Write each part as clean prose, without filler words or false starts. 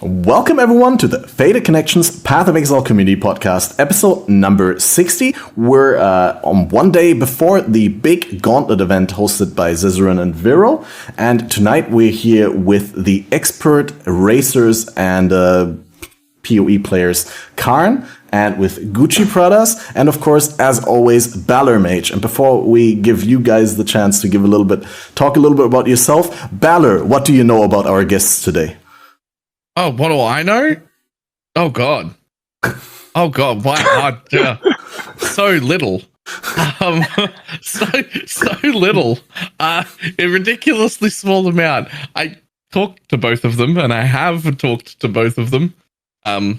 Welcome everyone to the FATED Connections Path of Exile Community Podcast, episode number 60. We're on one day before the big Gauntlet event hosted by Zizaran and Viyro, and tonight we're here with the expert racers and PoE players cArn, and with GucciPradas, and of course, as always, BalorMage. And before we give you guys the chance to talk a little bit about yourself, Balor, what do you know about our guests today? Oh, what do I know? Oh God! Wow! So little. So little. A ridiculously small amount. I talked to both of them, and I have talked to both of them. I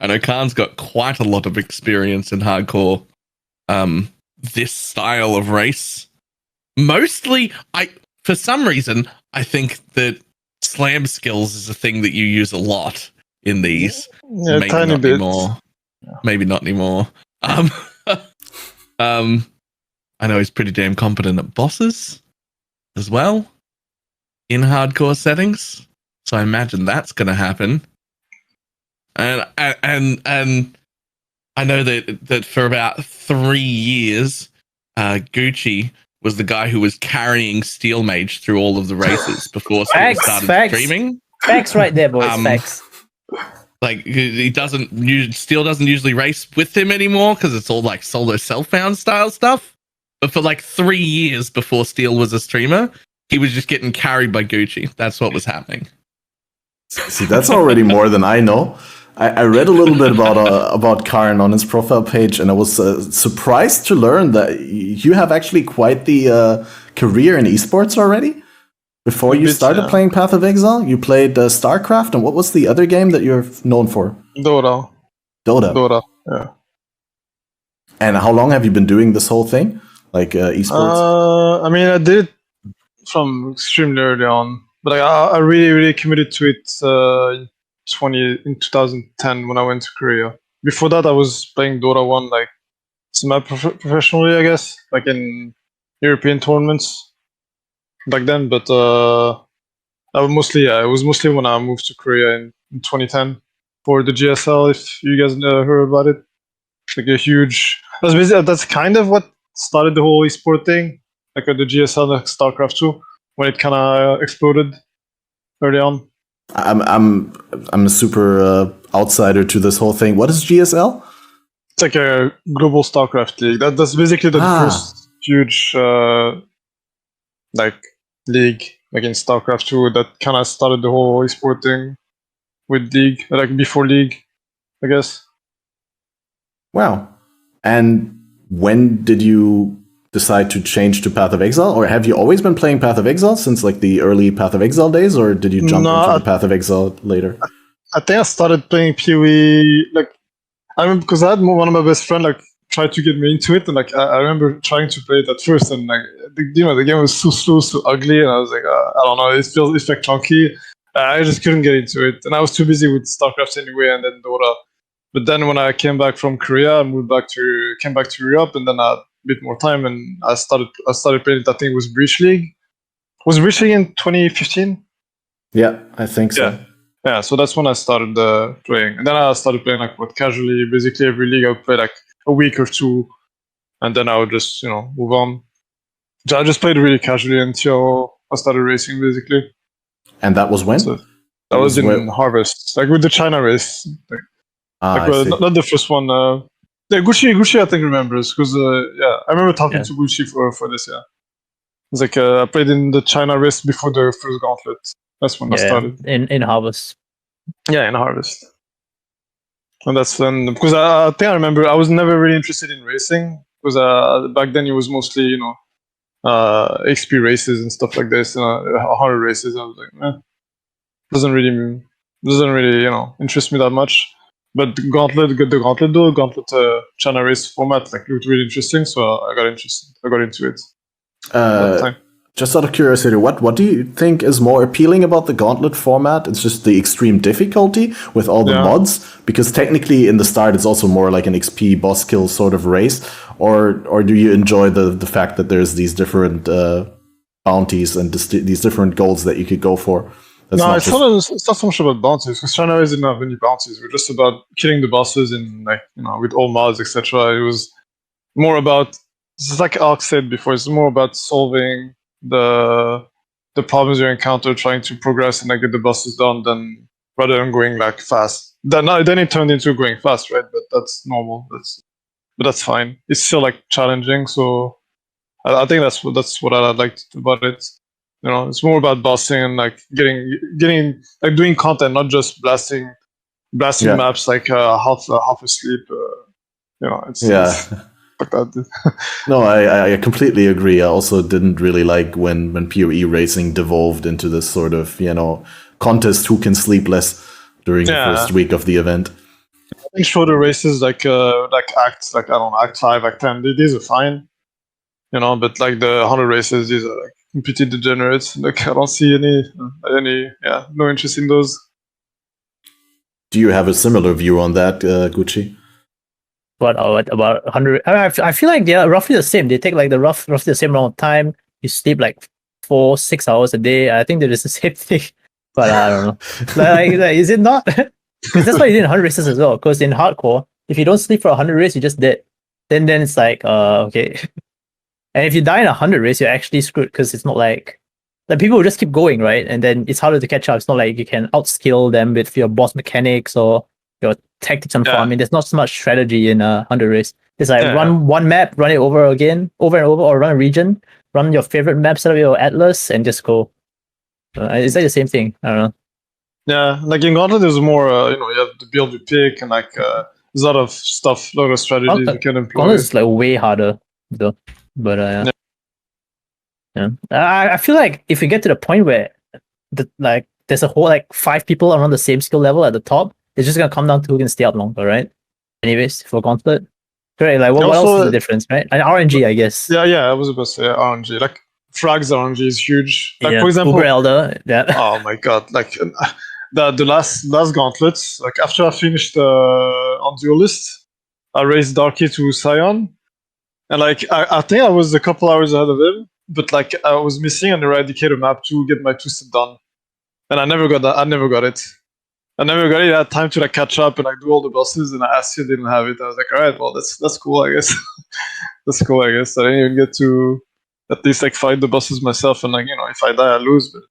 know cArn's got quite a lot of experience in hardcore. This style of race. Mostly, for some reason, I think that slam skills is a thing that you use a lot in these. Yeah, maybe tiny not bit. Anymore. Yeah. Maybe not anymore. I know he's pretty damn competent at bosses as well in hardcore settings. So I imagine that's going to happen. And I know that for about 3 years, Gucci was the guy who was carrying Steel Mage through all of the races before he started streaming. Facts right there, boys. Facts. Like Steel doesn't usually race with him anymore because it's all like solo self-found style stuff. But for like 3 years before Steel was a streamer, he was just getting carried by Gucci. That's what was happening. See, that's already more than I know. I read a little bit about cArn on his profile page, and I was surprised to learn that you have actually quite the career in esports already. Before you started playing Path of Exile, you played StarCraft, and what was the other game that you're known for? Dota, yeah. And how long have you been doing this whole thing, like esports? I mean, I did it from extremely early on, but I really committed to it in 2010 when I went to Korea. Before that, I was playing Dota 1 like semi-professionally, I guess, like in European tournaments back then. But it was mostly when I moved to Korea in 2010 for the GSL. If you guys heard about it, like a huge. That's kind of what started the whole esport thing, like the GSL, like StarCraft 2, when it kind of exploded early on. I'm a super outsider to this whole thing. What is GSL? It's like a global StarCraft league. That's basically the first huge league against StarCraft 2 that kind of started the whole esport thing with League, like before League, I guess. Wow. And when did you decide to change to Path of Exile, or have you always been playing Path of Exile since like the early Path of Exile days, or did you jump into the Path of Exile later? I think I started playing PoE I remember because I had one of my best friends tried to get me into it, and I remember trying to play it at first, and the game was so slow, so ugly, and I was like, I don't know, it felt chunky. I just couldn't get into it, and I was too busy with StarCraft anyway, and then Dota. But then when I came back from Korea, I came back to Europe, and then I had a bit more time, and I started playing it. I think it was Breach League. Was Breach League in 2015? Yeah, I think so. Yeah. So that's when I started playing, and then I started playing casually. Basically, every league I would play a week or two, and then I would just move on. I just played really casually until I started racing, basically. And that was when? So that was in Harvest, with the China race. Not the first one. Gucci, I think remembers because I remember talking to Gucci for this. Yeah, it's I played in the China race before the first Gauntlet. That's when I started in Harvest. Yeah, in Harvest, and that's when because I think I remember I was never really interested in racing because back then it was mostly XP races and stuff like this, 100 races. I was like, doesn't really interest me that much. But the Gauntlet China race format looked really interesting, so I got interested. I got into it. Just out of curiosity, what do you think is more appealing about the Gauntlet format? It's just the extreme difficulty with all the mods, because technically in the start it's also more like an XP boss kill sort of race, or do you enjoy the fact that there's these different bounties and these different goals that you could go for? No, it's not so much about bounties, because right now we didn't have any bounties. We're just about killing the bosses in, like, with all mods, etc. It was more about, just like Ark said before, it's more about solving the problems you encounter, trying to progress and like get the bosses done, than rather than going like fast. Then it turned into going fast, right? But that's normal. But that's fine. It's still like challenging, so I think that's what I liked about it. It's more about bossing and like getting like doing content, not just blasting maps like half asleep. It's like that. No, I completely agree. I also didn't really like when PoE racing devolved into this sort of contest who can sleep less during the first week of the event. I think shorter races like Act 5, Act 10, these are fine. But like the 100 races, these are like completely degenerates. Like I don't see any no interest in those. Do you have a similar view on that, Gucci? What about 100? I feel like they're roughly the same. They take like roughly the same amount of time. You sleep like 4-6 hours a day. I think that is the same thing. But I don't know. like, is it not? Because that's what you did in 100 races as well. Because in hardcore, if you don't sleep for 100 races, you're just dead. Then it's like okay. And if you die in 100 race, you're actually screwed, because it's not like people will just keep going, right? And then it's harder to catch up. It's not like you can outskill them with your boss mechanics or your tactics on farming. There's not so much strategy in 100 race. It's like run one map, run it over and over, or run a region, run your favorite map, set up your atlas, and just go. It's like the same thing. I don't know. Yeah, like in Gauntlet, there's more. You have to build your pick, and like there's a lot of stuff, a lot of strategies you can employ. Gauntlet is like way harder though. But I feel like if we get to the point where there's a whole like 5 people around the same skill level at the top, it's just gonna come down to who can stay up longer, right? Anyways, for Gauntlet, right? Like what else is the difference, right? And RNG, I guess. Yeah, I was about to say RNG. Like frags RNG is huge. Like for example, Uber Elder. Yeah. Oh my god! Like the last Gauntlets. Like after I finished on Duelist, I raised Darky to Scion. And like I think I was a couple hours ahead of him, but like I was missing an Eradicator map to get my Twisted done, and I never got that. I never got it. I had time to like catch up and like do all the bosses, and I still didn't have it. I was like, all right, well that's cool, I guess. That's cool, I guess. I didn't even get to at least like fight the bosses myself, and like if I die, I lose. But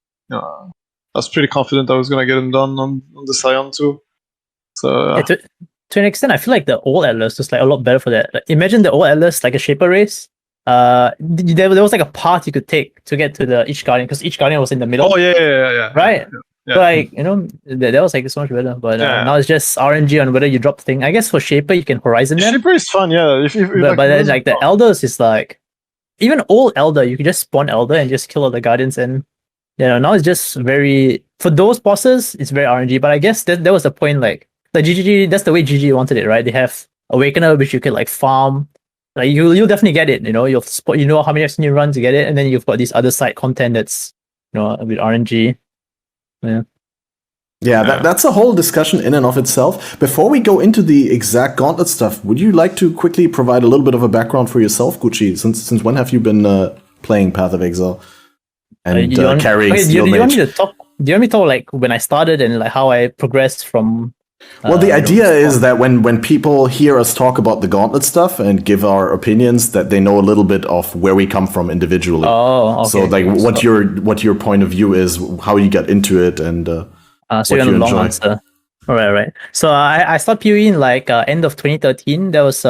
I was pretty confident I was gonna get them done on the Scion too. So. To an extent, I feel like the old Atlas was like a lot better for that. Like, imagine the old Atlas like a Shaper race. There was like a path you could take to get to each Guardian, because each Guardian was in the middle. Oh yeah. Right. Yeah. So, like that was like so much better. But now it's just RNG on whether you drop the thing. I guess for Shaper you can Horizon them. Shaper is fun, yeah. But then like the Elders is like, even old Elder, you can just spawn Elder and just kill all the Guardians, and now it's just very, for those bosses it's very RNG. But I guess that was the point. Like GG, that's the way GG wanted it, right? They have Awakener, which you can like farm. Like you'll definitely get it. You'll spot. How many you run to get it, and then you've got this other side content that's with RNG. Yeah, that's a whole discussion in and of itself. Before we go into the exact Gauntlet stuff, would you like to quickly provide a little bit of a background for yourself, Gucci? Since when have you been playing Path of Exile and carrying Steel Mage? Do you want me to talk like when I started and like how I progressed from? Well, the idea is that when people hear us talk about the Gauntlet stuff and give our opinions, that they know a little bit of where we come from individually. Oh, okay. So like what your point of view is, how you got into it, and so what you enjoy. Long answer. All right. So I started PoE in like end of 2013. There was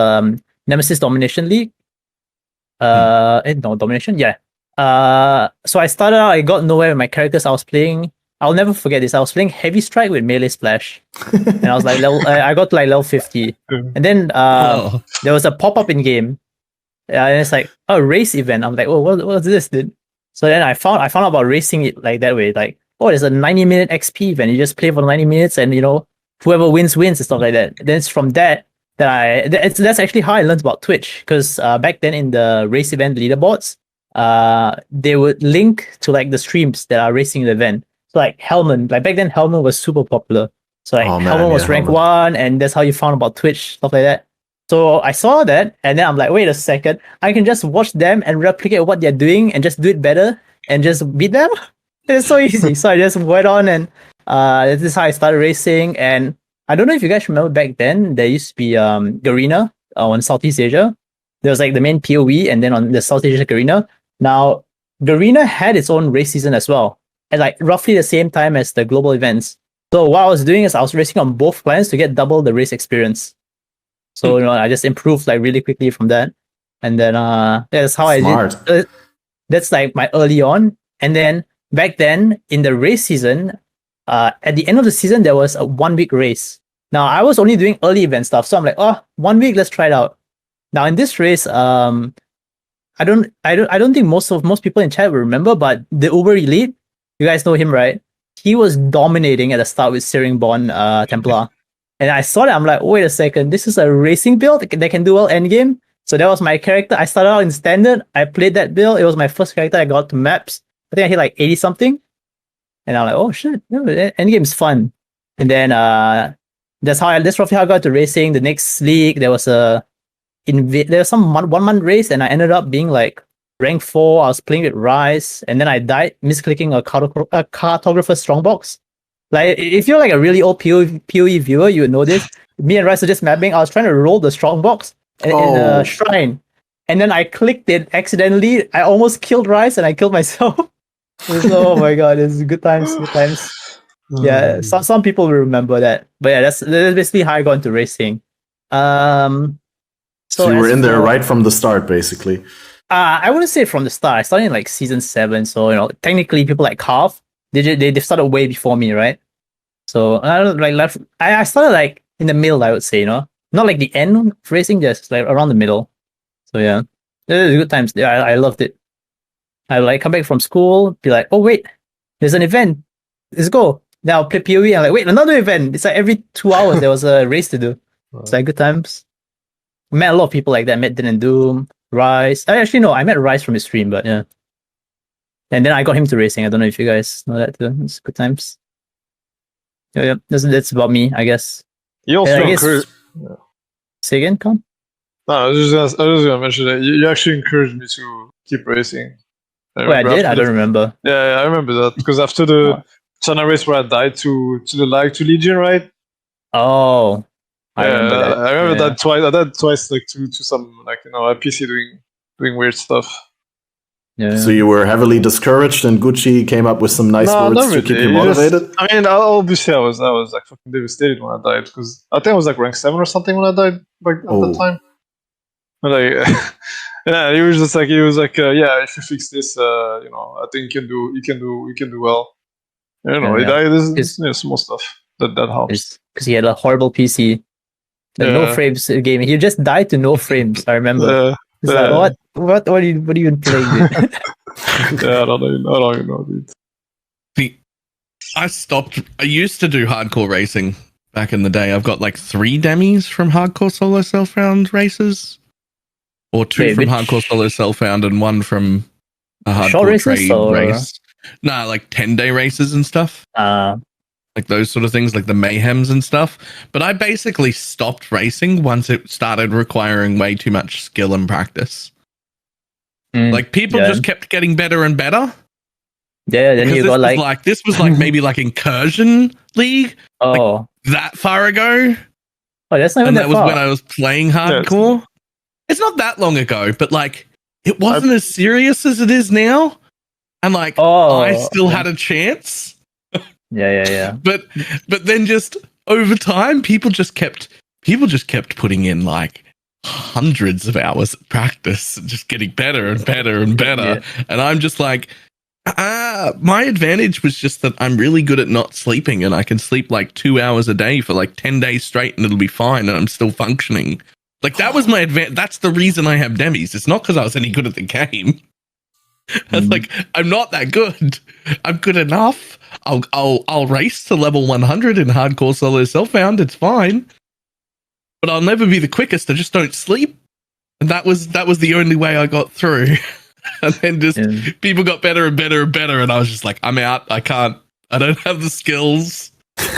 Nemesis Domination League. Domination. Yeah. So I started out. I got nowhere with my characters. I was playing. I'll never forget this. I was playing Heavy Strike with Melee Splash, and I was like I got to like level 50, and then there was a pop up in game, and it's like race event. I'm like, oh, what's this, dude? So then I found out about racing it like that way, like there's a 90-minute XP event. You just play for 90 minutes, and whoever wins and stuff like that. Then it's from that's actually how I learned about Twitch, because back then in the race event leaderboards, they would link to like the streams that are racing the event. So like Hellman, like back then Hellman was super popular. So like Hellman was rank 1, and that's how you found about Twitch, stuff like that. So I saw that, and then I'm like, wait a second, I can just watch them and replicate what they're doing and just do it better and just beat them. It's so easy. So I just went on and this is how I started racing. And I don't know if you guys remember back then, there used to be Garena on Southeast Asia. There was like the main PoE and then on the Southeast Asia Garena. Now, Garena had its own race season as well, at like roughly the same time as the global events. So what I was doing is I was racing on both clans to get double the race experience. So I just improved like really quickly from that. And then that's how Smart. I did. That's like my early on. And then back then in the race season, at the end of the season there was a 1 week race. Now I was only doing early event stuff, so I'm like, 1 week, let's try it out. Now in this race, I don't think most people in chat will remember, but the Uber Elite, you guys know him, right? He was dominating at the start with Searing Bond Templar. And I saw that, I'm like, wait a second, this is a racing build that can do well endgame. So that was my character. I started out in standard. I played that build. It was my first character I got to maps. I think I hit like 80 something. And I'm like, oh shit, endgame is fun. And then that's roughly how I got to racing. The next league, there was some 1 month race, and I ended up being like rank 4. I was playing with Rise, and then I died misclicking a cartographer strongbox. Like if you're like a really old PoE viewer, you would know this. Me and Rise were just mapping. I was trying to roll the strongbox in a shrine, and then I clicked it accidentally. I almost killed Rise, and I killed myself. Oh my god, it's good times. Yeah, some people will remember that. But yeah, that's basically how I got into racing. So you were in there right from the start, basically. I wouldn't say from the start. I started in like season 7, so technically people like Carve, they started way before me, right? So I started like in the middle, I would say, not like the end of racing, just like around the middle. So yeah, it was good times. Yeah, I loved it. I would like come back from school, be like, oh wait, there's an event, let's go. Then I'll play PoE. I'm like, wait, another event. It's like every 2 hours there was a race to do. It's like good times. I met a lot of people like that. I met Din and Doom, Rise. I met Rise from his stream, but yeah. And then I got him to racing. I don't know if you guys know that too. It's good times. Yeah. That's about me, I guess. You also encouraged... Say again, Con? No, I was just gonna mention that you actually encouraged me to keep racing. I did? I don't remember. Yeah, I remember that because after the China race where I died to Legion, right? Oh. I remember that twice. I died twice, like to some a PC doing weird stuff. Yeah. So you were heavily discouraged, and Gucci came up with some nice words to keep you motivated. Obviously, I was like fucking devastated when I died because I think I was like rank 7 or something when I died at that time. But yeah, he was like, yeah, if you fix this, I think you can do well. He died. This small stuff that helps. Because he had a horrible PC. No frames game. He just died to no frames. I remember. Like, what are you even playing? Dude? Yeah, I don't even know, dude. I used to do hardcore racing back in the day. I've got like 3 demis from hardcore solo self-found races, or 2 from hardcore solo self-found, and 1 from a hardcore trade race. No, like 10-day races and stuff. Like those sort of things, like the mayhems and stuff. But I basically stopped racing once it started requiring way too much skill and practice. Like people just kept getting better and better. Yeah, then you got this was like maybe like Incursion League. Like that far ago. Oh, that's not even that far. And that was when I was playing hardcore. It's not that long ago, but like it wasn't as serious as it is now. And like I still had a chance. Yeah. But then just over time, people just kept putting in like hundreds of hours of practice, just getting better and better and better. Yeah. And I'm just like, my advantage was just that I'm really good at not sleeping, and I can sleep like 2 hours a day for like 10 days straight, and it'll be fine, and I'm still functioning. Like that was my advantage. That's the reason I have demis. It's not because I was any good at the game. It's like I'm not that good. I'm good enough. I'll race to level 100 in hardcore solo self-found. It's fine, but I'll never be the quickest. I just don't sleep, and that was the only way I got through. And then just people got better and better and better, and I was just like, I'm out. I don't have the skills.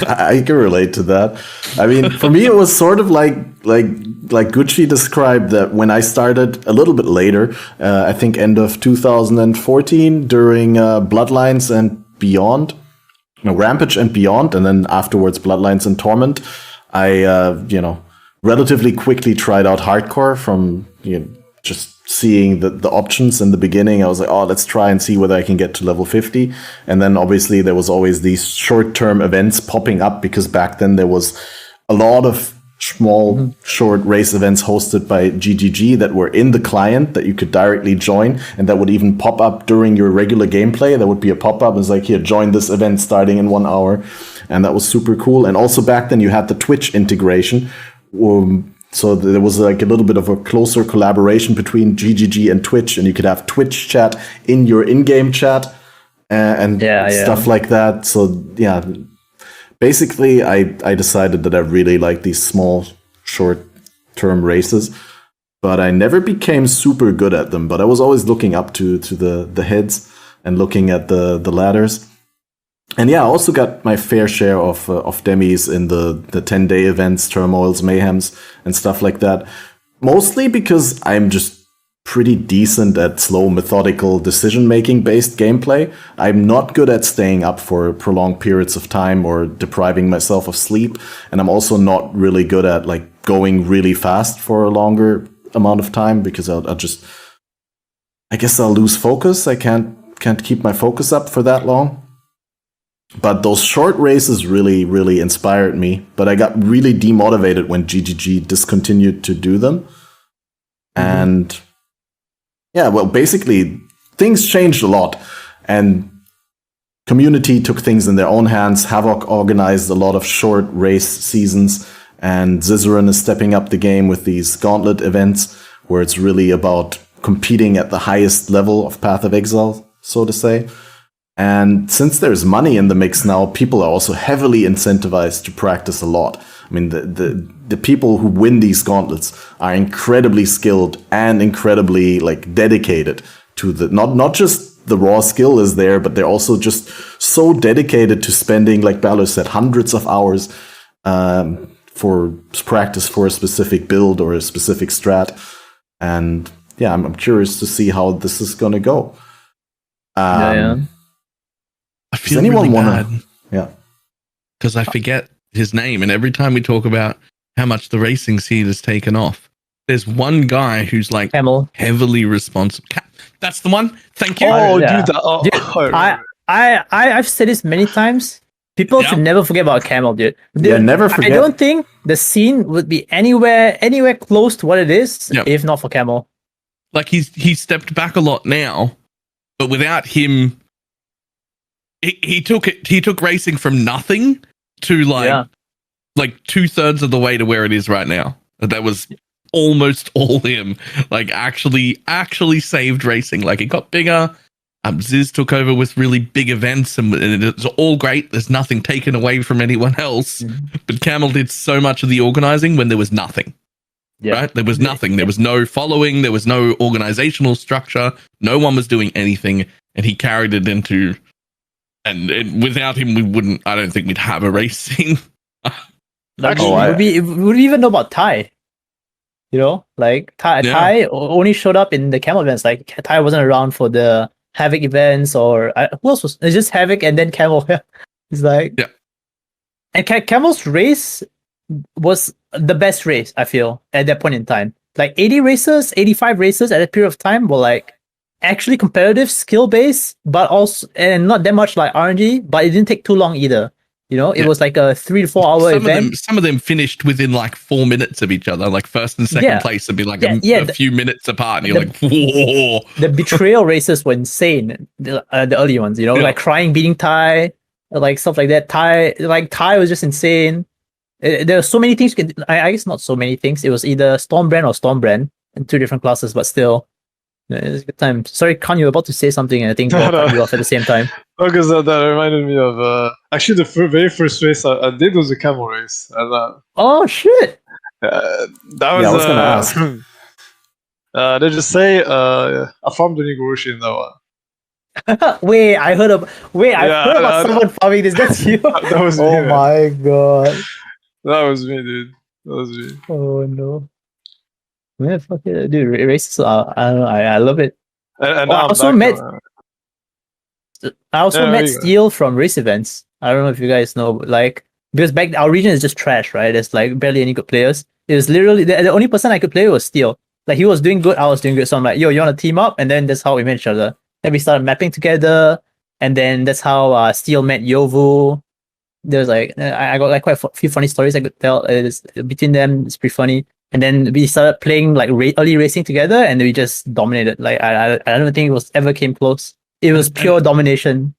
I can relate to that. I mean, for me, it was sort of like Gucci described, that when I started a little bit later, I think end of 2014 during Bloodlines and Beyond, Rampage and Beyond, and then afterwards Bloodlines and Torment, I relatively quickly tried out Hardcore from just seeing the options in the beginning. I was like, oh, let's try and see whether I can get to level 50. And then obviously there was always these short-term events popping up, because back then there was a lot of small short race events hosted by GGG that were in the client that you could directly join, and that would even pop up during your regular gameplay. There would be a pop-up. It's like, here, join this event starting in 1 hour. And that was super cool. And also back then you had the Twitch integration. So there was like a little bit of a closer collaboration between GGG and Twitch, and you could have Twitch chat in your in-game chat and stuff like that. So yeah, basically I decided that I really like these small, short-term races, but I never became super good at them. But I was always looking up to the heads and looking at the ladders. And yeah, I also got my fair share of demis in the 10-day events, turmoils, mayhems, and stuff like that. Mostly because I'm just pretty decent at slow, methodical, decision-making based gameplay. I'm not good at staying up for prolonged periods of time or depriving myself of sleep. And I'm also not really good at like going really fast for a longer amount of time, because I guess I'll lose focus. I can't keep my focus up for that long. But those short races really, really inspired me. But I got really demotivated when GGG discontinued to do them. And yeah, well, basically, things changed a lot. And community took things in their own hands. Havoc organized a lot of short race seasons. And Zizaran is stepping up the game with these gauntlet events, where it's really about competing at the highest level of Path of Exile, so to say. And since there's money in the mix now, people are also heavily incentivized to practice a lot. I mean, the people who win these gauntlets are incredibly skilled and incredibly like dedicated to the not just the raw skill is there, but they're also just so dedicated to spending, like Balor said, hundreds of hours for practice for a specific build or a specific strat. And yeah, I'm curious to see how this is gonna go. I feel does anyone really wanna? bad. Yeah, because I forget his name, and every time we talk about how much the racing scene has taken off, there's one guy who's like Camel. heavily responsible. That's the one. Thank you. Oh, yeah. dude, I've said this many times. People should never forget about Camel, dude. yeah, never forget. I don't think the scene would be anywhere close to what it is if not for Camel. Like he stepped back a lot now, but without him, he took racing from nothing to like 2/3 of the way to where it is right now. That was almost all him. Like actually saved racing. Like it got bigger. Ziz took over with really big events, and it's all great. There's nothing taken away from anyone else. But Camel did so much of the organizing when there was nothing. Right? There was nothing. There was no following. There was no organizational structure. No one was doing anything, and he carried it into. And without him, I don't think we'd have a race scene. Would we even know about Ty? You know, like Ty only showed up in the Camel events. Like Ty wasn't around for the Havoc events, or who else was? It's just Havoc and then Camel. It's like, and Camel's race was the best race, I feel, at that point in time. Like 85 races at that period of time were like actually competitive, skill based, but also and not that much like RNG. But it didn't take too long either. You know, it was like a 3 to 4 hour event. Some of them finished within like 4 minutes of each other. Like first and second place would be like a few minutes apart, and you're like, whoa. The betrayal races were insane. The early ones, you know, like crying, beating Ty, like stuff like that. Ty was just insane. There are so many things. I guess not so many things. It was either Stormbrand or Stormbrand in 2 different classes, but still. It's a good time. Sorry, Khan, you were about to say something, and I think we'll cut you off at the same time. Because that reminded me of actually the very first race I did was a camel race. And, oh shit! That was. I was gonna ask. They just say I farmed the Nigurushi in that one. Wait, I heard about someone farming this. That's you. That was me. Oh my god. That was me, dude. That was me. Oh no. Man, fuck it, dude. Races, I don't know. I love it. And I also met. I also Yeah, met yeah. Steel from race events. I don't know if you guys know, but like because back our region is just trash, right? There's like barely any good players. It was literally the only person I could play was Steel. Like he was doing good, I was doing good. So I'm like, yo, you want to team up? And then that's how we met each other. Then we started mapping together, and then that's how Steel met Yovu. There's like I got like quite a few funny stories I could tell. Between them, it's pretty funny. And then we started playing like early racing together, and we just dominated. Like I don't think it was ever came close. It was pure domination.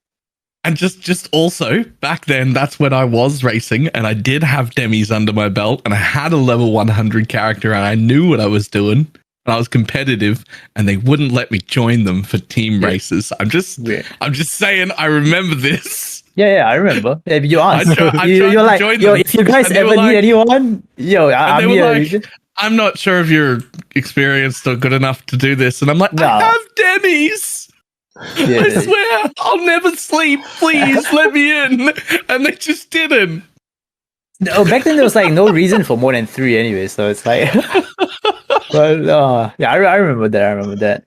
And just also back then, that's when I was racing, and I did have demis under my belt, and I had a level 100 character, and I knew what I was doing, and I was competitive, and they wouldn't let me join them for team races. I'm just saying, I remember this. Yeah, I remember. Yeah, you asked. I You're like, join yo, them, if you guys and they ever were need like- anyone, yo, I'm they were here. like, I'm not sure if you're experienced or good enough to do this, and I'm like, No. I have demis. Yeah. I swear, I'll never sleep. Please let me in. And they just didn't. No, back then there was like no reason for more than 3 anyway, so it's like. But yeah, I remember that.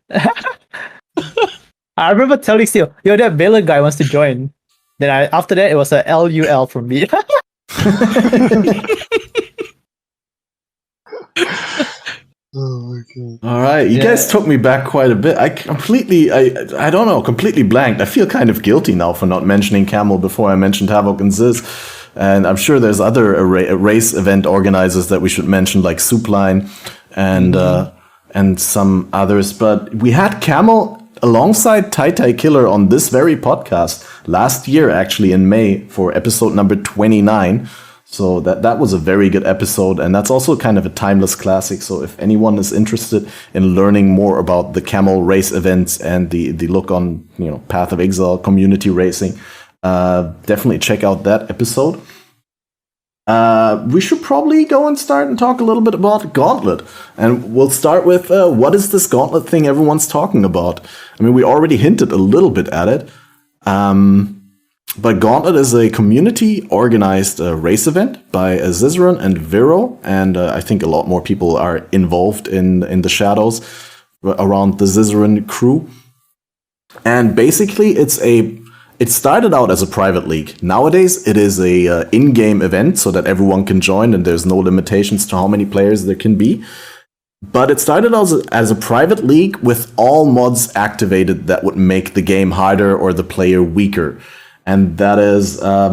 I remember telling Steel, yo, that Baylor guy wants to join. Then after that, it was a LUL from me. Oh my god. All right, you guys took me back quite a bit. I don't know, completely blanked. I feel kind of guilty now for not mentioning Camel before I mentioned Havoc and Ziz. And I'm sure there's other race event organizers that we should mention, like Soupline and some others. But we had Camel alongside Tai Killer on this very podcast last year, actually in May, for episode number 29. So that was a very good episode, and that's also kind of a timeless classic. So if anyone is interested in learning more about the Camel race events and the look on Path of Exile community racing, definitely check out that episode. We should probably go and start and talk a little bit about Gauntlet, and we'll start with what is this Gauntlet thing everyone's talking about? I mean, we already hinted a little bit at it. But Gauntlet is a community-organized race event by Zizaran and Viyro, and I think a lot more people are involved in the shadows around the Zizaran crew. And basically, it started out as a private league. Nowadays, it is a in-game event so that everyone can join, and there's no limitations to how many players there can be. But it started as a private league with all mods activated that would make the game harder or the player weaker. And that is, I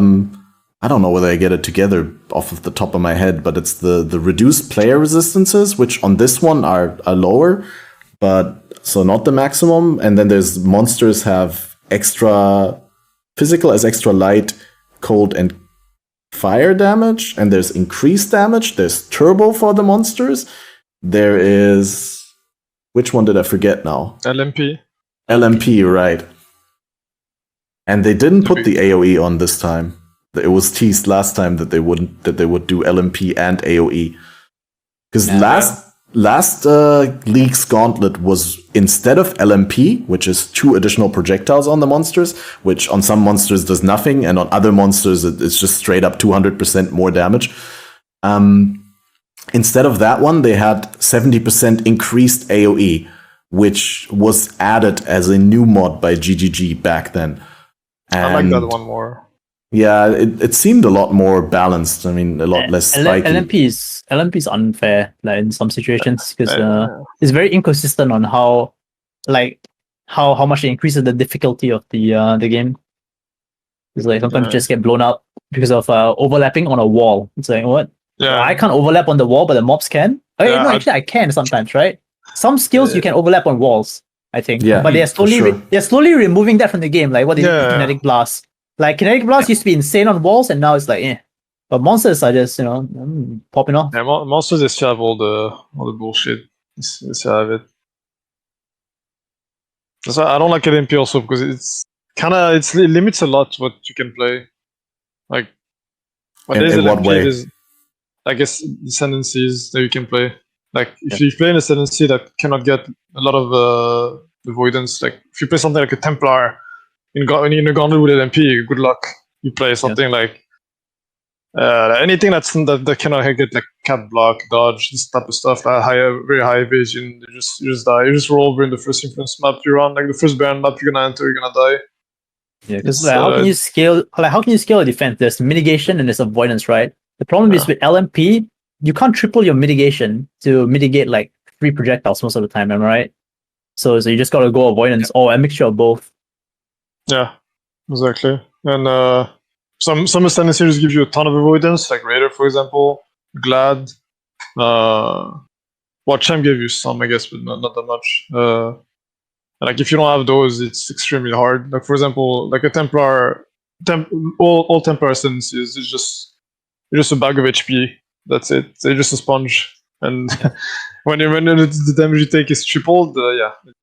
don't know whether I get it together off of the top of my head, but it's the reduced player resistances, which on this one are lower, but so not the maximum. And then there's monsters have extra physical as extra light, cold, and fire damage. And there's increased damage. There's turbo for the monsters. There is, which one did I forget now? LMP. LMP, right. And they didn't put the AoE on this time. It was teased last time that they would do LMP and AoE. Because last league's Gauntlet was, instead of LMP, which is 2 additional projectiles on the monsters, which on some monsters does nothing, and on other monsters it's just straight up 200% more damage. Instead of that one, they had 70% increased AoE, which was added as a new mod by GGG back then. I like that one more. Yeah, it seemed a lot more balanced. I mean, a lot less spiky. LMP is unfair, like in some situations, because it's very inconsistent on how much it increases the difficulty of the game. It's like sometimes you just get blown up because of overlapping on a wall. It's like, what? Yeah, I can't overlap on the wall, but the mobs can. Okay, no, actually I can sometimes, right? Some skills you can overlap on walls, I think. Yeah, but they're slowly removing that from the game. Like what they did with Kinetic Blast. Like Kinetic Blast used to be insane on walls, and now it's like, eh. But monsters are just popping off. Yeah, monsters they still have all the bullshit. They still have it. That's why I don't like LMP also, because it limits a lot what you can play. Like in what way? I guess ascendancies that you can play. Like if you play an ascendancy that cannot get a lot of avoidance, like if you play something like a Templar in a Gauntlet with LMP, good luck. You play something like anything that cannot get like cat block, dodge, this type of stuff, very high evasion. You just die. You just roll over in the first influence map you're on, like the first Baron map you're gonna enter, you're gonna die. Yeah, because like, how can you scale? Like, how can you scale a defense? There's mitigation and there's avoidance, right? The problem is with LMP, you can't triple your mitigation to mitigate like 3 projectiles most of the time. Am I right? So you just gotta go avoidance or a mixture of both. Yeah, exactly. And some standard series give you a ton of avoidance, like Raider, for example, Glad. Well, Champ gave you some, I guess, but not that much. Like if you don't have those, it's extremely hard. Like for example, like a Templar, all Templar ascendancies is just a bag of HP. That's it. They're just a sponge. And when the damage you take is tripled,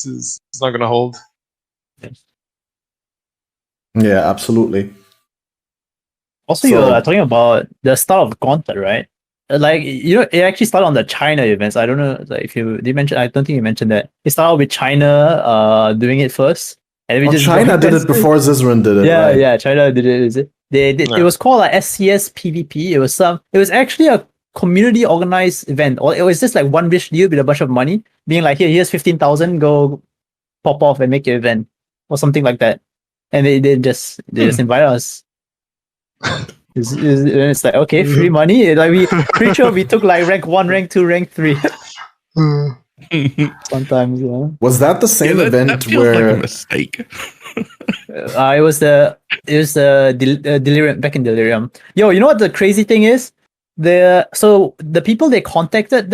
it's not gonna hold. Yeah, absolutely. Also, you're talking about the start of Gauntlet, right? Like, you know, it actually started on the China events. I don't know like, if you did mention. I don't think you mentioned that. It started with China doing it first, and we China did it before Zizaran did it. Yeah, right? yeah, China did it. Is it? They did. It was called like SCS PvP. It was actually a community organized event, or it was just like one wish deal with a bunch of money, being like, here's 15,000, go pop off and make your event, or something like that. And they just invite us. It's like, okay, free money. Like we pretty sure we took like rank 1, rank 2, rank 3. Sometimes, yeah. Was that the same event that feels where like a mistake? It was the Delirium, back in Delirium. Yo, you know what the crazy thing is? So the people they contacted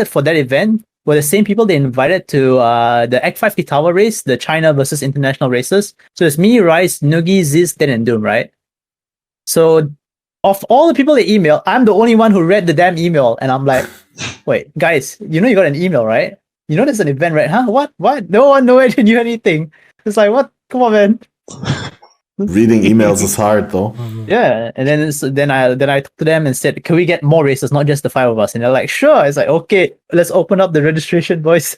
for that event were the same people they invited to the Act 5 Kitawa race, the China versus international races. So it's me, Rice, Noogie, Ziz, Den, and Doom, right? So of all the people they email, I'm the only one who read the damn email, and I'm like, wait, guys, you know you got an email, right? You know there's an event, right? Huh? What? No one knew anything. It's like, what? Come on, man. reading emails is hard though. Yeah, and then I talked to them and said, can we get more races, not just the 5 of us? And they're like, sure. It's like, okay, let's open up the registration, boys.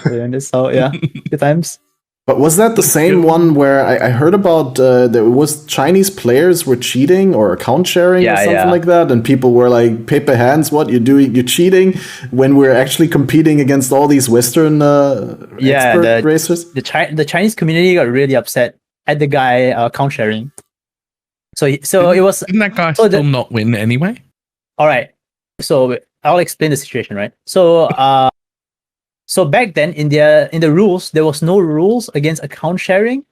And that's how, good times. But was that the same one where I heard about there was Chinese players were cheating or account sharing or something like that, and people were like, paper hands, what you're doing, you're cheating, when we're actually competing against all these Western expert racers? The Chinese community got really upset at the guy account sharing. So it was. Didn't that guy still not win anyway? All right. So I'll explain the situation, right? So back then in the rules, there was no rules against account sharing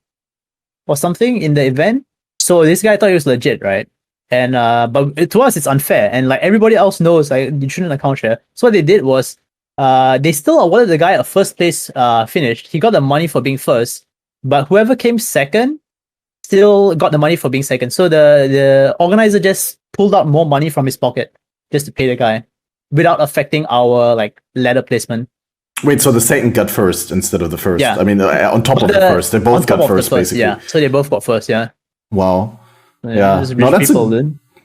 or something in the event. So this guy thought it was legit, right? And but to us it's unfair, and like everybody else knows, like you shouldn't account share. So what they did was they still awarded the guy a first place finish. He got the money for being first, but whoever came second still got the money for being second. So the organizer just pulled out more money from his pocket just to pay the guy without affecting our like ladder placement. Wait, so the second got first instead of the first? Yeah. I mean, on top of the first. They both got first, basically. Yeah, so they both got first, yeah. Wow. Yeah. No,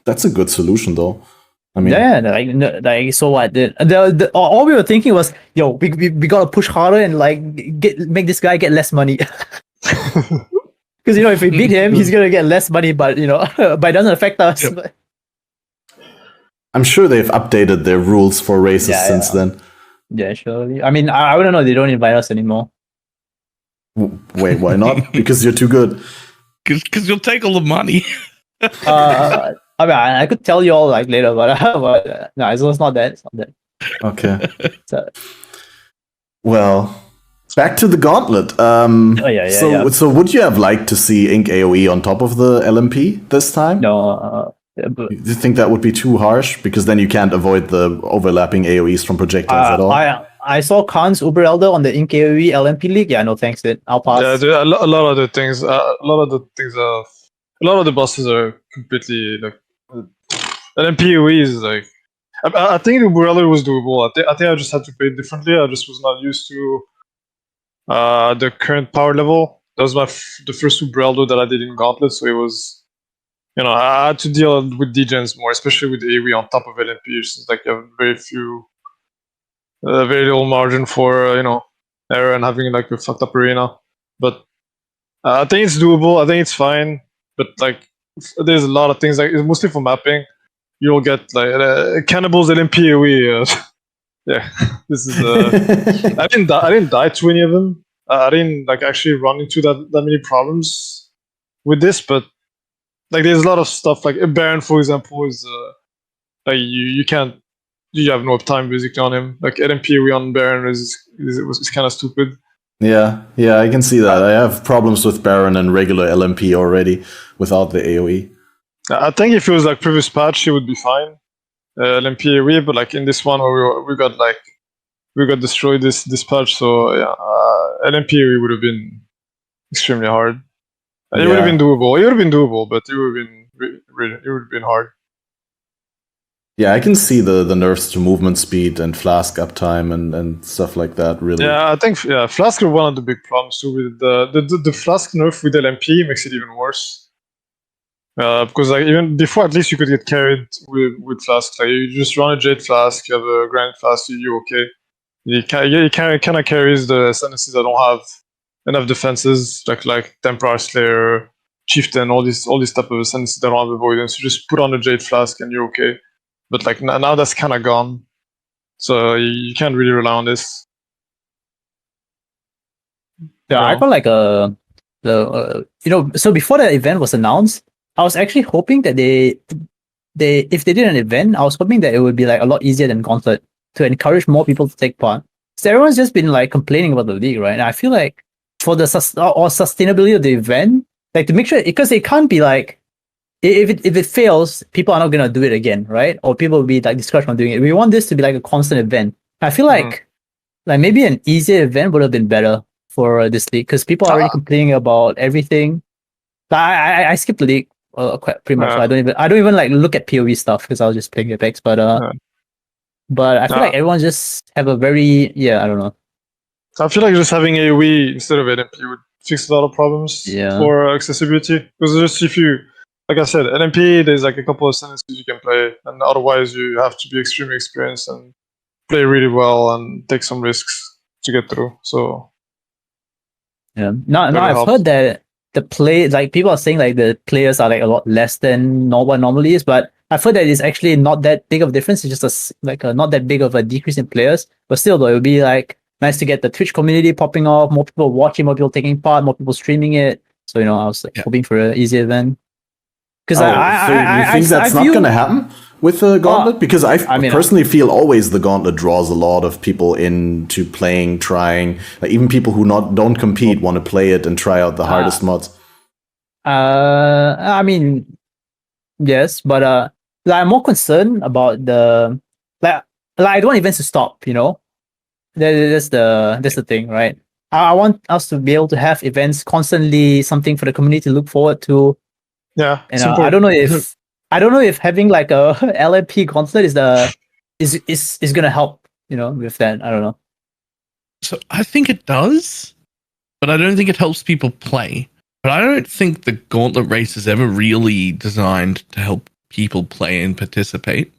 that's a good solution, though. I mean, like so what? All we were thinking was, yo, we gotta push harder and like make this guy get less money. Because you know, if we beat him, he's gonna get less money, but you know, but it doesn't affect us. Yep. I'm sure they've updated their rules for races since then. Yeah, surely. I mean, I wouldn't know. They don't invite us anymore. Wait, why not? Because you're too good. Because you'll take all the money. I mean, I could tell you all like later, but no, it's not that. It's not that. Okay. So, well, back to the gauntlet. So would you have liked to see Ink AoE on top of the LMP this time? No. Do you think that would be too harsh? Because then you can't avoid the overlapping AoEs from projectiles at all. I saw cArn's Uber Elder on the Ink AoE LMP League. Yeah, no thanks, dude. I'll pass. Yeah, dude, a lot of the things, a lot of the bosses are completely like. LMP AoE is like. I think Uber Elder was doable. I think I just had to play it differently. I just was not used to the current power level. That was the first Uber Elder that I did in Gauntlet, so it was. You know, I had to deal with degens more, especially with AoE on top of LMP, since like you have very little margin for error and having like a fucked up arena. But I think it's doable. I think it's fine. But like, there's a lot of things like it's mostly for mapping. You'll get like Cannibals LMP AoE. Yeah, this is. I didn't die to any of them. I didn't like actually run into that many problems. with this, but like there's a lot of stuff like a Baron, for example, is like you can't, you have no time basically on him. Like LMP on Baron is kind of stupid. Yeah, I can see that. I have problems with Baron and regular LMP already without the AoE. I think if it was like previous patch, it would be fine. LMP AoE, but like in this one where we got destroyed this patch, so yeah, LMP AoE would have been extremely hard. It would have been doable. It would have been doable, but it would have been it would have been hard. Yeah, I can see the nerfs to movement speed and Flask uptime and stuff like that. Really. Yeah, I think Flask are one of the big problems too. With the Flask nerf with LMP makes it even worse. Because like even before, at least you could get carried with Flask. Like you just run a Jade Flask, you have a Granite Flask, you're okay. He kind of carries the ascendancies that don't have enough defenses, like Templar Slayer, Chieftain, all these type of ascendancies that don't have avoidance. You just put on a Jade Flask and you're okay. But like now that's kind of gone, so you can't really rely on this. Yeah, I got like so before the event was announced, I was actually hoping that they if they did an event, I was hoping that it would be like a lot easier than Gauntlet to encourage more people to take part. So everyone's just been like complaining about the league, right? And I feel like for the sustainability of the event, like to make sure, because it can't be like if it fails, people are not gonna do it again, right? Or people will be like discouraged from doing it. We want this to be like a constant event. I feel like maybe an easier event would have been better for this league because people are already complaining about everything. I skipped the league pretty much. So I don't even like look at PoE stuff because I was just playing Apex. But I feel like everyone just have a very I don't know. I feel like just having AoE instead of LMP would fix a lot of problems for accessibility. Because just if you, like I said, LMP, there's like a couple of sentences you can play, and otherwise you have to be extremely experienced and play really well and take some risks to get through. So no, I've heard that the play, like people are saying like the players are like a lot less than what normally is, but I've heard that it's actually not that big of a difference. It's just not that big of a decrease in players, but still though, it would be like nice to get the Twitch community popping off, more people watching, more people taking part, more people streaming it. So I was like hoping for an easy event. Because you think that's not going to happen with the Gauntlet? Because I personally feel always the Gauntlet draws a lot of people into playing, trying. Like even people who don't compete want to play it and try out the hardest mods. I mean, yes, but I'm more concerned about the I don't want events to stop. That's the thing, right? I want us to be able to have events constantly, something for the community to look forward to. Yeah, and I don't know if having like a LMP Gauntlet is gonna help, with that. I don't know. So I think it does, but I don't think it helps people play. But I don't think the Gauntlet race is ever really designed to help people play and participate.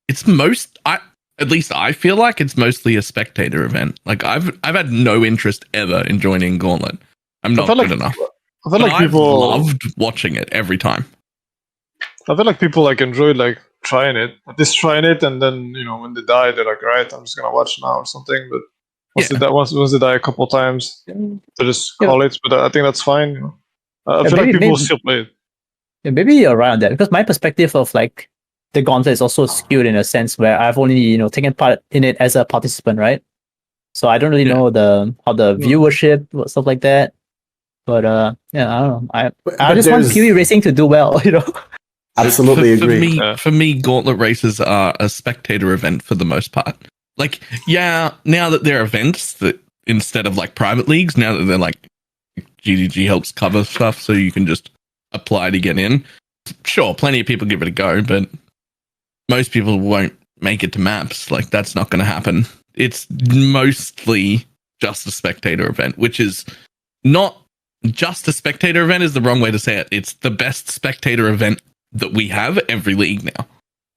It's at least I feel like it's mostly a spectator event. Like I've had no interest ever in joining Gauntlet. I'm not good enough. I feel like people loved watching it every time. I feel like people like enjoyed like trying it, and then when they die, they're like, right, I'm just gonna watch now or something. But once they die a couple times, they just call it. But I think that's fine. I feel like people still play it. Yeah, maybe you're right on that because my perspective of like the Gauntlet is also skewed in a sense where I've only taken part in it as a participant, right? So I don't really know how the viewership stuff like that. But I don't know. I just want PoE racing to do well, Absolutely agree. For me, Gauntlet races are a spectator event for the most part. Like, now that they're events that instead of like private leagues, now that they're like GDG helps cover stuff, so you can just apply to get in. Sure, plenty of people give it a go, but most people won't make it to maps. Like, that's not going to happen. It's mostly just a spectator event, which is not just a spectator event is the wrong way to say it. It's the best spectator event that we have every league now.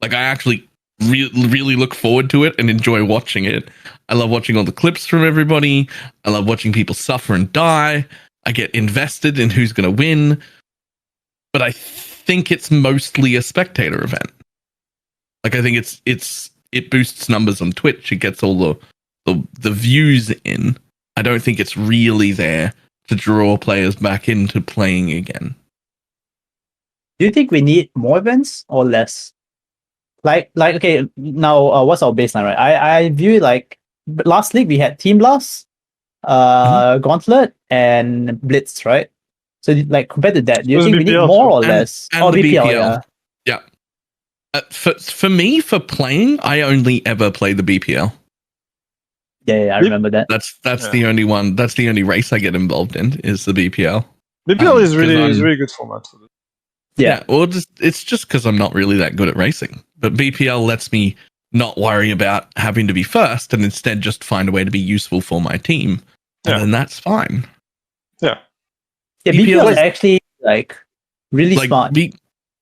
Like, I actually really look forward to it and enjoy watching it. I love watching all the clips from everybody. I love watching people suffer and die. I get invested in who's going to win. But I think it's mostly a spectator event. Like, I think it boosts numbers on Twitch. It gets all the views in. I don't think it's really there to draw players back into playing again. do you think we need more events or less? Like okay, now what's our baseline, right? I view it like last league we had Team Blast, Gauntlet, and Blitz, right? So like compared to that, do you It was think we need BPL more too. or less? And the BPL, BPL. yeah. For me, for playing, I only ever play the BPL. Yeah, I remember that. That's the only one. That's the only race I get involved in is the BPL. BPL is 'cause really good format for this. Yeah. Well, it's just because I'm not really that good at racing. But BPL lets me not worry about having to be first and instead just find a way to be useful for my team. And Yeah. then that's fine. Yeah. Yeah, BPL is actually like really smart.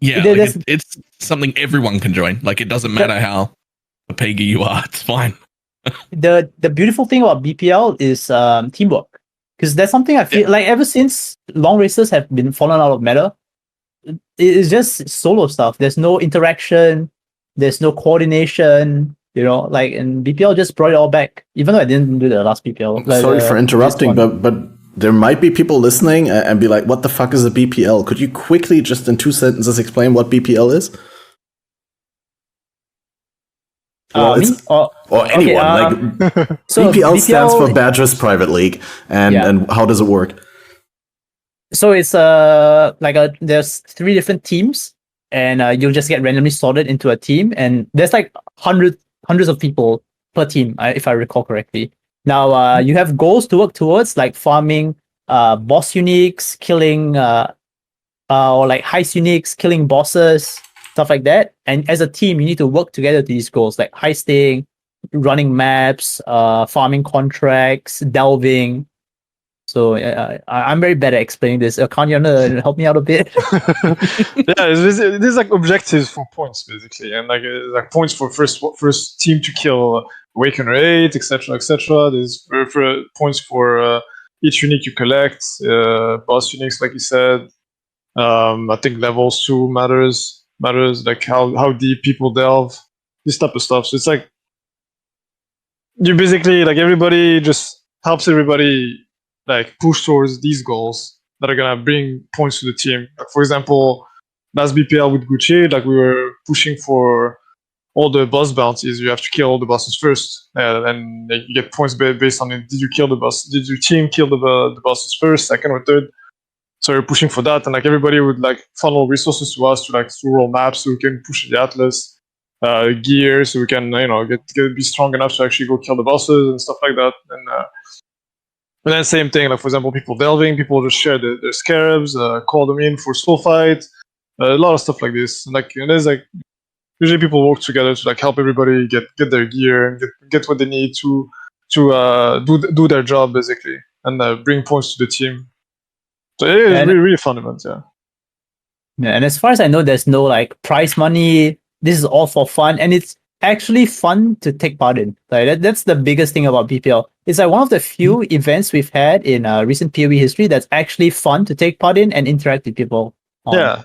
It's something everyone can join. Like, it doesn't matter how a peggy you are, it's fine. The beautiful thing about BPL is teamwork, because that's something I feel like ever since long races have been fallen out of meta, it's just solo stuff. There's no interaction, there's no coordination, you know, like, and BPL just brought it all back, even though I didn't do the last BPL. Sorry for interrupting, but there might be people listening and be like, what the fuck is a BPL? Could you quickly, just in 2 sentences, explain what BPL is? Or anyone. So BPL stands for Badgers Private League, and how does it work? So it's there's 3 different teams, and you'll just get randomly sorted into a team, and there's like hundreds of people per team, if I recall correctly. Now you have goals to work towards, like farming boss uniques, killing or like heist uniques, killing bosses, stuff like that. And as a team, you need to work together to these goals, like heisting, running maps, farming contracts, delving. So I'm very bad at explaining this. Can't you help me out a bit? There's like objectives for points basically, and like points for first team to kill Awakener 8, etc., etc. There's for points for each unique you collect, boss uniques, like you said. I think levels too matters, like how deep people delve, this type of stuff. So it's like you basically, like, everybody just helps everybody like push towards these goals that are gonna bring points to the team. Like, for example, last BPL with Gucci, like, we were pushing for all the boss bounties. You have to kill all the bosses first, and you get points based on it. Did you kill the boss? Did your team kill the bosses first, second, or third? So we're pushing for that, and like everybody would like funnel resources to us to roll maps so we can push the Atlas, gear so we can be strong enough to actually go kill the bosses and stuff like that. And then same thing, like, for example, people delving, people just share their scarabs, call them in for soul fight, a lot of stuff like this. And there's like usually people work together to like help everybody get their gear and get what they need to do their job basically, and bring points to the team. So it is really fun event, yeah. Yeah, and as far as I know, there's no like prize money. This is all for fun, and it's actually fun to take part in. Like that's the biggest thing about BPL. It's like one of the few events we've had in recent PoE history that's actually fun to take part in and interact with people on. Yeah.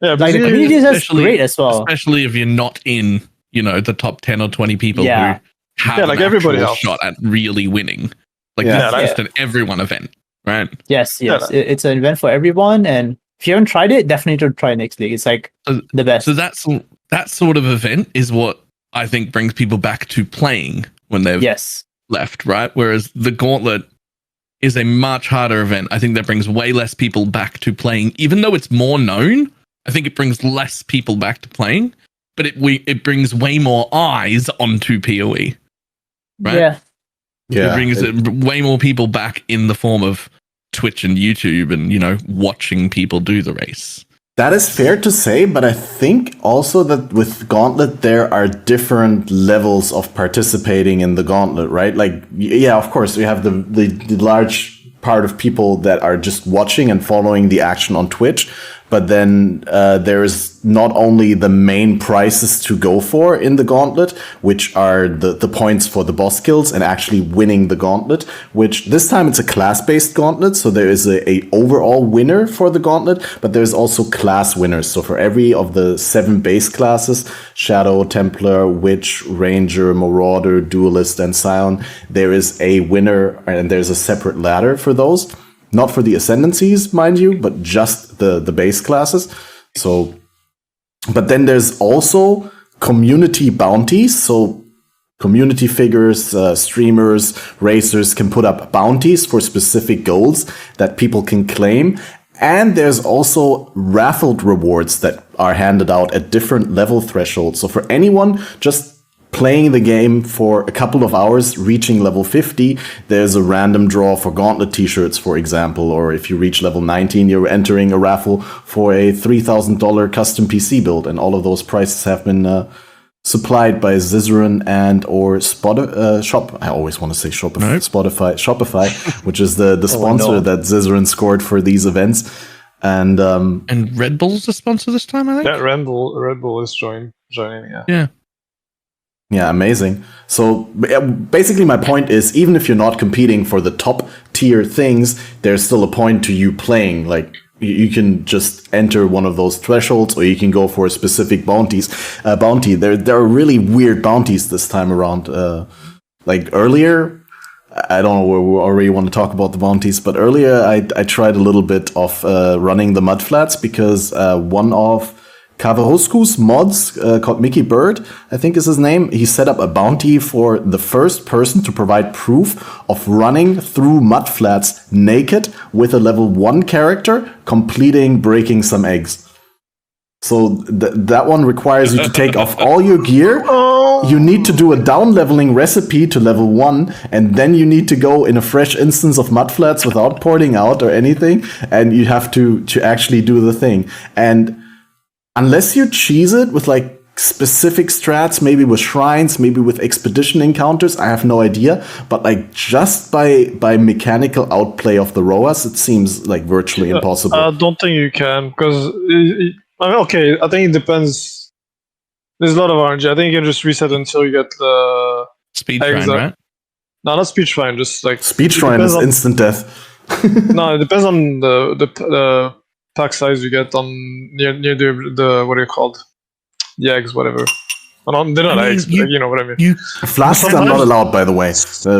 Like the community is just great as well. Especially if you're not in, the top 10 or 20 people who have like an everybody actual else shot at really winning. Like, this is just an everyone event, right? Yes. It's an event for everyone, and if you haven't tried it, definitely try next league. It's like the best. So that sort of event is what I think brings people back to playing when they've left, right? Whereas the Gauntlet is a much harder event. I think that brings way less people back to playing, even though it's more known. I think it brings less people back to playing, but it brings way more eyes onto PoE, right? It brings way more people back in the form of Twitch and YouTube and, watching people do the race. That is fair to say, but I think also that with Gauntlet, there are different levels of participating in the Gauntlet, right? Like, yeah, of course, we have the large part of people that are just watching and following the action on Twitch. But then there is not only the main prizes to go for in the Gauntlet, which are the points for the boss kills and actually winning the Gauntlet, which this time it's a class-based Gauntlet. So there is a overall winner for the Gauntlet, but there's also class winners. So for every of the 7 base classes, Shadow, Templar, Witch, Ranger, Marauder, Duelist, and Scion, there is a winner and there's a separate ladder for those. Not for the ascendancies, mind you, but just the base classes. So, but then there's also community bounties. So community figures, streamers, racers can put up bounties for specific goals that people can claim. And there's also raffled rewards that are handed out at different level thresholds. So for anyone just playing the game for a couple of hours, reaching level 50, there's a random draw for Gauntlet t-shirts, for example. Or if you reach level 19, you're entering a raffle for a $3,000 custom PC build. And all of those prices have been supplied by Zizaran and or Shop. I always want to say Shopify, which is the sponsor that Zizaran scored for these events. And Red Bull's the sponsor this time, I think? Yeah, Red Bull is joining, Yeah. Yeah, amazing. So basically my point is, even if you're not competing for the top tier things, there's still a point to you playing. Like, you can just enter one of those thresholds, or you can go for a specific bounty. There are really weird bounties this time around. Like earlier, I don't know where we already want to talk about the bounties, but earlier I tried a little bit of running the mudflats because one of Kavarosku's mods, called Mickey Bird, I think is his name, he set up a bounty for the first person to provide proof of running through mudflats naked with a level 1 character, completing breaking some eggs. So that one requires you to take off all your gear. You need to do a down leveling recipe to level 1, and then you need to go in a fresh instance of mudflats without porting out or anything, and you have to actually do the thing. And unless you cheese it with like specific strats, maybe with shrines, maybe with expedition encounters, I have no idea. But like just by mechanical outplay of the ROAS, it seems like virtually impossible. I don't think you can, because okay, I think it depends. There's a lot of RNG. I think you can just reset until you get the speed shrine, right? No, not speed shrine. Just like speed shrine is instant death. No, it depends on the pack size you get on near the what are you called? The eggs, whatever. They're not eggs, but you know what I mean. Flasks are not allowed, by the way,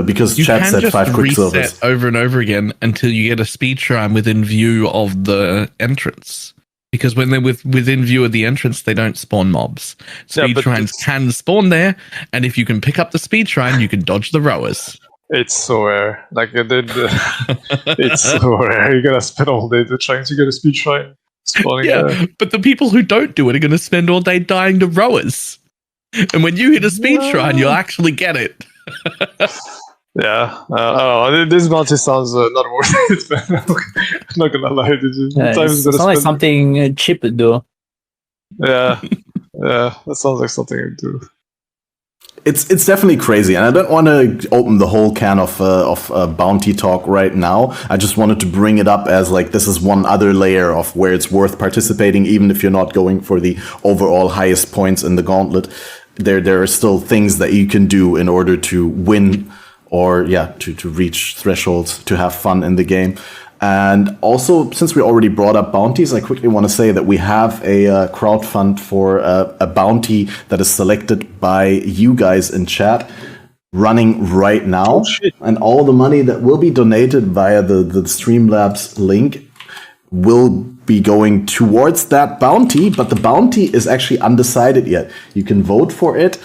because chat said 5 quick silvers. Over and over again until you get a speed shrine within view of the entrance. Because when they're within view of the entrance, they don't spawn mobs. Speed shrines can spawn there, and if you can pick up the speed shrine, you can dodge the rowers. It's so rare. Like it's so rare. You gotta spend all day trying to get a speed shrine spawning. Yeah, but the people who don't do it are going to spend all day dying to rowers. And when you hit a speed shrine, you'll actually get it. Yeah, this bounty sounds not worth it. I'm not gonna lie. It sounds like something cheap though. Yeah, that sounds like something I do. It's definitely crazy, and I don't want to open the whole can of bounty talk right now. I just wanted to bring it up as like this is one other layer of where it's worth participating, even if you're not going for the overall highest points in the gauntlet. There are still things that you can do in order to win, or to reach thresholds, to have fun in the game. And also, since we already brought up bounties, I quickly want to say that we have a crowdfund for a bounty that is selected by you guys in chat, running right now. And all the money that will be donated via the Streamlabs link will be going towards that bounty, but the bounty is actually undecided yet. You can vote for it.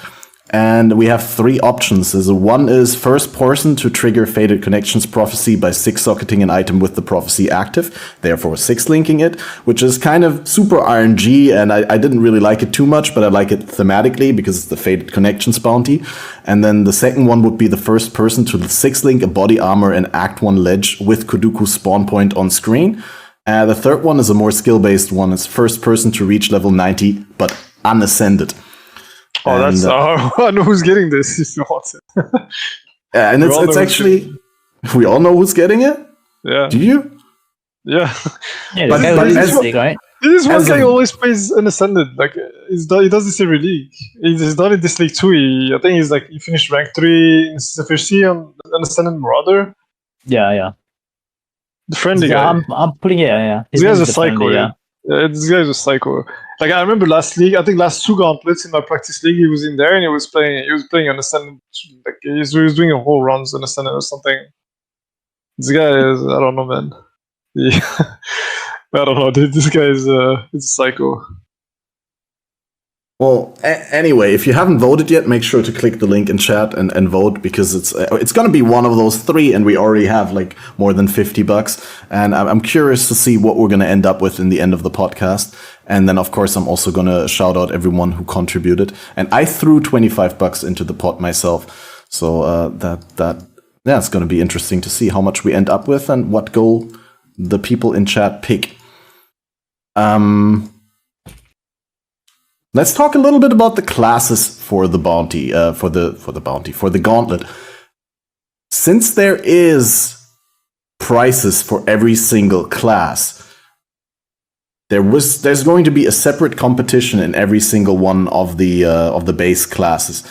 And we have 3 options. One is first person to trigger Fated Connections Prophecy by 6-socketing an item with the prophecy active, therefore 6-linking it, which is kind of super RNG, and I didn't really like it too much, but I like it thematically because it's the Fated Connections bounty. And then the second one would be the first person to 6-link a body armor and Act 1 ledge with Koduku's spawn point on screen. The third one is a more skill-based one. It's first person to reach level 90, but unascended. Oh, that's I know who's getting this if you want it. And it's actually we all know who's getting it. Yeah. Do you? Yeah. Yeah, right? This one guy always plays unascended. Like he does this every league. He's done it this league too. I think he finished rank 3 in CFHC on unascended Marauder. Yeah. The friendly guy. I'm putting it. Yeah. This guy's a psycho. Yeah, this guy's a psycho. Like I remember last 2 gauntlets in my practice league, he was in there and he was playing unascended. Like he was doing a whole runs unascended or something. This guy is, I don't know, man. I don't know. This guy is a psycho. Well, anyway, if you haven't voted yet, make sure to click the link in chat and vote, because it's going to be one of those three, and we already have like more than $50, and I'm curious to see what we're going to end up with in the end of the podcast. And then, of course, I'm also going to shout out everyone who contributed, and I threw $25 into the pot myself, so it's going to be interesting to see how much we end up with and what goal the people in chat pick. Let's talk a little bit about the classes for the bounty, for the gauntlet. Since there is prices for every single class, there's going to be a separate competition in every single one of the base classes,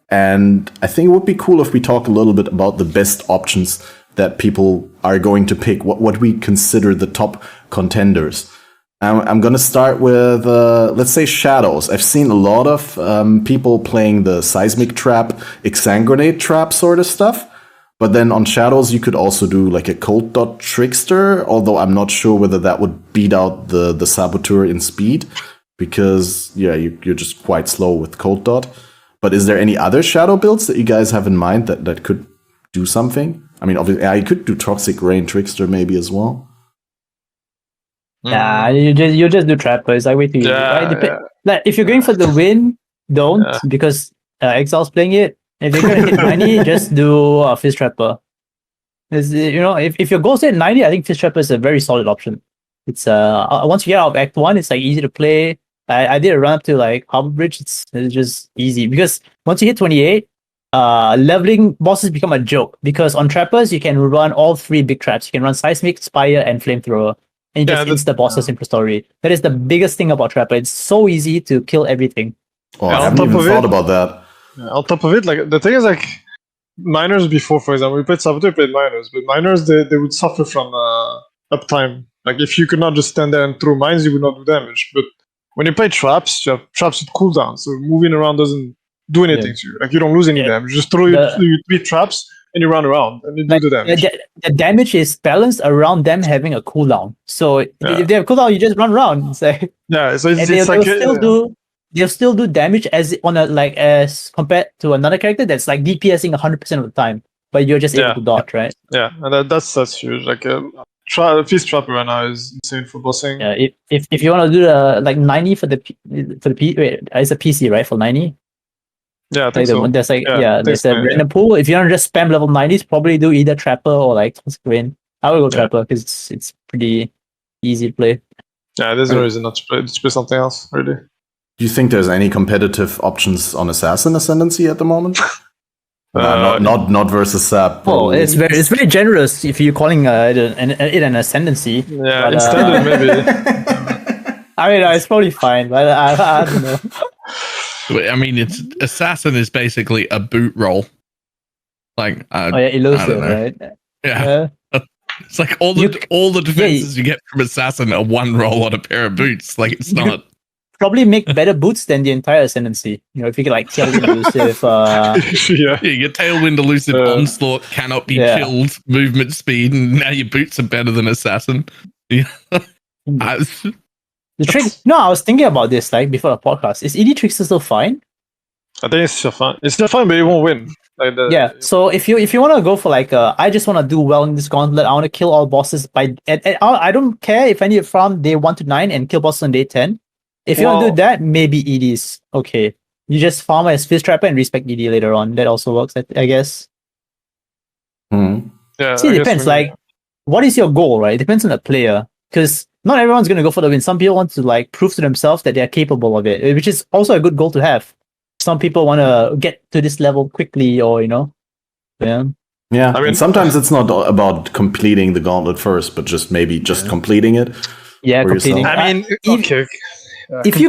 and I think it would be cool if we talk a little bit about the best options that people are going to pick. What we consider the top contenders. I'm going to start with, let's say, shadows. I've seen a lot of people playing the seismic trap, exsanguinate trap sort of stuff. But then on shadows, you could also do like a cold dot trickster, although I'm not sure whether that would beat out the saboteur in speed, because, yeah, you're just quite slow with cold dot. But is there any other shadow builds that you guys have in mind that could do something? I mean, obviously, I could do toxic rain trickster maybe as well. Yeah, you just do trappers. I wait to you. Like, if you're going for the win, don't, because Exile's playing it. If you're gonna hit 90, just do Fist Trapper. If your goal's at 90, I think Fist Trapper is a very solid option. It's once you get out of Act 1, it's like easy to play. I did a run up to like Harbor Bridge. It's just easy, because once you hit 28, leveling bosses become a joke, because on trappers you can run all three big traps. You can run Seismic, Spire, and Flamethrower. And you just insta bosses in story. That is the biggest thing about Trapper. It's so easy to kill everything. Oh, I haven't even thought about that. Yeah, on top of it, like the thing is, like miners before, for example, we played Saboteur, played miners, but miners they would suffer from uptime. Like if you could not just stand there and throw mines, you would not do damage. But when you play traps, you have traps with cooldown, so moving around doesn't do anything to you. Like you don't lose any damage. Just throw your 3 traps and you run around and you do the damage. The damage is balanced around them having a cooldown. So if they have cooldown, you just run around. It's like, so it's like they'll still do damage as compared to another character that's like DPSing 100% of the time, but you're just able to dodge, right? Yeah, and that's huge. Like Fist Trapper right now is insane for bossing. Yeah, if you want to do the like 90 for the it's a PC, right, for 90. Yeah, I think so. There's there's a random pool. If you want to just spam level 90s, probably do either Trapper or like Toxic Rain. I would go Trapper because it's pretty easy to play. Yeah, there's no reason not to play something else, really. Do you think there's any competitive options on Assassin Ascendancy at the moment? Not versus Sap. Oh, it's very generous if you're calling it an Ascendancy. Yeah, in standard maybe. I mean, it's probably fine, but I don't know. I mean, it's Assassin is basically a boot roll. Like, elusive, right? Yeah. It's like all the defenses you get from Assassin are one roll on a pair of boots. Like, it's not. Probably make better boots than the entire Ascendancy. If you get like Tailwind Elusive. You get Tailwind Elusive, Onslaught, cannot be killed, movement speed, and now your boots are better than Assassin. The trick. No, I was thinking about this like before the podcast. Is ED Trickster still fine? I think it's still fine. It's still fine, but it won't win. So if you want to go for like I just want to do well in this gauntlet. I want to kill all bosses I don't care if I need to farm day 1 to 9 and kill bosses on day 10. If you want to do that, maybe ED is okay. You just farm as Fist Trapper and respect ED later on. That also works, I guess. Mm-hmm. Yeah. See, it depends. Like, what is your goal, right? It depends on the player. Because not everyone's going to go for the win. Some people want to like prove to themselves that they're capable of it, which is also a good goal to have. Some people want to get to this level quickly, or Yeah, I mean, sometimes it's not about completing the gauntlet first, but just completing it. Yeah, completing. I mean, if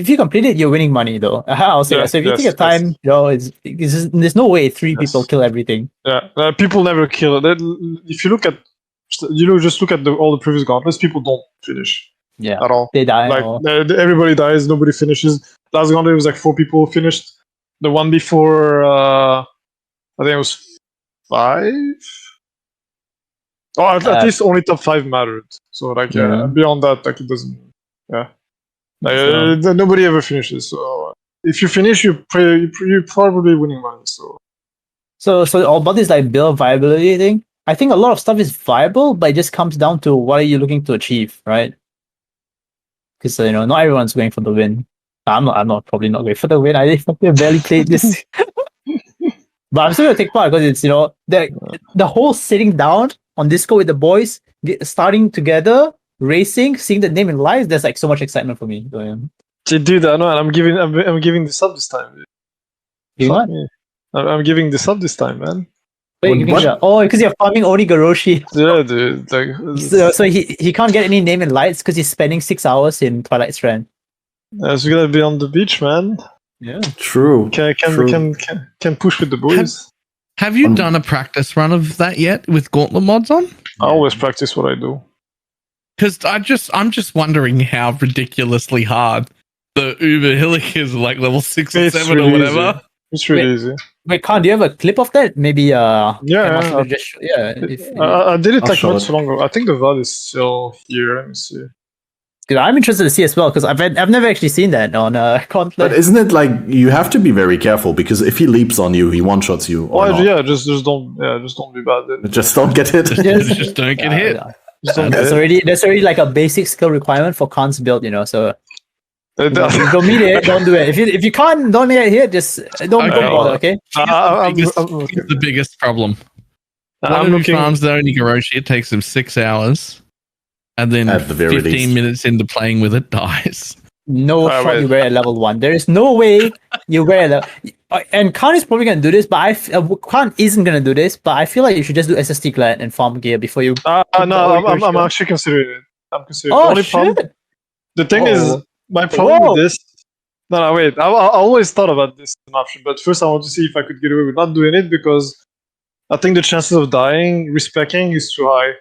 you complete it, you're winning money, though. I'll say that. So if you take a time, there's no way 3 people kill everything. Yeah, people never kill. If you look at, just look at all the previous gauntlets, people don't finish. Yeah, at all. They die. Like everybody dies, nobody finishes. Last gauntlet was like 4 people finished. The one before, I think it was 5. Or at least only top 5 mattered. So like beyond that, like it doesn't. Yeah. Like, nobody ever finishes. So if you finish, you're probably winning money. So all about this like build viability thing, I think a lot of stuff is viable, but it just comes down to what are you looking to achieve, right? Because not everyone's going for the win. I'm probably not going for the win. I barely played this, but I'm still gonna take part because it's the whole sitting down on Discord with the boys, starting together, racing, seeing the name in live. There's like so much excitement for me. Dude, I know, and I'm giving this up this time. You what? I'm giving this up this time, man. Wait, because you're farming Onigoroshi. Yeah, dude. Like, so he can't get any name in lights because he's spending 6 hours in Twilight Strand. Yeah, so we gotta be on the beach, man. Yeah, true. Can push with the boys. Have you done a practice run of that yet with Gauntlet mods on? I always practice what I do. Because I'm just wondering how ridiculously hard the Uber Hillick is, like level 6 or 7 really or whatever. Easy. It's really easy. Wait, Khan, do you have a clip of that? Maybe I did it like not it. so long ago. I think the VOD is still here. Let me see. Dude, I'm interested to see as well because I've never actually seen that on Gauntlet. But isn't it like you have to be very careful because if he leaps on you, he one shots you. Just don't be bad. Just don't get hit. Just don't get hit. That's already like a basic skill requirement for Khan's build, so. Don't meet it. Don't do it. If you can't, don't meet it here. Just don't bother. Okay. Here's the biggest problem. One of farms the Onigoroshi, it takes him 6 hours, and then At the very 15 least. minutes into playing with it, dies. No shot you wear at level 1. There is no way you wear that. And Khan is probably gonna do this, but Khan isn't gonna do this. But I feel like you should just do SST Glad and farm gear before you. No, I'm actually considering it. I'm considering. Oh, the shit. The thing is, my problem with this. No, wait. I always thought about this as an option, but first I want to see if I could get away with not doing it because I think the chances of dying respecking is too high.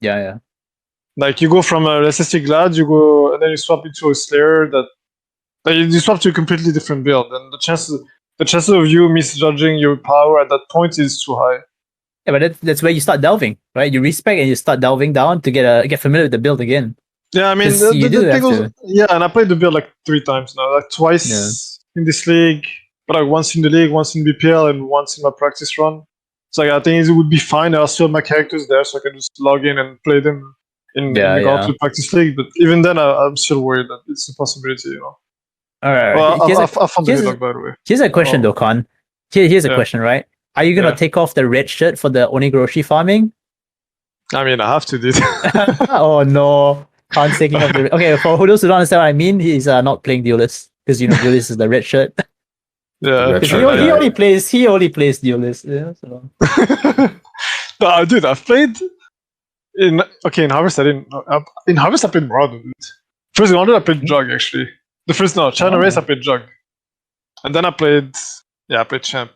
Yeah. Like you go from a SST Glad, you go and then you swap into a Slayer you swap to a completely different build, and the chances of you misjudging your power at that point is too high. Yeah, but that's where you start delving, right? You respec and you start delving down to get familiar with the build again. Yeah, I mean, and I played the build like 3 times now, like twice in this league, but like once in the league, once in BPL, and once in my practice run. So like, I think it would be fine. I'll still have my characters there, so I can just log in and play them in the Gauntlet practice league. But even then, I'm still worried that it's a possibility, All right. Well, I found the headlock, by the way. Here's a question, though, Khan. Here's a question, right? Are you gonna take off the red shirt for the Onigoroshi farming? I mean, I have to do that. Oh no. Khan's taking off the. Okay, for those who don't understand what I mean, he's not playing Duelist because Duelist is the red shirt. Yeah, he only plays Duelist. Yeah, so. No, dude, I've played in Harvest. In Harvest I played Marauder. First Gauntlet I played Jug actually. China Race I played Jug, and then I played Champ,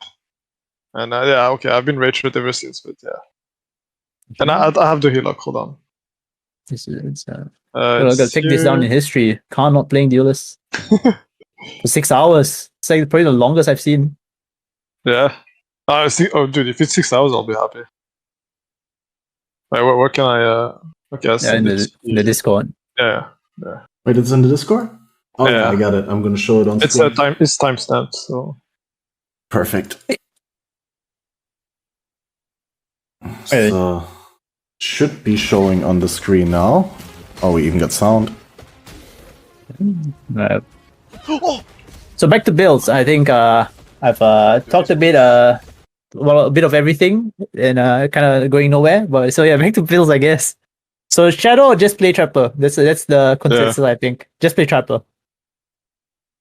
and I've been Rage Shirt ever since. But and I have the heal-up. Hold on. I'm gonna take this down in history. Khan not playing Duelist for 6 hours. It's like probably the longest I've seen. Yeah. Dude, if it's 6 hours, I'll be happy. Wait, where can I? Okay, in the Discord. Yeah. Wait, it's in the Discord? Oh, yeah, I got it. I'm gonna show it on screen. It's timestamped, so. Perfect. So, should be showing on the screen now. Oh, we even got sound. So back to builds. I think I've talked a bit a bit of everything and kind of going nowhere. But so back to builds, I guess. So Shadow or just play Trapper. That's the consensus, I think. Just play Trapper.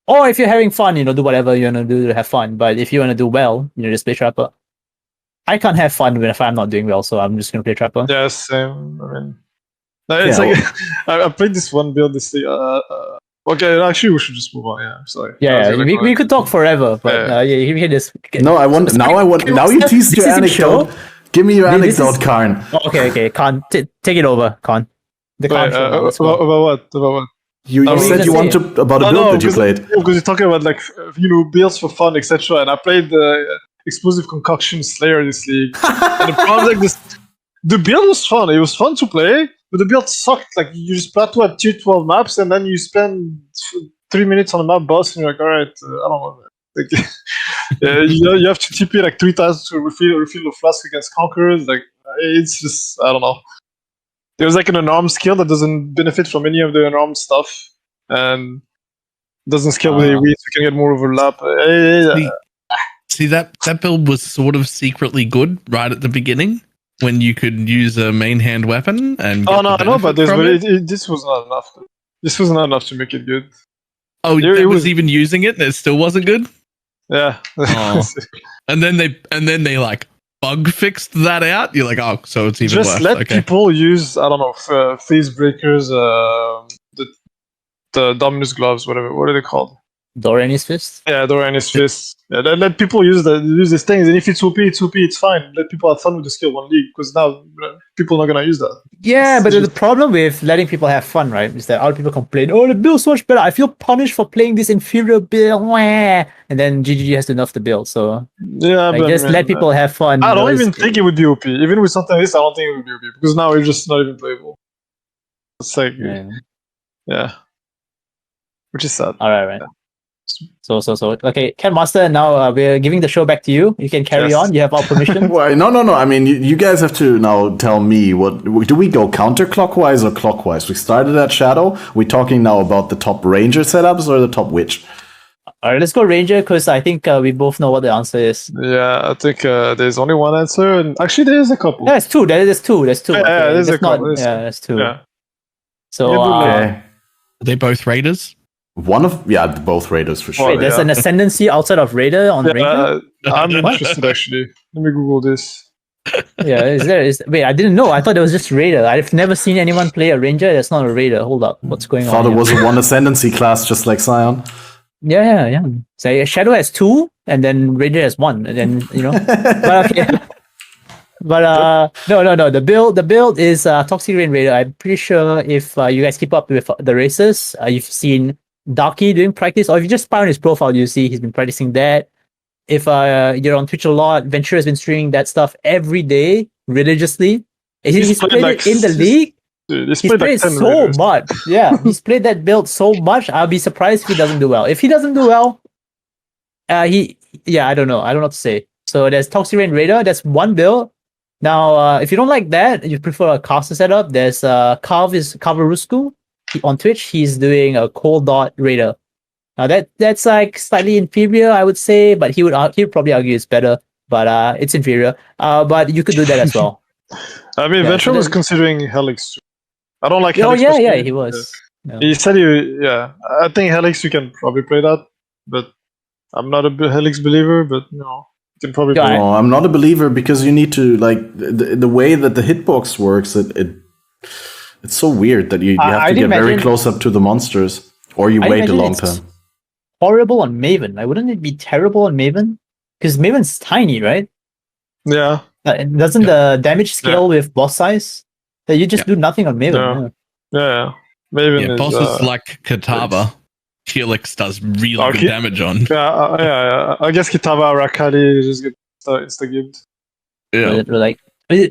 Or if you're having fun, do whatever you want to do to have fun. But if you want to do well, just play Trapper. I can't have fun if I'm not doing well, so I'm just gonna play Trapper. Yeah, same. I mean, it's like I played this one build this thing. Okay, actually, we should just move on. Yeah, sorry. Yeah, we could talk forever, but you can just. No, I want. Now you teased your anecdote. Give me your anecdote, Karn. Okay, Karn, take it over, Karn. The Karn show. About what? You said you want to about a build that you played. Because you're talking about builds for fun, etc. And I played the Explosive Concoction Slayer this league. And the problem the build was fun. It was fun to play, but the build sucked. Like you just plateau at tier 12 maps, and then you spend 3 minutes on a map boss, and you're like, all right, I don't know. Like, you have to TP like 3 times to refill the flask against conquerors. Like it's just I don't know. There's like an unarmed skill that doesn't benefit from any of the unarmed stuff, and doesn't scale with AoE, so you can get more overlap. See that build was sort of secretly good right at the beginning when you could use a main hand weapon and. Oh no, I know about this, but this was not enough. This was not enough to make it good. Oh, it was even using it, and it still wasn't good. Yeah. Oh. and then they like bug fixed that out. You're like, oh, so it's even just worse. let people use I don't know phase breakers, the Dominus gloves, whatever. What are they called? Doranis Fist? Yeah, Doranis Fist. Yeah, let people use these things, and if it's OP, it's fine. Let people have fun with the skill 1 league, because now people are not gonna use that. Yeah, but the problem with letting people have fun, right, is that other people complain, oh, the build's so much better. I feel punished for playing this inferior build. And then GGG has to nerf the build. So yeah, like, just let people have fun. I don't even think it would be OP. Even with something like this, I don't think it would be OP, because now it's just not even playable. It's like yeah. Which is sad. All right. So. Okay, CatMaster, now we're giving the show back to you. You can carry on. You have our permission. Well, no. I mean, you guys have to now tell me what do we go counterclockwise or clockwise? We started at Shadow. We're talking now about the top Ranger setups or the top Witch? All right, let's go Ranger, because I think we both know what the answer is. Yeah, I think there's only one answer, and actually there's a couple. Yeah, there's two. There's two. Yeah, there's a couple. There's two. Yeah. So okay. Are they both Raiders? Both Raiders for sure. Wait, there's an ascendancy outside of Raider on Ranger? I'm interested actually. Let me Google this. Yeah, wait, I didn't know. I thought it was just Raider. I've never seen anyone play a Ranger that's not a Raider. Hold up, what's going on? I thought it was a one ascendancy class, just like Scion. Yeah. So Shadow has 2, and then Raider has 1, and then But okay. But no. The build is Toxic Rain Raider. I'm pretty sure if you guys keep up with the races, you've seen Darky doing practice, or if you just spy on his profile, you see he's been practicing that. If you're on Twitch a lot, Ventura has been streaming that stuff every day religiously. He's played it in the league. Dude, he's played so much. Yeah, he's played that build so much. I'll be surprised if he doesn't do well. If he doesn't do well, I don't know. I don't know what to say. So there's Toxic Rain Raider. That's one build. Now, if you don't like that, you prefer a caster setup. There's Kavarusku. On Twitch, he's doing a Cold Dot Raider. Now that's like slightly inferior, I would say, but he would probably argue it's better. But it's inferior. But you could do that as well. I mean, Ventura was considering Helix too. I don't like Helix. Oh yeah, he was. Yeah. He said I think Helix you can probably play that, but I'm not a Helix believer. But no, you can probably. Play. No, I'm not a believer because you need to like the way that the hitbox works. It's so weird that you have to get very close up to the monsters, or you wait a long time. Horrible on Maven. Like, wouldn't it be terrible on Maven? Because Maven's tiny, right? Yeah. Doesn't the damage scale with boss size? That you just do nothing on Maven. Yeah. Maven is, bosses like Kitava, Helix does really good damage on. Yeah. I guess Kitava or Akali just get insta-gibbed. Yeah. Like,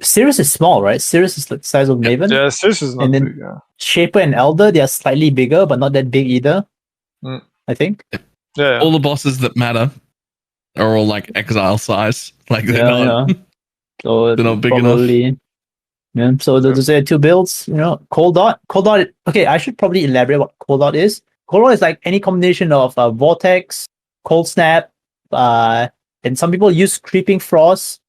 Sirius is small, right? Sirius is like the size of Maven. Yeah, Sirius is not big. Yeah. Shaper and Elder, they are slightly bigger, but not that big either. I think. Yeah. All the bosses that matter are all like Exile size. Like they're not. So they're not big enough. Yeah. So those are 2 builds. Cold Dot. Okay, I should probably elaborate what Cold Dot is. Cold Dot is like any combination of Vortex, Cold Snap, and some people use Creeping Frost.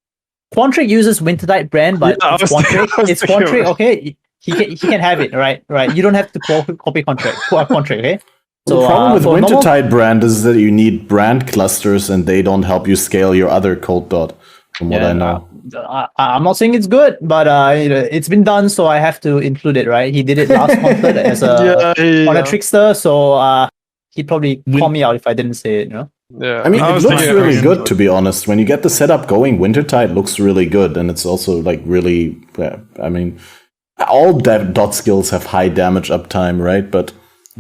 Quantric uses Wintertide brand, but it's Quantric. Okay, he can have it. Right. You don't have to copy Quantric. Okay. So the problem with Wintertide brand is that you need brand clusters, and they don't help you scale your other Cold Dot. From what I know, I'm not saying it's good, but it's been done, so I have to include it. Right? He did it last month as on a trickster, so he'd probably call me out if I didn't say it. Yeah, I mean, it looks really good, to be honest. When you get the setup going, Wintertide looks really good, and it's also like really. I mean, all dot skills have high damage uptime, right? But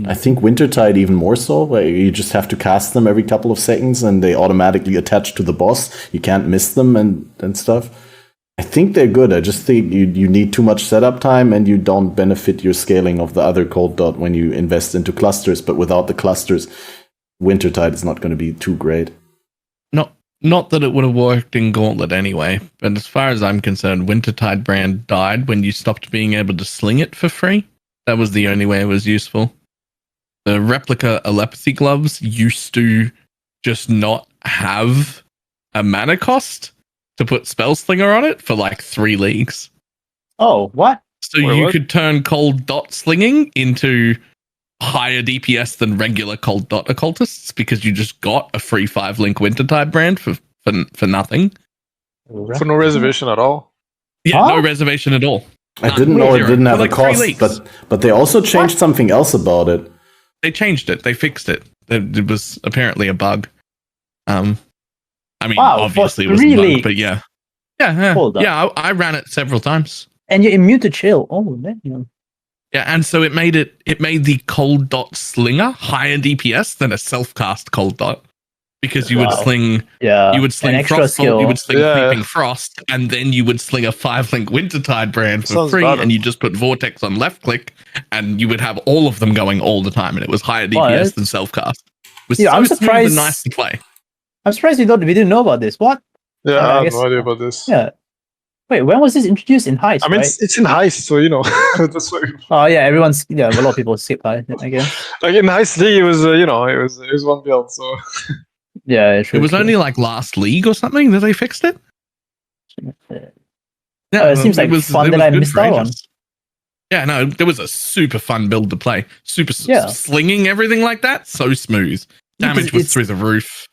I think Wintertide even more so. Where you just have to cast them every couple of seconds, and they automatically attach to the boss. You can't miss them and stuff. I think they're good. I just think you need too much setup time and you don't benefit your scaling of the other cold dot when you invest into clusters. But without the clusters, Wintertide is not going to be too great. Not that it would have worked in Gauntlet anyway, but as far as I'm concerned, Wintertide brand died when you stopped being able to sling it for free. That was the only way it was useful. The replica Alepathy gloves used to just not have a mana cost to put Spell Slinger on it for like 3 leagues. Oh, what? So you could turn cold dot slinging into higher DPS than regular cold dot occultists because you just got a free 5-link Wintertide brand for nothing. For no reservation at all. Yeah, no reservation at all. I didn't know it didn't have like a cost, but they also changed something else about it. They changed it. They fixed it. It was apparently a bug. I mean, obviously it was a bug, but yeah. I ran it several times. And you're immune to chill. Oh, man. Yeah, and so it made the cold dot slinger higher DPS than a self-cast cold dot. Because you would sling Frostbolt, skill. You would sling Creeping Frost, and then you would sling a 5-link Wintertide brand for free, and you just put Vortex on left click, and you would have all of them going all the time, and it was higher DPS than self-cast. It was I'm surprised. And nice to play. I'm surprised we didn't know about this. What? Yeah, I have no idea about this. Yeah. Wait, when was this introduced in Heist? I mean, it's in Heist, so that's why. Oh yeah, a lot of people skip Heist, I guess. Like in Heist League, it was it was one build, so. Yeah, it was only like last league or something that they fixed it. Yeah, it seems like fun that I missed out on. Yeah, no, there was a super fun build to play. Slinging everything like that, so smooth. Damage was through the roof.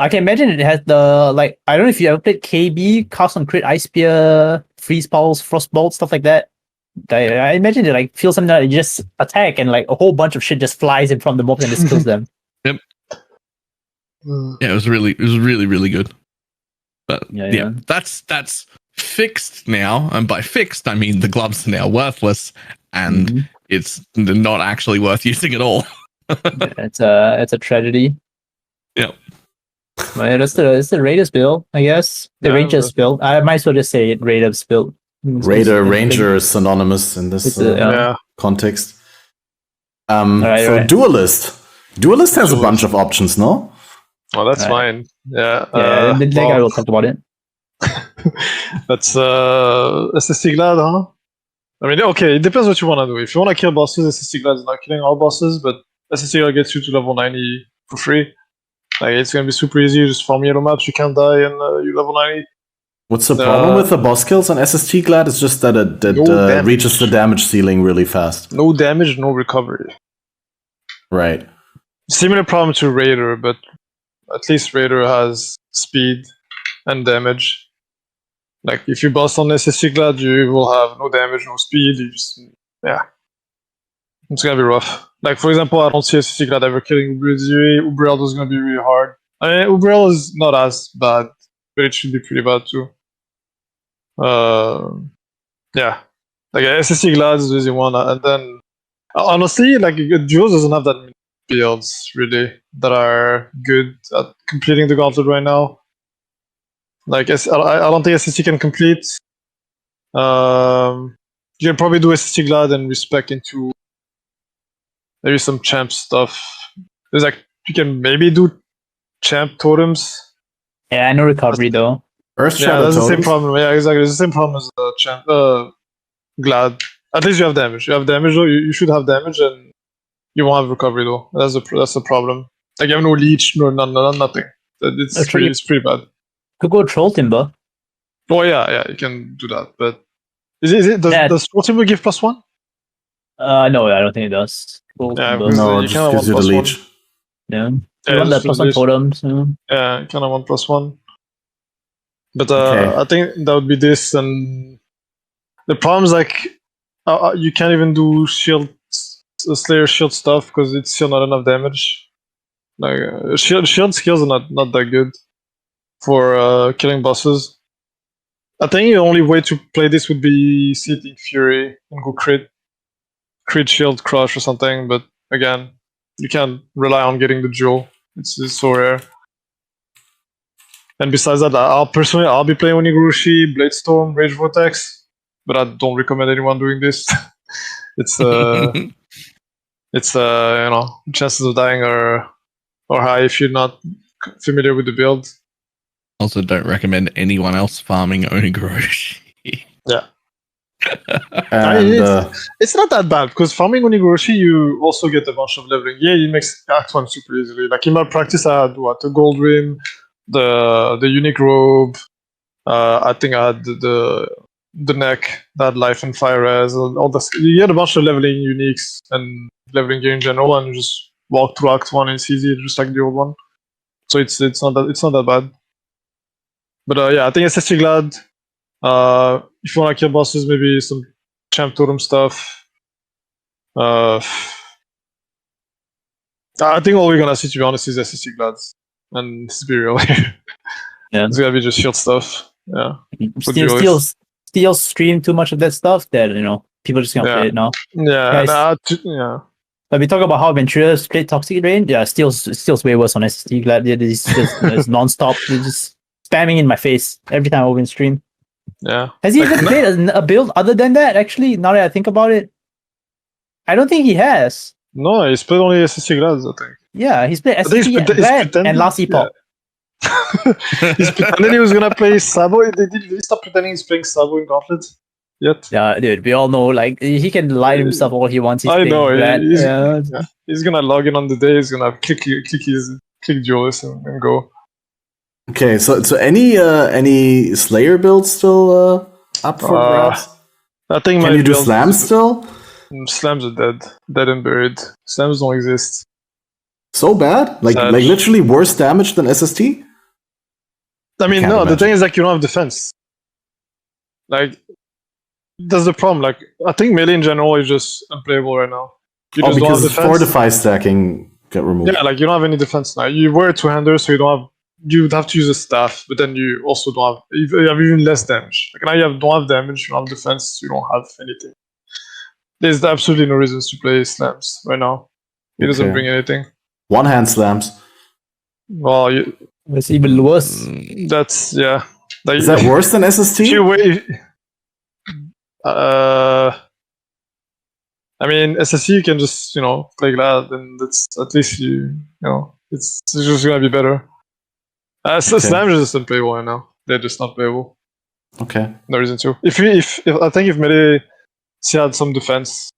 I can imagine it has the I don't know if you ever played KB, Cast on Crit, Ice Spear, Freeze Pulse, Frostbolt, stuff like that. I imagine it feels something that you just attack and a whole bunch of shit just flies in from the mobs and just kills them. Yep. Yeah, it was really, really good. But yeah, that's fixed now, and by fixed I mean the gloves are now worthless, and it's not actually worth using at all. It's a tragedy. Yeah. Well, it's the Raiders build, I guess. The Rangers build. I might as well just say Raiders build. Ranger is synonymous in this context. Duelist. Duelist has a bunch of options, no? Oh, that's fine. Yeah. The guy will talk about it. That's SST Glad, huh? I mean, okay, it depends what you want to do. If you want to kill bosses, SST Glad is not killing all bosses, but SST Glad gets you to level 90 for free. It's gonna be super easy. You just farm yellow maps, you can't die, and you level 90. What's the problem with the boss kills on SST Glad? It's just that it reaches the damage ceiling really fast. No damage, no recovery. Right. Similar problem to Raider, but at least Raider has speed and damage. If you boss on SST Glad, you will have no damage, no speed. It's gonna be rough. For example, I don't see SST Glad ever killing Ubriel. Ubriel is gonna be really hard. I mean, Ubriel is not as bad, but it should be pretty bad too. SST Glad is the easy one, and then honestly, Duos doesn't have that many builds really that are good at completing the gauntlet right now. I don't think SST can complete. You can probably do SST Glad and respec into maybe some champ stuff. There's you can maybe do champ totems. Yeah, no recovery though. That's the same problem. Yeah, exactly. It's the same problem as the champ Glad. At least you have damage. You have damage though. You should have damage, and you won't have recovery though. That's the problem. You have no leech, nothing. It's pretty bad. Could go Troll Timber. Oh yeah, you can do that. But does Troll Timber give +1? No, I don't think it does. No, it just gives you the leech. Yeah. You want that +1 totem, so. Yeah, you kind of want +1. But I think that would be this, and the problem is you can't even do Slayer shield stuff because it's still not enough damage. Shield skills are not that good for killing bosses. I think the only way to play this would be Seething Fury and go crit shield crush or something, but again, you can't rely on getting the jewel. It's so rare. And besides that, I'll be playing Onigurushi, Bladestorm, Rage Vortex, but I don't recommend anyone doing this. It's chances of dying are high if you're not familiar with the build. Also, don't recommend anyone else farming Onigurushi. Yeah. And It's not that bad because farming Onigurushi, you also get a bunch of leveling. Yeah, it makes Act 1 super easily. Like in my practice, I had a gold rim, the unique robe. I think I had the neck that life and fire res. All this. You get a bunch of leveling uniques and leveling gear in general, and you just walk through Act 1. It's easy, just like the old one. So it's not that bad. But yeah, I think SSG Glad. If you want to kill bosses, maybe some champ totem stuff. I think all we're gonna see, to be honest, is SSG Glads, and let's be real here. Yeah. It's gonna be just shield stuff. Yeah. Still stream too much of that stuff that people just gonna play it now. Yeah. Guys, yeah. But we talk about how Ventura played Toxic Rain. Yeah, Steel's way worse on SSD Glad. It's just it's non-stop. They're just spamming in my face every time I open stream. Yeah. Has he even played a build other than that? Actually, now that I think about it, I don't think he has. No, he's played only SSC Glads, I think. Yeah, he's played SSC Glad and Last Epoch. Yeah. He's pretending he was gonna play Sabo. Did he stop pretending he's playing Sabo in Gauntlet yet? Yeah, dude, we all know, like, he can lie to himself all he wants. I know. Yeah. He's gonna log in on the day. He's gonna click Duelist and go. okay, so any Slayer builds still up for grabs? I think Can you do slams still? Slams are dead and buried. Slams don't exist. So bad? Like literally worse damage than SST? I mean, Can't no. imagine. The thing is, like, you don't have defense. Like, that's the problem. Like, I think melee in general is just unplayable right now. You just don't have because defense. fortify stacking got removed. Yeah, like you don't have any defense now. You wear a two-hander, so you would have to use a staff, but then you also don't have. You have even less damage. Like now don't have damage, you don't have defense, you don't have anything. There's absolutely no reasons to play slams right now. It doesn't bring anything. One hand slams. Well, It's even worse. that's Like, Is that worse than SST? I mean, SSC you can just play Glad, and that's at least it's just gonna be better. So slams are just unplayable right now. They're just not playable. Okay. No reason to. If I think if melee had some defense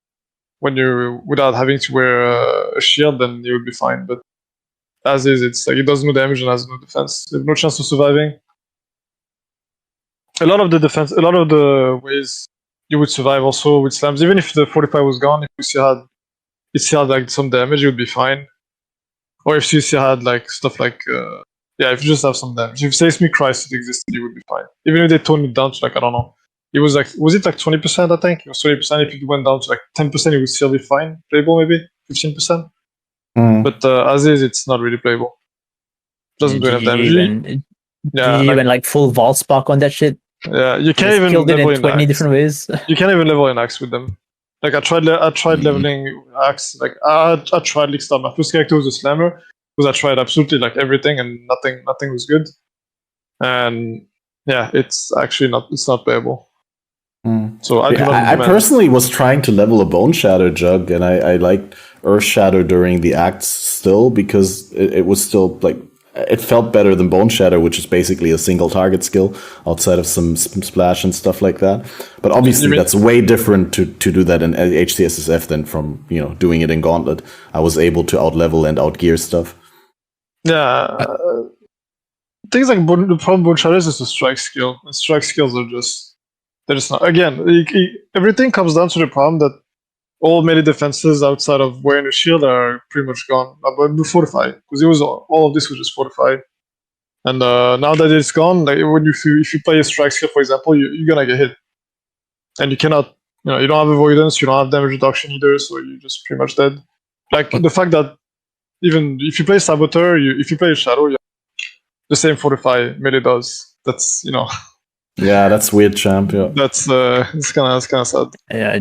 when you without having to wear a shield, then it would be fine. But as is, it's like it does no damage and has no defense. You have no chance of surviving. A lot of the ways you would survive also with slams, even if the 45 was gone, if you still had like some damage, you would be fine. Or if you still had like stuff like if you just have some damage. If Seismic Crisis existed, you would be fine. Even if they toned it down to like, I don't know. It was like 20%, I think? It was 20%. If it went down to like 10%, it would still be fine. Playable maybe? 15%? But as is, it's not really playable. Doesn't do enough damage. Even like full Vault Spark on that shit. Yeah, you can't even killed it level in 20 different ways. You can't even level an axe with them. Like I tried leveling axe. Like I tried League Star. My first character was a slammer because I tried absolutely like everything and nothing was good. And yeah, it's actually not playable. So I personally was trying to level a Bone Shadow Jug, and I liked Earth Shadow during the acts still because it was still like it felt better than Bone Shadow, which is basically a single target skill outside of some splash and stuff like that. But obviously that's way different to do that in HCSSF than from doing it in Gauntlet. I was able to outlevel and outgear stuff. Yeah, things like the problem Bone Shadow is just a strike skill. And strike skills are just not. Again, everything comes down to the problem that all melee defenses outside of wearing a shield are pretty much gone. But fortify, because all of this was just fortify. And now that it's gone, like if you play a strike skill, for example, you're gonna get hit, and you cannot. You don't have avoidance, you don't have damage reduction either, so you're just pretty much dead. Like the fact that even if you play Saboteur, if you play Shadow, the same fortify melee does. That's Yeah, that's weird, champ. Yeah, that's it's kind of sad. Yeah.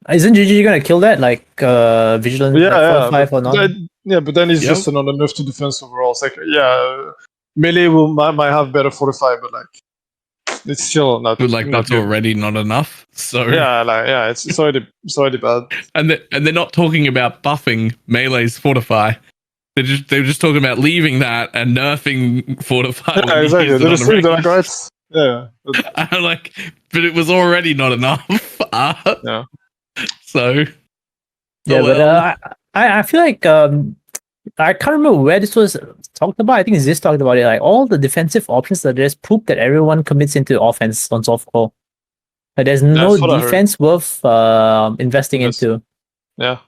Isn't GG gonna kill that like Vigilance? Yeah, like 4-5 or not? But then it's just not enough to defense overall. It's like melee might have better fortify, but like it's still not. But like not that's good. already not enough. So it's already bad. and they're not talking about buffing melee's fortify. They're just talking about leaving that and nerfing fortify. Yeah, when you exactly. use it They're on just a saying regular. that, right? Yeah. I'm like, but it was already not enough. Yeah. So. Yeah, oh but well. I feel like I can't remember where this was talked about. I think Ziz talked about it. Like all the defensive options are just poop that everyone commits into offense on softcore. Like there's no That's what I heard. defense worth investing Yes. into. Yeah.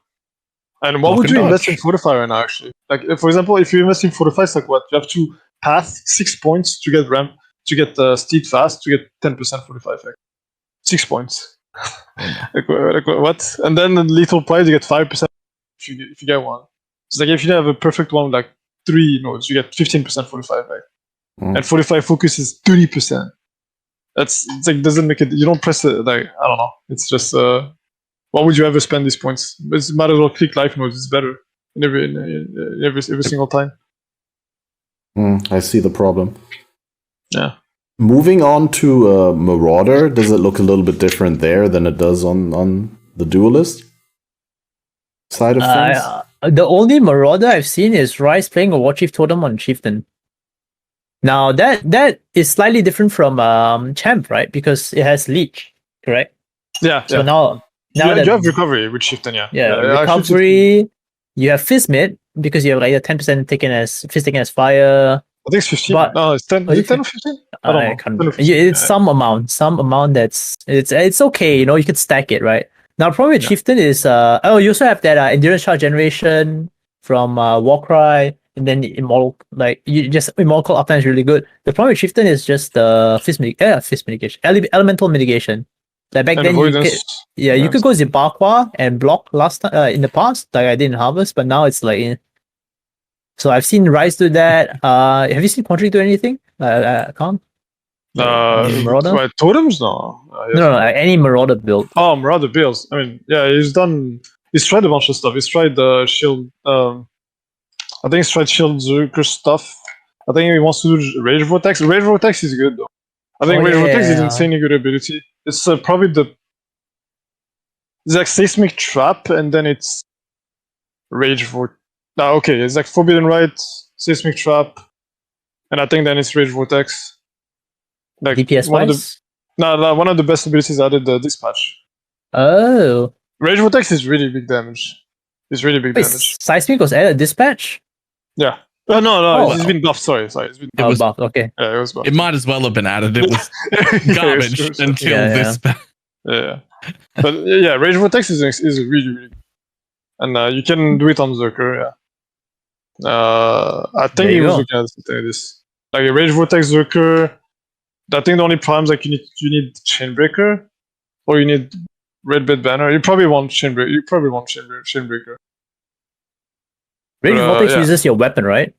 And what Block would and you invest dodge. in fortify right now? Actually, like for example, if you invest in fortify, it's like what you have to pass 6 points to get ramp to get steed fast to get 10% fortify effect. 6 points. like what? And then the lethal prize you get 5% if you get one. It's like if you have a perfect one with like 3 nodes, you get 15% fortify effect. And fortify focus is 30%. It's like doesn't make it. You don't press it. Like I don't know. It's just why would you ever spend these points? It might as well click life nodes. It's better in every single time. I see the problem. Yeah. Moving on to Marauder, does it look a little bit different there than it does on the Duelist side of things? The only Marauder I've seen is Rice playing a War Chief Totem on Chieftain. Now that is slightly different from Champ, right? Because it has Leech, correct? Yeah. So now you that have recovery with Chieftain, yeah. recovery. You have Fist Mid because you have like a 10% taken as Fist taken as fire. I think it's 15. But- No, it's 10. Is it 10 or 15? I don't know. can't 10 or remember. 15. It's some amount that's it's okay. You know, you could stack it, right? Now, the problem with Yeah. Chieftain is you also have that endurance charge generation from Warcry, and then Immortal. Like Immortal uptime is really good. The problem with Chieftain is just the fist mitigation, elemental mitigation. Like back And then, avoidance. you could go Zibaqua and block last time in the past, like I did in Harvest, but now it's like. So I've seen Rise do that. Have you seen Quandary do anything? Can't. Marauder? Right, totems? No. No, like any Marauder build. Oh, Marauder builds. I mean, yeah, he's tried a bunch of stuff. He's tried the shield. I think he's tried shield Zerker stuff. I think he wants to do Rage Vortex. Rage Vortex is good though. I think Rage Vortex is insanely good ability. It's probably it's like Seismic Trap, and then it's Rage Vortex. Okay, it's like Forbidden Rite, Seismic Trap, and I think then it's Rage Vortex. Like DPS wise? one of the best abilities added the Dispatch. Oh. Rage Vortex is really big damage. It's really big damage. Seismic was added Dispatch? Yeah. No, it's been buffed. Sorry. It's been buffed. Buffed, okay. Yeah, it was buffed. It might as well have been added. It was garbage until this. Yeah. But yeah, Rage Vortex is really, really good. And you can do it on Zerker, yeah. I think he was looking at this. Like a Rage Vortex Zerker. I think the only problem is like you need Chainbreaker, or you need Red Bed Banner. You probably want Chainbreaker. Chainbreaker. Rage Vortex uses your weapon, right?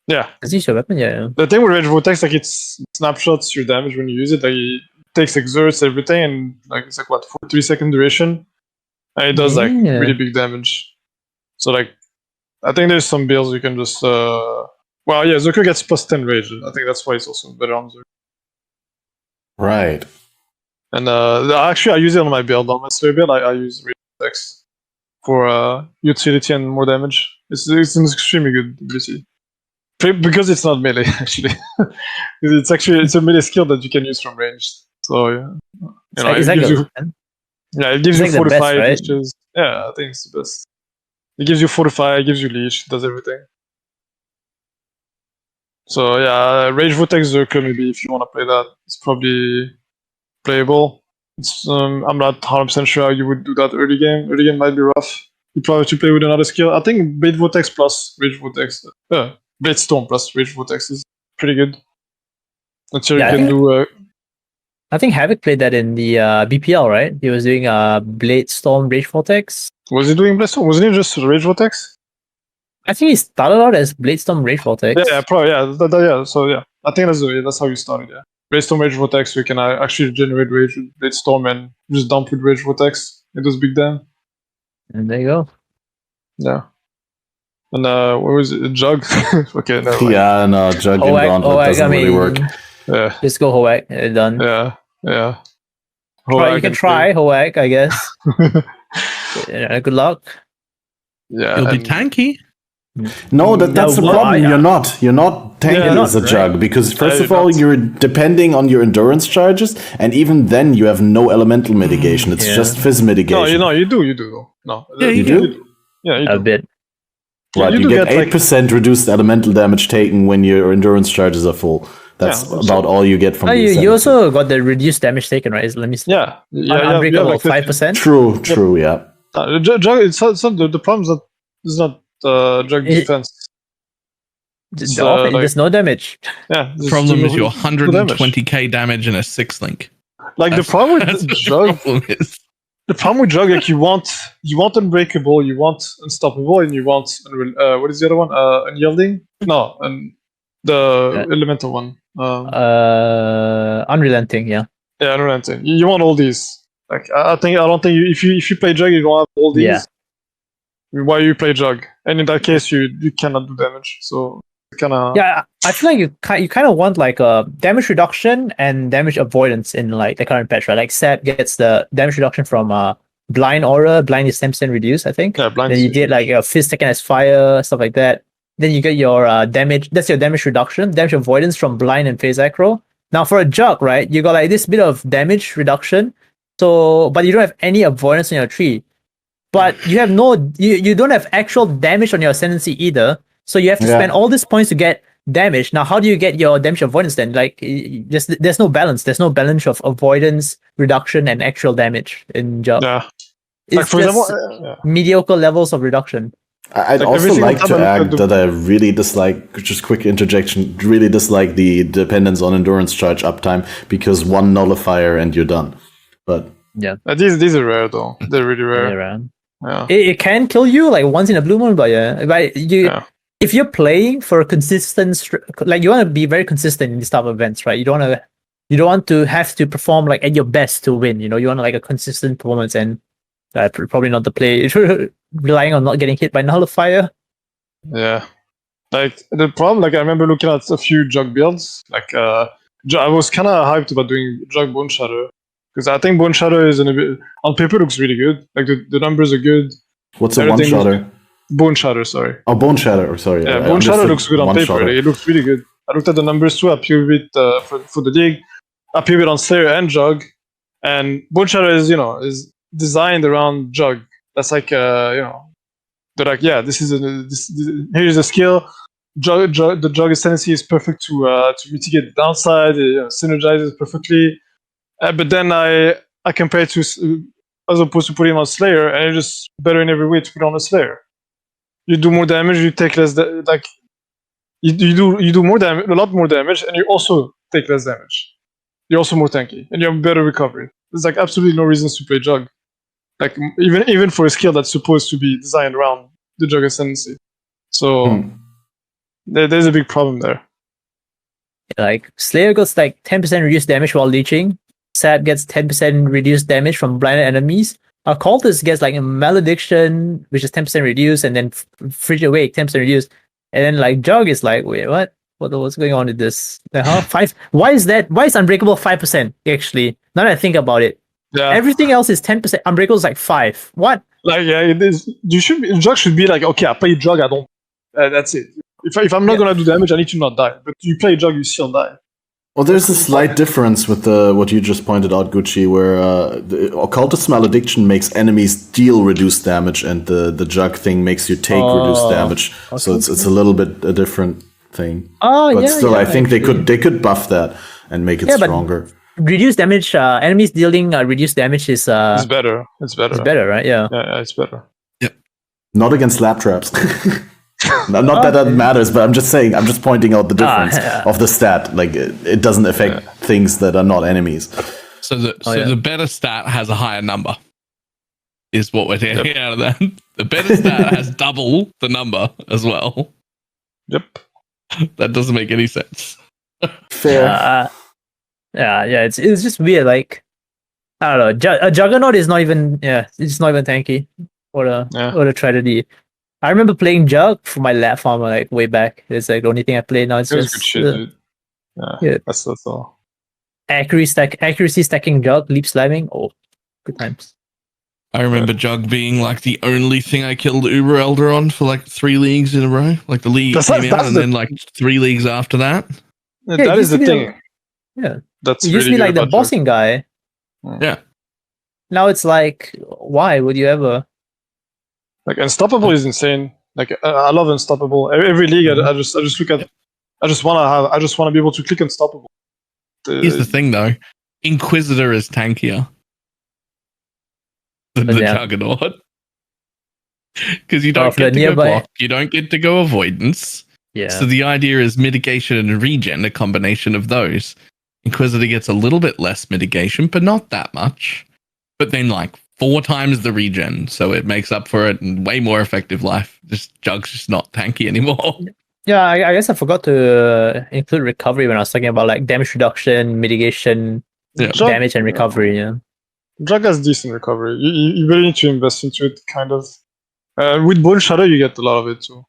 Yeah. Does it use your weapon? Yeah. The thing with Rage Vortex, like it snapshots your damage when you use it. Like it takes exerts everything, and like it's like 3-second duration, and it does like really big damage. So like, I think there's some builds you can just. Zerker gets plus 10 rage. I think that's why it's also better on Zerker. Right. And actually, I use it on my build. On my story build, I use Rage Vortex for utility and more damage. It's an extremely good ability. Because it's not melee, actually. It's a melee skill that you can use from range. So yeah, it gives you 45, right? Which is I think it's the best. It gives you 45, it gives you leash, it does everything. So yeah, Rage Vortex Zerker, maybe if you want to play that, it's probably playable. I'm not 100% sure how you would do that early game. Early game might be rough. You probably have to play with another skill. I think Blade Vortex plus Rage Vortex. Blade Storm plus Rage Vortex is pretty good. Until you can do. I think Havoc played that in the BPL, right? He was doing Blade Storm Rage Vortex. Was he doing Blade Storm? Wasn't he just Rage Vortex? I think he started out as Blade Storm Rage Vortex. Yeah, probably. Yeah, So yeah, I think that's how you started. Yeah, Blade Storm Rage Vortex. We can actually generate rage with Blade Storm and just dump with Rage Vortex. It does big damage. And there you go. Yeah. And what was it? Jug? Okay, no. Yeah, no, Jug and Gauntlet doesn't really work. Yeah. Just go Hoag. Done. Yeah. You can try Hoag, I guess. Good luck. Yeah. You'll be tanky. No, that's the problem. You're not tanky as a right? Jug, because first of you're all, not. you're depending on your endurance charges, and even then you have no elemental mitigation. It's just fizz mitigation. No, you do. No. Yeah, you do? Yeah, you A do. bit. Right, you you do get get, 8% reduced elemental damage taken when your endurance charges are full. That's about all you get from these. You also got the reduced damage taken, right? Let me see. Yeah. Unbreakable, like 5%. True, yeah. Jug, the problem is that it's not Jug defense. There's no damage. Yeah. The problem is your 120k damage in a 6-link. Like the problem with Jug, the problem with Jug, like you want unbreakable, you want unstoppable, and you want what is the other one? Unyielding? No, and the elemental one. Unrelenting, yeah. Yeah, unrelenting. You want all these. Like I don't think if you play Jug, you don't have all these. Yeah. Why you play Jug? And in that case, you cannot do damage. So kind of. Yeah, I feel like you kind of want like a damage reduction and damage avoidance in like the current patch, right? Like Sap gets the damage reduction from Blind Aura. Blind is 10% reduced, I think. Yeah, Blind. Then you get like your Fizz taken as fire, stuff like that. Then you get your damage. That's your damage reduction, damage avoidance from Blind and Phase Acro. Now for a Jug, right? You got like this bit of damage reduction. So, but you don't have any avoidance on your tree. But you have you don't have actual damage on your ascendancy either. So you have to spend all these points to get damage. Now, how do you get your damage avoidance then? Like, there's no balance. There's no balance of avoidance, reduction, and actual damage in Jug. Yeah. It's like for just example, mediocre levels of reduction. I'd also like to add that I really dislike, just quick interjection, really dislike the dependence on endurance charge uptime, because one nullifier and you're done. But these are rare though. They're really rare. Yeah. It can kill you like once in a blue moon, but if you're playing for a consistent, like you want to be very consistent in these type of events, right? You don't want to have to perform like at your best to win. You want like a consistent performance, and probably not the play. Relying on not getting hit by nullifier. Yeah, like the problem. Like I remember looking at a few Jug builds. Like I was kind of hyped about doing Jug Bone Shatter, because I think Bone Shatter is on paper looks really good. Like the numbers are good. What's a one shatter? Bone Shatter, sorry. Oh, Bone Shatter. Sorry. Yeah, Bone Shatter looks good on paper. It looks really good. I looked at the numbers too. I PO'd it for the league. I PO'd it on Slayer and Jug, and Bone Shatter is designed around Jug. That's like they're like, yeah, here's a skill. The Jug ascendancy is perfect to mitigate the downside. It synergizes perfectly. But then I compare it to as opposed to putting it on Slayer, and it's just better in every way to put it on a Slayer. You do more damage. You take less. You do more damage, a lot more damage, and you also take less damage. You're also more tanky, and you have better recovery. There's like absolutely no reasons to play Jug. Like even for a skill that's supposed to be designed around the Jug ascendancy. So there's a big problem there. Like Slayer gets like 10% reduced damage while leeching. Sap gets 10% reduced damage from blinded enemies. Our Cultist gets like a Malediction, which is 10% reduced, and then Frigid Wake 10% reduced. And then like Jug is like, wait, what? What's going on with this? Five? Why is that? Why is Unbreakable 5% actually? Now that I think about it. Yeah. Everything else is 10%. Unbreakable is like 5. What? Like it is. Jug should be like, okay, I play Jug, I don't. That's it. If I'm not gonna do damage, I need to not die. But you play Jug, you still die. Well, there's a slight difference with what you just pointed out, Gucci, where the Occultist Malediction makes enemies deal reduced damage, and the Jug thing makes you take reduced damage. Okay. So it's a little bit a different thing. But still, I think actually they could buff that and make it stronger. Reduced damage, enemies dealing reduced damage is it's better. It's better, right? Yeah, it's better. Yep. Not against slap traps. Not that matters, but I'm just saying. I'm just pointing out the difference of the stat. Like it doesn't affect things that are not enemies. So the better stat has a higher number. Is what we're getting out of that. The better stat has double the number as well. Yep. That doesn't make any sense. Fair. It's just weird. Like I don't know. A Juggernaut is not even it's not even tanky or a tragedy. I remember playing Jug for my lab farm like way back. It's like the only thing I play now. It's It was just good shit, dude. Yeah, yeah. that's all. accuracy stacking Jug, leap slamming. Oh, good times. I remember Jug being like the only thing I killed Uber Elder on for like 3 leagues in a row. Like the league came out, and then like 3 leagues after that. Yeah, Yeah, that it is the used to be thing. Yeah, That's it used to really be like good the about Jug. bossing guy. Yeah. Now it's like, why would you ever? Like Unstoppable is insane. Like I love Unstoppable. Every league, I just look at. I just want to be able to click Unstoppable. Here's the thing, though. Inquisitor is tankier than the Yeah. Juggernaut. Because you Oh, don't for the get to go nearby- block, you don't get to go avoidance. Yeah. So the idea is mitigation and regen, a combination of those. Inquisitor gets a little bit less mitigation, but not that much. But then like 4 times the regen, so it makes up for it and way more effective life. Just Jug's just not tanky anymore. Yeah, I guess I forgot to include recovery when I was talking about like damage reduction, mitigation, Yeah. Jug, damage and recovery. Yeah. Jug has decent recovery. You really need to invest into it, kind of. With Bone Shadow, you get a lot of it too.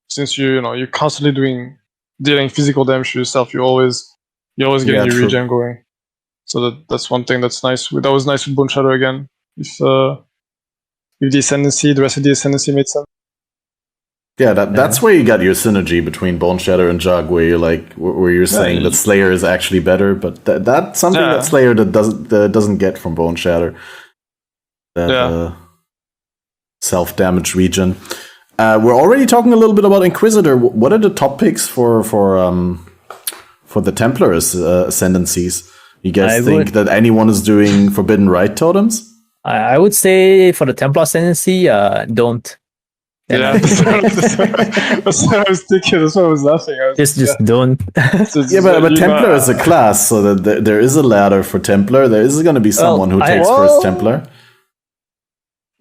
Since you're constantly dealing physical damage to yourself, you're always getting your true. regen going. So that's one thing that's nice. That was nice with Bone Shadow again. If the rest of the Ascendancy made sense. Yeah, that's where you got your synergy between Bone Shatter and Jug, where you're saying that Slayer is actually better, but that's something that Slayer that doesn't get from Bone Shatter. That self damage regen. We're already talking a little bit about Inquisitor. What are the top picks for the Templar's ascendancies? You guys think that anyone is doing Forbidden Rite totems? I would say for the Templar ascendancy, don't. Yeah, that's what I was thinking. That's what I was laughing. Just don't. But Templar is a class, so that there is a ladder for Templar. There is going to be someone who takes first Templar.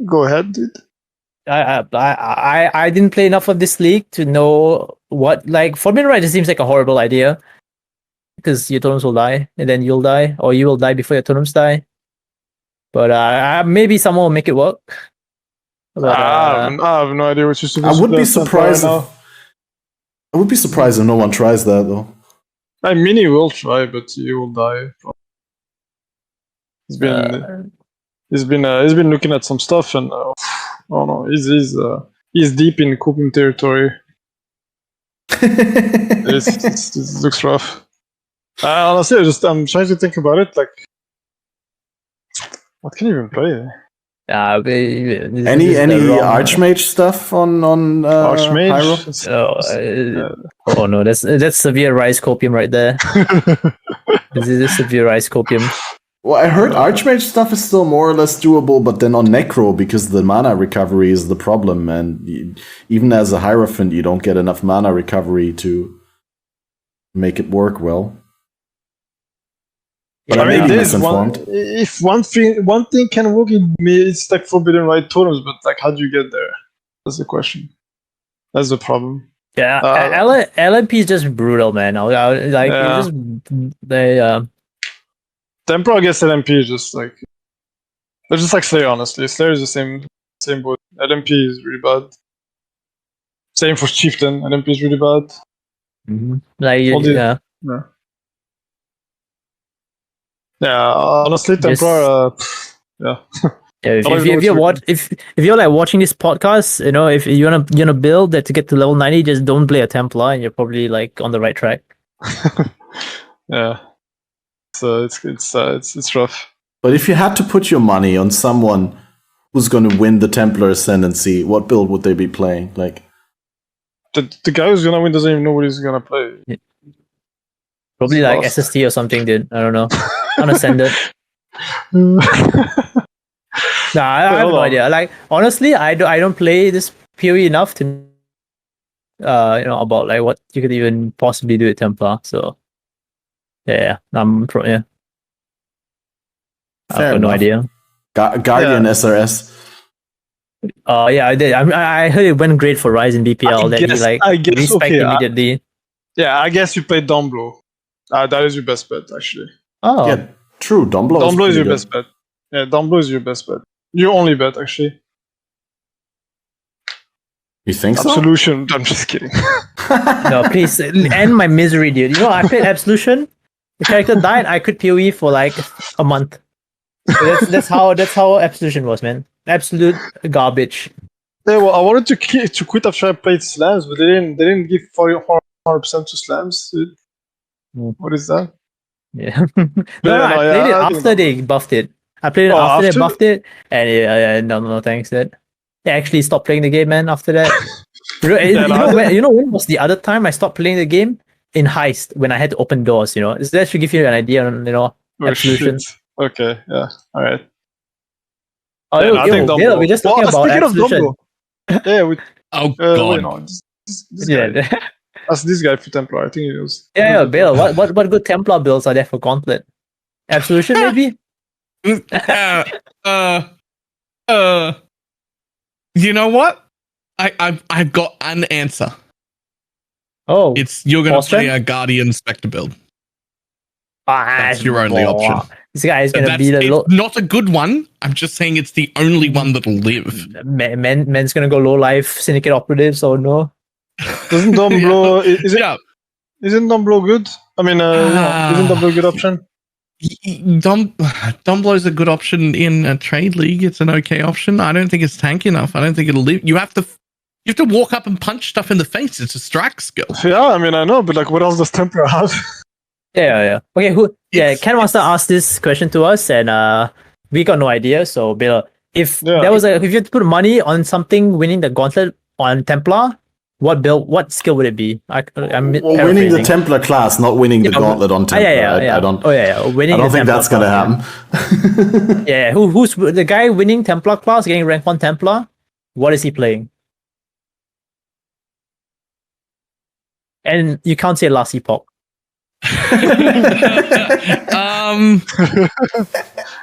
Go ahead, dude. I didn't play enough of this league to know what Forbidden Rite. It seems like a horrible idea because your totems will die and then you'll die, or you will die before your totems die. But maybe someone will make it work. But, I have no idea what you're supposed to do. I would be surprised if no one tries that though. Mini will try, but he will die. He's been looking at some stuff, and he's deep in Cooping territory. It looks rough. Honestly, I'm trying to think about it. Like, what can you even play? Any Archmage stuff on Archmage? Oh no, that's severe Rise Copium right there. This is severe Rise Copium. Well, I heard Archmage stuff is still more or less doable, but then on Necro, because the mana recovery is the problem, and even as a Hierophant, you don't get enough mana recovery to make it work well. But I may be misinformed. If one thing can work, it's like Forbidden Rite totems, but like, how do you get there? That's the question. That's the problem. Yeah, LMP is just brutal, man. Temporal against LMP is just like they're just like Slayer. Honestly, Slayer is the same boat. LMP is really bad. Same for Chieftain. LMP is really bad. Mm-hmm. Yeah, honestly, Templar. If you're like watching this podcast, if you wanna build that to get to level 90, just don't play a Templar, and you're probably like on the right track. Yeah, so it's rough. But if you had to put your money on someone who's going to win the Templar Ascendancy, what build would they be playing? Like the guy who's gonna win doesn't even know what he's gonna play. Yeah. Probably it's like SST or something, dude. I don't know. Unascended. I have no idea. Like, honestly, I don't play this PoE enough to about like what you could even possibly do with Templar. So I've got no idea. Guardian SRS. I did. I heard it went great for Rise in BPL. I guess respect immediately. I guess you played Domblo. That is your best bet, actually. Oh, yeah, true. Domblo is your best bet. Yeah, Domblo is your best bet. Your only bet, actually. You think so? Absolution. I'm just kidding. No, please end my misery, dude. You know, I played Absolution. The character died. I quit PoE for like a month. So that's how Absolution was, man. Absolute garbage. Yeah, well, I wanted to quit after I played slams, but they didn't give 100% to slams. Dude. What is that? Yeah. I played it after they buffed it. I played it after they buffed it, and no thanks. They actually stopped playing the game, man. After that, you know when was the other time I stopped playing the game? In Heist, when I had to open doors. You know, that should give you an idea on Absolution. Shit. Okay, yeah, all right. We're just talking about Absolution. Yeah, God. This guy. That's this guy for Templar. I think he was. Yeah, Baylor. What good Templar builds are there for Gauntlet? Absolution, maybe. You know what? I've got an answer. Oh, you're gonna play a Guardian Spectre build. That's your only option. This guy is gonna be it's not a good one. I'm just saying it's the only one that'll live. Men's gonna go low life Syndicate operatives or no? Doesn't Domblo isn't Domblo good? I mean, isn't Domblo a good option? Domblo's a good option in a trade league. It's an okay option. I don't think it's tanky enough. I don't think it'll live. You have to walk up and punch stuff in the face. It's a strike skill. Yeah, I mean, I know, but like, what else does Templar have? Yeah. Okay, CatMaster asked this question to us, and we got no idea. So, Bill, if you had to put money on something winning the Gauntlet on Templar, what skill would it be? Winning the Templar class, not winning the Gauntlet on Templar. I don't. Winning. I don't think that's gonna happen. Who's the guy winning Templar class, getting rank 1 Templar? What is he playing? And you can't say last epoch.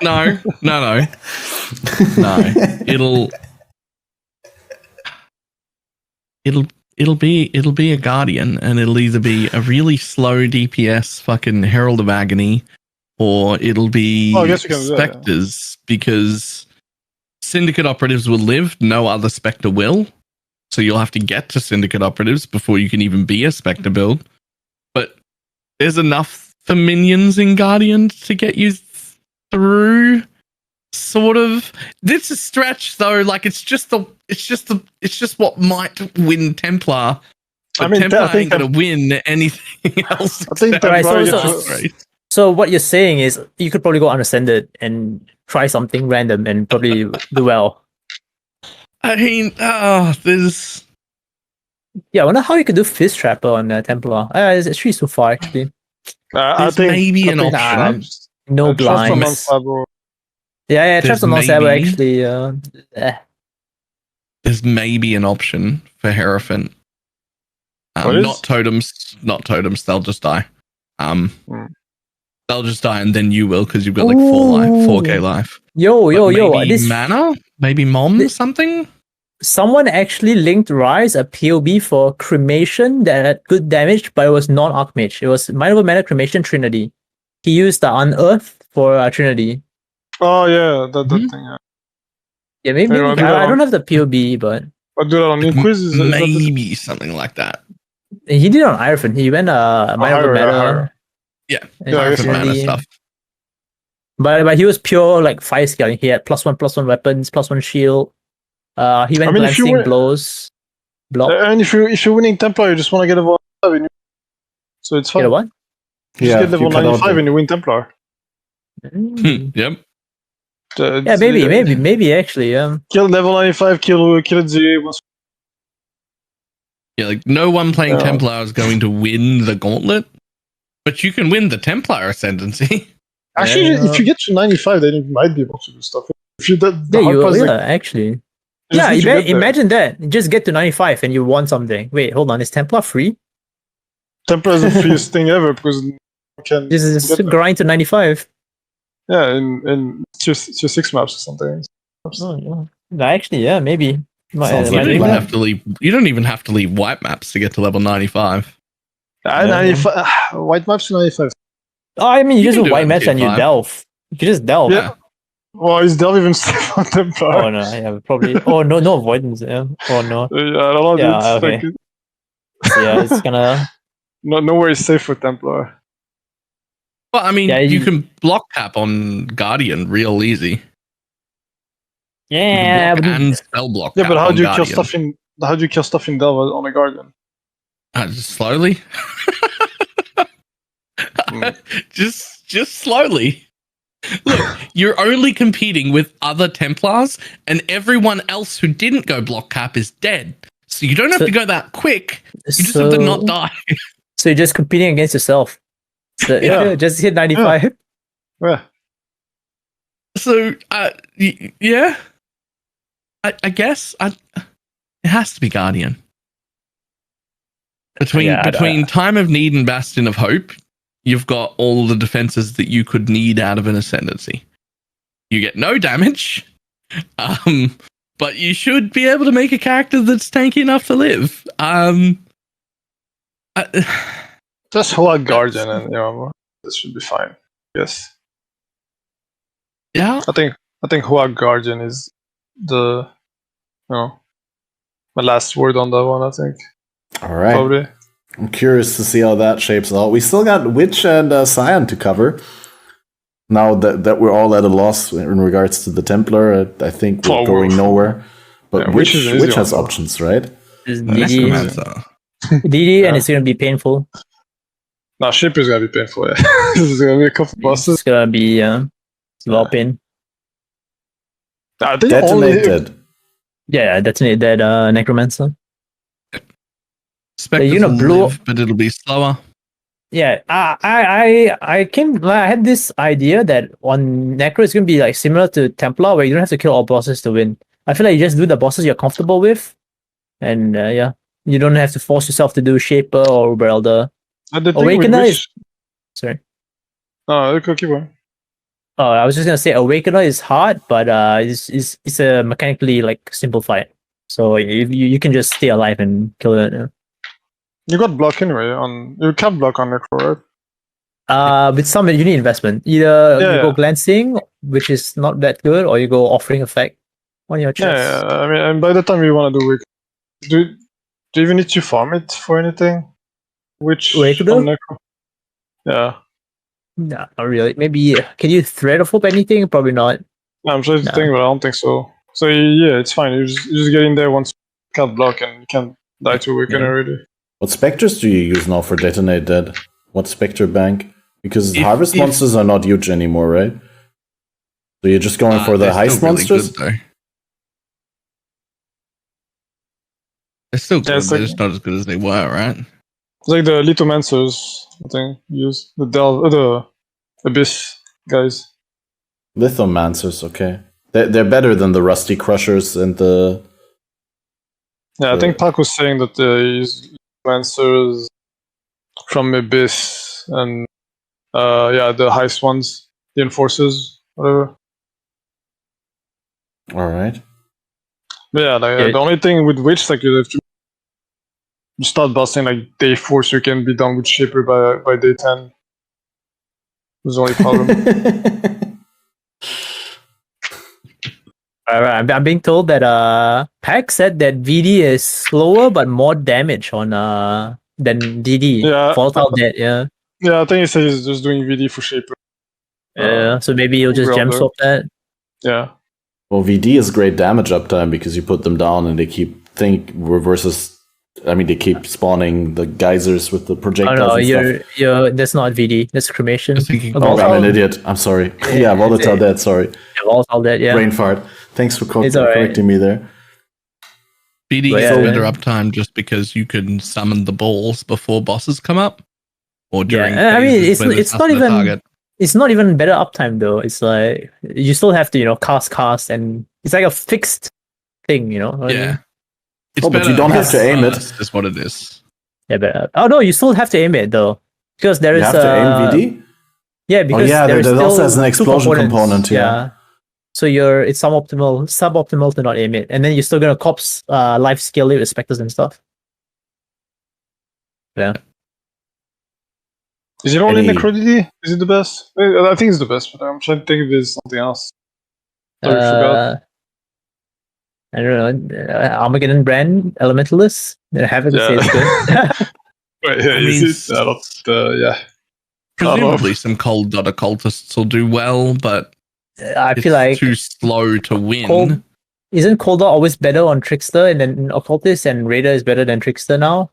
No. It'll be a Guardian, and it'll either be a really slow DPS fucking Herald of Agony, or it'll be Spectres, because Syndicate operatives will live, no other Spectre will. So you'll have to get to Syndicate operatives before you can even be a Spectre build. But there's enough for minions in Guardian to get you through. Sort of. This is stretch though. Like it's just what might win Templar. But I mean, Templar ain't gonna win anything else. I think so what you're saying is you could probably go unascended and try something random and probably do well. I mean, there's. Yeah, I wonder how you could do Fist Trapper on Templar. It's actually so far, actually. I think maybe an option. No blinds. Yeah, Traps on non-saber actually. There's maybe an option for Hierophant. Not totems. They'll just die. They'll just die, and then you will, because you've got like 4K life. Maybe mana, maybe mom something. Someone actually linked Rise a POB for cremation that had good damage, but it was non-Archmage. It was Mindful Mana Cremation Trinity. He used the Unearth for Trinity. Oh yeah, that thing. Yeah, yeah maybe. I don't have the POB, but. But do that on Inquis? Maybe something like that. He did on Irofen. He went Mindful Mana. Yeah, Mana stuff. But he was pure like fire scaling. He had +1/+1 weapons, +1 shield. He went glancing blows. Block. And if you're winning Templar, you just want to get level 95, so it's fine. Get a what? Just get level 95 and you win Templar. Yep. Yeah, maybe actually. Kill level 95, kill it 0. Yeah, like no one playing Templar is going to win the Gauntlet, but you can win the Templar Ascendancy. Actually, if you get to 95, then you might be able to do stuff. If you actually. Yeah, imagine that. Just get to 95 and you won something. Wait, hold on. Is Templar free? Templar is the freest thing ever because you can. This is just grind to 95. Yeah, in tier 6 maps or something. Oh, yeah. Actually, yeah, maybe. You don't even have to leave white maps to get to level 95. 95 white maps to 95. Oh, I mean, you just do white maps and you delve. You can just delve. Yeah. Well, is Delve even safe on Templar? Oh no, yeah, probably. Oh no avoidance. Yeah. Oh no. Yeah, I don't know. Yeah, It's okay. like, So, yeah, it's gonna. nowhere is safe for Templar. Well, I mean, Yeah, you you- can block cap on Guardian real easy. You Yeah, can block but and spell block. Yeah, but cap how on do you kill Guardian. stuff in? How do you kill stuff in Delve on a Guardian? Just slowly. just slowly. Look, you're only competing with other Templars, and everyone else who didn't go block cap is dead. So you don't have to go that quick. You just have to not die. So you're just competing against yourself. So Yeah. just hit 95. Yeah. So, yeah. I guess it has to be Guardian. Between Time of Need and Bastion of Hope, you've got all the defenses that you could need out of an Ascendancy. You get no damage, but you should be able to make a character that's tanky enough to live. Just hold out Guardian and this should be fine. Yes. Yeah. I think Huag Guardian is the my last word on that one, I think. All right. Probably. I'm curious to see how that shapes out. We still got Witch and Scion to cover. Now that we're all at a loss in regards to the Templar, I think we're going nowhere. But Yeah, Witch is has options, right? Just Necromancer. DD, and it's gonna be painful. Nah, Shaper's gonna be painful, yeah. This is gonna be a couple bosses. It's gonna be a lot of pain. I think Detonated. Yeah, definitely that Necromancer. Spectres You're gonna will blow live, but it'll be slower. Yeah, I had this idea that on Necro it's gonna be like similar to Templar, where you don't have to kill all bosses to win. I feel like you just do the bosses you're comfortable with, and you don't have to force yourself to do Shaper or Welder. Awakener is sorry. No, keep going. Oh, I was just gonna say Awakener is hard, but it's a mechanically like simple fight. So you can just stay alive and kill it. You got block anyway. You can block on Necro, right? With some you need investment. Either you go glancing, which is not that good, or you go offering effect on your chest. Yeah, I mean, and by the time you want to do Wake, do you even need to farm it for anything? Which Necro? Yeah. No, not really. Maybe can you thread of hope anything? Probably not. I'm trying to think, but I don't think so. So yeah, it's fine. You just get in there once you can't block and you can't die to Awaken already. What specters do you use now for Detonate Dead? What spectre bank? Because harvest monsters are not huge anymore, right? So you're just going for the heist monsters? Good, they're still good. They're just not as good as they were, right? It's like the Lithomancers, I think, use the Abyss guys. Lithomancers, okay. They're better than the Rusty Crushers and the... Yeah, I think Pac was saying that they use Lithomancers from Abyss and the heist ones, the Enforcers, whatever. Alright. But yeah, the only thing with Witch, like you have to start busting like day 4 so you can be done with Shaper by day 10. That's the only problem. I'm being told that Pac said that VD is slower but more damage on than DD. Yeah. Volatile Dead, yeah. Yeah, I think he said he's just doing VD for Shaper. So maybe you'll just gem swap that. Yeah. Well, VD is great damage uptime because you put them down and they keep they keep spawning the geysers with the projectiles. Oh no, and you're that's not VD. That's cremation. I'm an idiot. I'm sorry. Yeah, Volatile Dead. Sorry. Yeah, Volatile Dead. Yeah. Brain fart. Thanks for Right. correcting me there. BD gets better uptime just because you can summon the balls before bosses come up, or during. Yeah, I mean it's not even target. It's not even better uptime though. It's like you still have to cast, and it's like a fixed thing. Yeah. I mean? But you don't have to aim it. That's what it is. Yeah, but no, you still have to aim it though, because there is. You have to aim VD. Yeah, because there also has an explosion component. Yeah. So it's suboptimal to not aim it, and then you're still gonna cops life scale it with specters and stuff. Yeah. Is it only Necro DD? Is it the best? I think it's the best, but I'm trying to think if there's something else. Sorry, forgot. I don't know. Armageddon brand Elementalist. I haven't say it's good. Wait, yeah, I mean, is it? I don't, yeah. Presumably, some cold dot occultists will do well, but I it's feel like too slow to win. Isn't Cold Dot always better on Trickster and then Occultist, and Raider is better than Trickster now?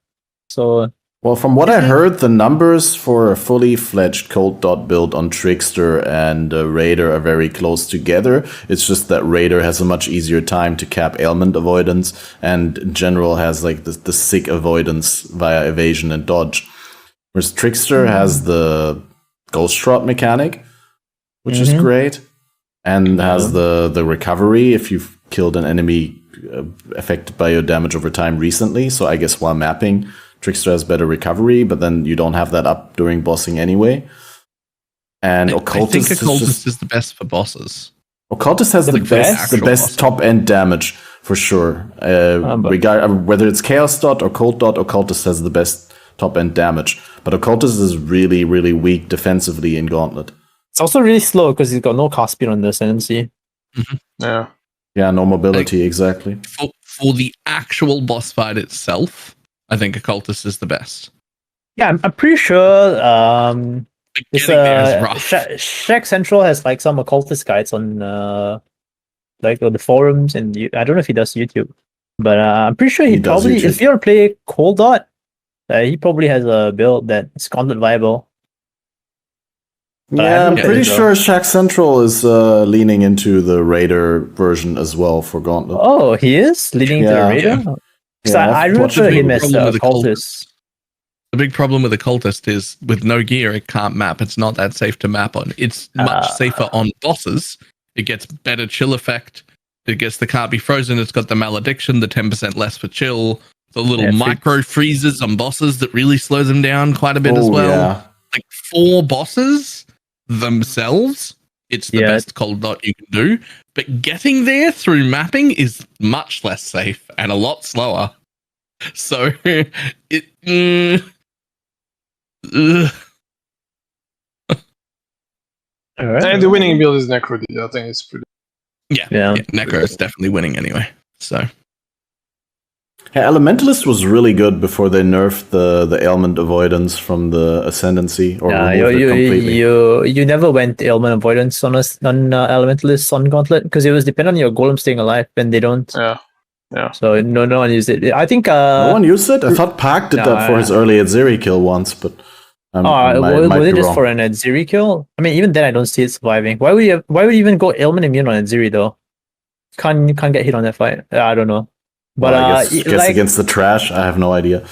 So Well, from what I heard, the numbers for a fully fledged Cold Dot build on Trickster and Raider are very close together. It's just that Raider has a much easier time to cap ailment avoidance, and in general has like the sick avoidance via evasion and dodge. Whereas Trickster has the Ghost Rot mechanic, which is great, and has the recovery if you've killed an enemy affected by your damage over time recently. So I guess while mapping, Trickster has better recovery, but then you don't have that up during bossing anyway. And Occultist, I think Occultist is the best for bosses. Occultist has the best top end damage for sure. Whether it's Chaos Dot or Cold Dot, Occultist has the best top end damage. But Occultist is really, really weak defensively in Gauntlet. it's also really slow because he's got no cast speed on the Ascendancy. Yeah. Yeah, no mobility, exactly. For the actual boss fight itself, I think Occultist is the best. Yeah, I'm pretty sure. Getting there is rough. Shack Central has like some occultist guides on like on the forums, and I don't know if he does YouTube, but I'm pretty sure he probably, if you want to play Cold Dot, he probably has a build that's Gauntlet viable. Yeah, I'm pretty sure Shack Central is leaning into the Raider version as well for Gauntlet. Oh, he is leaning into the Raider? Yeah, I remember him as Occultist. The big problem with Occultist is with no gear, it can't map. It's not that safe to map on. It's much safer on bosses. It gets better chill effect. It gets the can't be frozen. It's got the malediction, the 10% less for chill, the little micro freezes on bosses that really slow them down quite a bit as well. Yeah. Like 4 bosses themselves, it's the best Cold Dot you can do. But getting there through mapping is much less safe and a lot slower. So it. And the winning build is Necro. I think it's pretty. Yeah. Necro is definitely winning anyway. So. Yeah, Elementalist was really good before they nerfed the ailment avoidance from the Ascendancy or removed it completely. You never went ailment avoidance on Elementalist on Gauntlet because it was dependent on your golem staying alive, and they don't. Yeah. So no one used it. I think no one used it. I thought Park did that for his early Adziri kill once, but was it just for an Adziri kill? I mean, even then I don't see it surviving. Why would you even go ailment immune on Adziri though? Can't get hit on that fight. I don't know. But I guess against the trash, I have no idea.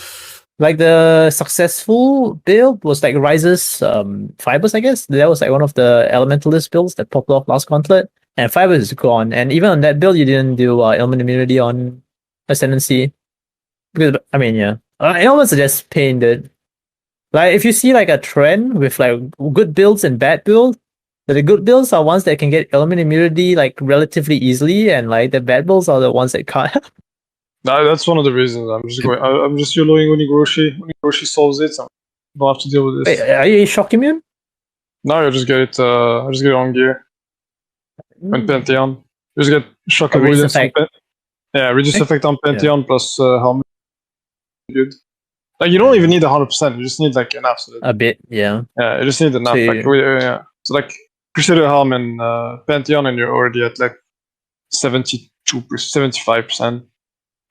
Like the successful build was like Rises Fibers, I guess. That was like one of the Elementalist builds that popped off last Gauntlet. And Fibers is gone. And even on that build, you didn't do ailment immunity on Ascendancy. Because, I mean, ailments are just pain, dude. Like, if you see like a trend with like good builds and bad builds, the good builds are ones that can get ailment immunity like relatively easily, and like the bad builds are the ones that can't. No, that's one of the reasons. I'm just YOLOing Unigroshi. Unigroshi solves it, so I don't have to deal with this. Wait, are you shock immune? No, I just get it on gear. On Pantheon. You just get shock avoidance. Reduce effect on Pantheon plus helmet. Good. Like, you don't even need 100%. You just need like enough. So a bit, yeah. Yeah, you just need enough. So like Crusader Helm and Pantheon, and you're already at like 75%.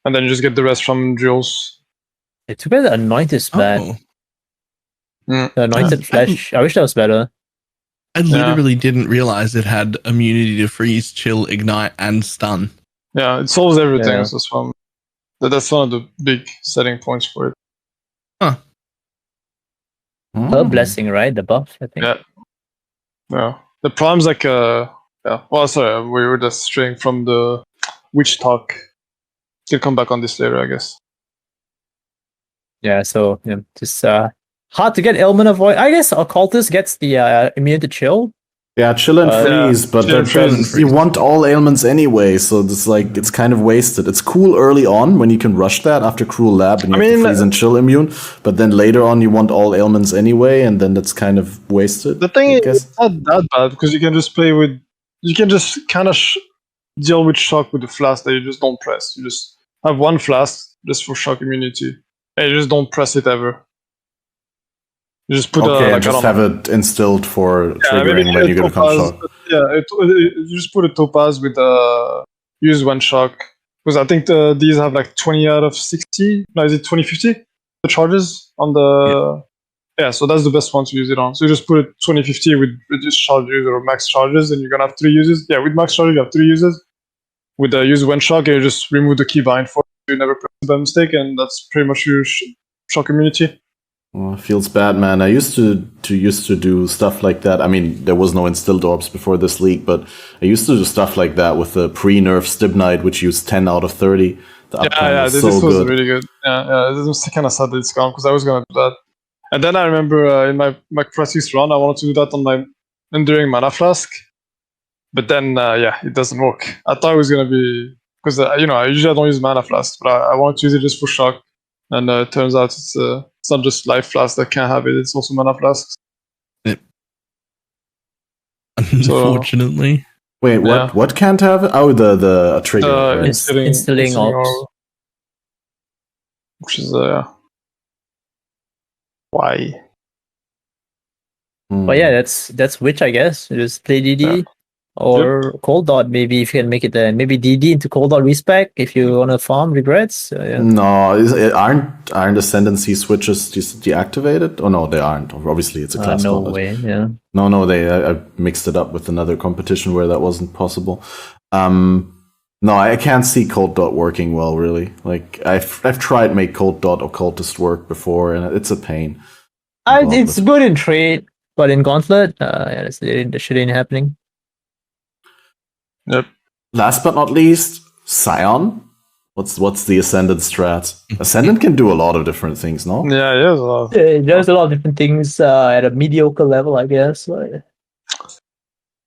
And then you just get the rest from drills. It's too bad the Anointed is bad. The Anointed Flesh. I wish that was better. I literally didn't realize it had immunity to freeze, chill, ignite, and stun. Yeah, it solves everything. Yeah. So that's one of the big setting points for it. Huh. Her blessing, right? The buff, I think. Yeah. The problem's like well, sorry, we were just straying from the witch talk. We'll come back on this later, I guess. Yeah, so just hard to get ailment avoid. I guess Occultist gets the immune to chill. Yeah, chill and freeze, but you want all ailments anyway, so it's kind of wasted. It's cool early on when you can rush that after Cruel Lab and you have to freeze and chill immune, but then later on you want all ailments anyway, and then that's kind of wasted. The thing is, it's not that bad because you can just play with. You can just kind of deal with shock with the flask that you just don't press. You just have one flask just for shock immunity, and you just don't press it ever. You just put and just have it instilled for triggering when you get a shock. Yeah, you just put a topaz with use one shock, because I think these have like 20 out of 60. No, is it 2050? The charges on the so that's the best one to use it on. So you just put it 2050 with reduced charges or max charges, and you're gonna have 3 uses. Yeah, with max charges you have 3 uses. With the use one shock, you just remove the keybind for you never press it by mistake, and that's pretty much your shock immunity. Oh, it feels bad, man. I used to do stuff like that. I mean, there was no instilled orbs before this league, but I used to do stuff like that with the pre-nerf Stibnite, which used 10 out of 30. This was really good. Yeah, this was kind of sad that it's gone, because I was gonna do that. And then I remember in my practice run, I wanted to do that on my Enduring Mana Flask, but then it doesn't work. I thought it was gonna be, because I usually don't use Mana Flask, but I wanted to use it just for shock, and it turns out it's not just Life Flask that can't have it; it's also Mana Flasks. Yep. Unfortunately. Wait, what can't have it? Oh, the trigger. Right? Instilling orbs. Which is why? But yeah, that's Witch, I guess. Just play DD or Cold Dot, maybe, if you can make it maybe DD into Cold Dot respec if you want to farm regrets. No, aren't Ascendancy switches deactivated? Oh no, they aren't. Obviously, it's a class gauntlet. Way, yeah. No, I mixed it up with another competition where that wasn't possible. No, I can't see Cold Dot working well, really. Like, I've tried make Cold Dot or Cultist work before, and it's a pain. It's good in trade, but in Gauntlet, the shit ain't happening. Yep. Last but not least, Scion. What's the Ascendant strat? Ascendant can do a lot of different things, no? Yeah, he has a lot. There's a lot of different things at a mediocre level, I guess.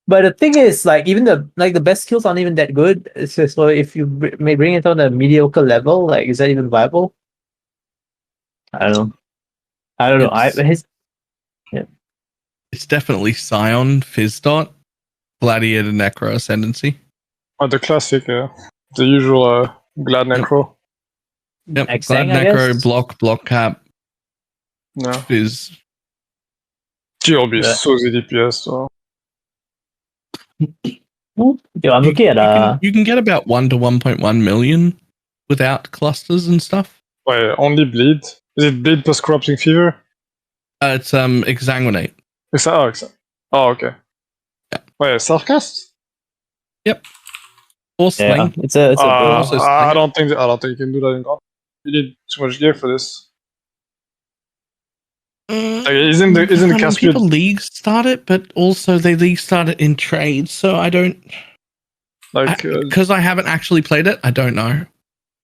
But the thing is, like, even the best skills aren't even that good. It's just, so if you may bring it on a mediocre level, like, is that even viable? I don't know. It's definitely Scion, Fizzdot, Gladiator, Necro, Ascendancy. The classic, the usual Glad Necro. Yep, Exile, Glad Necro, block cap, Fizz. GLB is so easy DPS, so. Yo, I'm looking at you can get about 1 to 1.1 million without clusters and stuff. Wait, only bleed? Is it bleed plus corrupting fever? It's exsanguinate. Oh, okay. Yeah. Wait, self-cast? Yep. Or sling. It's a I don't think you can do that in Gauntlet. You need too much gear for this. Isn't the cast people league start it, but also they league start it in trade, so I don't because I haven't actually played it. I don't know.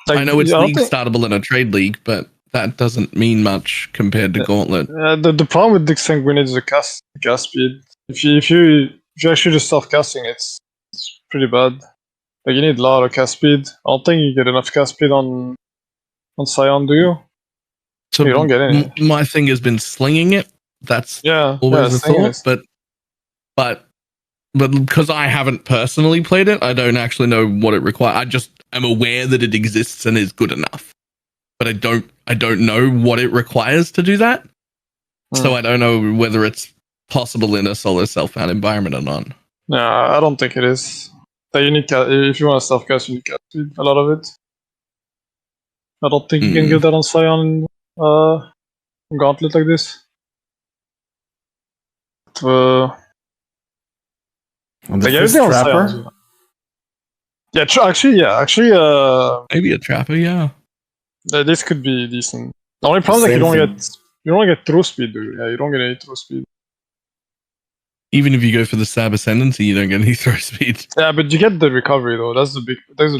I know it's league startable in a trade league, but that doesn't mean much compared to Gauntlet. The problem with the Sanguinate is the cast speed. If you actually just self casting, it's pretty bad. Like, you need a lot of cast speed. I don't think you get enough cast speed on Scion, do you? So you don't get any. My thing has been slinging it. That's always a thought, but because I haven't personally played it, I don't actually know what it requires. I just am aware that it exists and is good enough, but I don't know what it requires to do that. So I don't know whether it's possible in a solo self-found environment or not. No, I don't think it is. You need if you want to self-cast, you need cast speed, a lot of it. I don't think you can get that on Scion Gauntlet like this. Trapper? Yeah, actually, maybe a Trapper, yeah. This could be decent. The only problem is you don't get throw speed, dude. Yeah, you don't get any throw speed. Even if you go for the Stab Ascendancy, you don't get any throw speed. Yeah, but you get the recovery though. That's the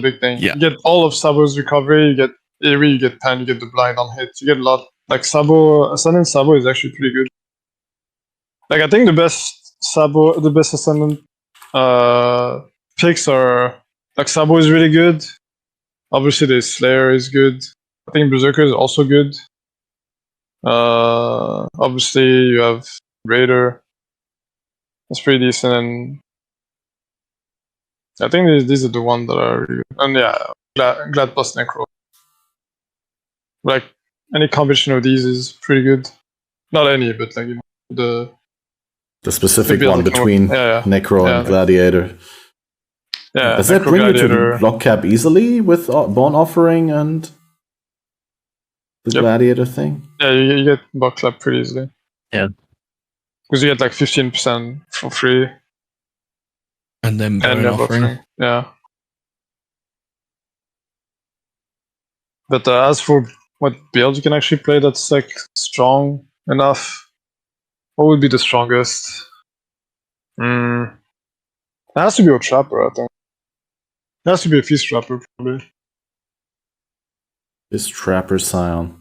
big thing. Yeah. You get all of Sabo's recovery. You get Eerie, you get Pan, you get the blind on hit. You get a lot. Like Ascendant Sabo is actually pretty good. Like, I think the best Ascendant picks are, like, Sabo is really good. Obviously, the Slayer is good. I think Berserker is also good. Obviously, you have Raider. That's pretty decent. And I think these are the ones that are really good. And yeah, Glad plus Necro. Like any combination of these is pretty good. Not any, but like the specific build one that can between work. Necro and Gladiator. Yeah. Does that Necro, bring Gladiator. you to block cap easily with Bone Offering and the Gladiator thing? Yeah, you get block clap pretty easily. Yeah. Because you get like 15% for free. And then And Bone Offering. Yeah. But as for what build you can actually play that's like strong enough, what would be the strongest? It has to be a Trapper, I think. It has to be a Feast Trapper, probably. This Trapper Scion.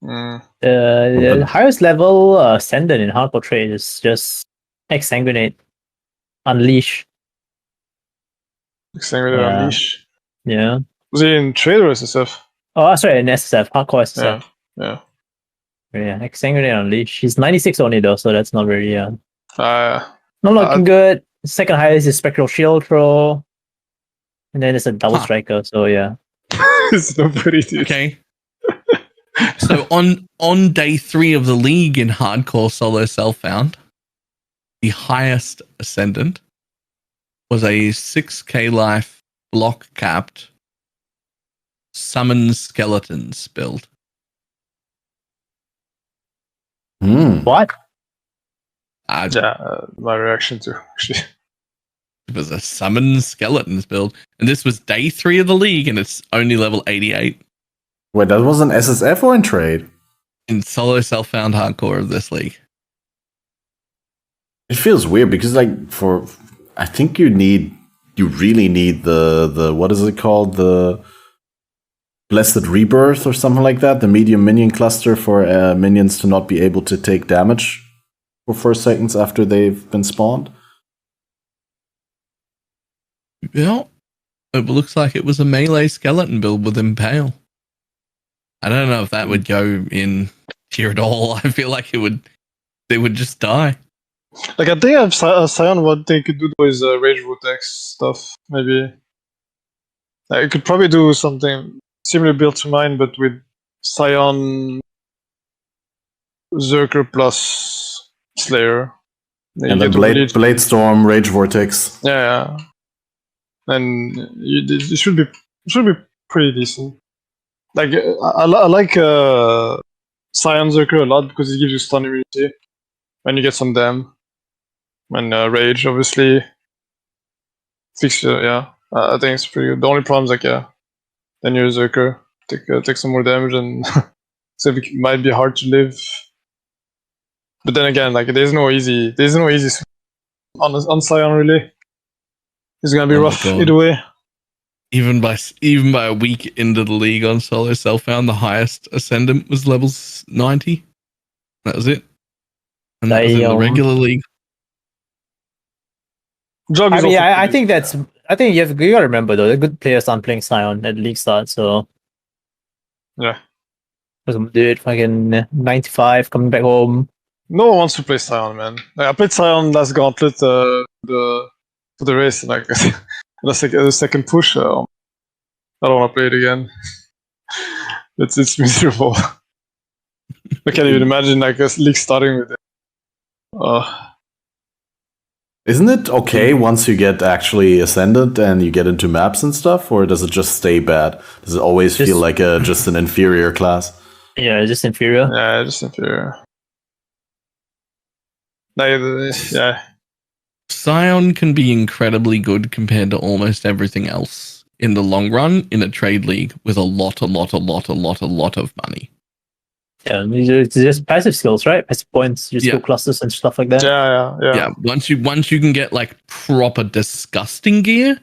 The highest level Ascendant in hardcore trade is just Exsanguinate. Unleash. Exsanguinate Unleash. Yeah. Was he in trade or SSF? Oh, sorry, in SSF. Hardcore SSF. Yeah. Yeah, Exsanguinate Unleash. He's 96 only though, so that's not very not Not looking good. Second highest is Spectral Shield Throw. And then it's a double striker, so yeah. It's nobody, dude. Okay. So on day 3 of the league in hardcore solo self-found, the highest ascendant was a 6k life block capped summon skeletons build. What? My reaction to actually. It was a summon skeletons build, and this was day 3 of the league, and it's only level 88 Wait, that was an SSF or in trade? in solo self-found hardcore of this league. It feels weird because I think you really need the what is it called? The Blessed Rebirth or something like that, the medium minion cluster for minions to not be able to take damage for 4 seconds after they've been spawned. Yeah, it looks like it was a melee skeleton build with Impale. I don't know if that would go in here at all. I feel like they would just die. Like, I think Scion, what they could do is Rage Vortex stuff, maybe. I could probably do something similar build to mine, but with Scion, Zerker plus Slayer. And then Blade Storm, Rage Vortex. Yeah. And it should be pretty decent. Like I like Scion Zerker a lot because it gives you stun immunity when you get some dam. And Rage obviously fix I think it's pretty good. The only problem is then you're Zerker, take some more damage, and so it might be hard to live. But then again, there's no easy on Scion really. It's gonna be rough either way. Even by a week into the league on solo self-found, the highest ascendant was levels 90. That was it. And that was in the regular league. I think you gotta remember though, the good players aren't playing Scion at league start, so yeah. Dude, fucking 95 coming back home. No one wants to play Scion, man. I played Scion last Gauntlet for the race, and the second push. I don't want to play it again. It's miserable. I can't even imagine a league starting with it. Isn't it okay once you get actually ascendant and you get into maps and stuff, or does it just stay bad? Does it always feel like just an inferior class? Yeah, just inferior. Yeah, just inferior. Yeah. Scion can be incredibly good compared to almost everything else in the long run in a trade league with a lot of money. Yeah, it's just passive skills, right? Passive points, just go clusters and stuff like that. Yeah. Once you can get proper disgusting gear,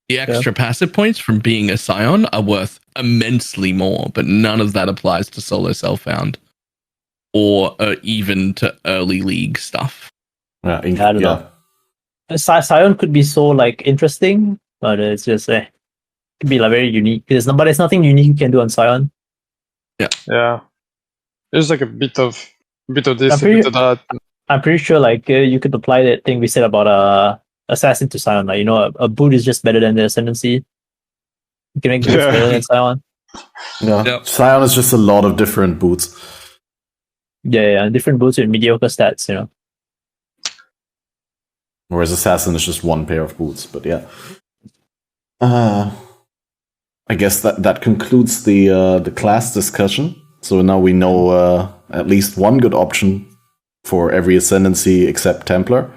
the extra passive points from being a Scion are worth immensely more, but none of that applies to solo self-found or even to early league stuff. I don't know. Scion could be so interesting, but it's just could be very unique. But there's nothing unique you can do on Scion. Yeah. There's a bit of this, a bit of that. I'm pretty sure you could apply that thing we said about assassin to Scion. Like, a boot is just better than the ascendancy. You can make boots better than Scion. Yeah. Yep. Scion is just a lot of different boots. Yeah, different boots with mediocre stats. Whereas Assassin is just one pair of boots. But yeah. I guess that concludes the class discussion. So now we know at least one good option for every ascendancy except Templar.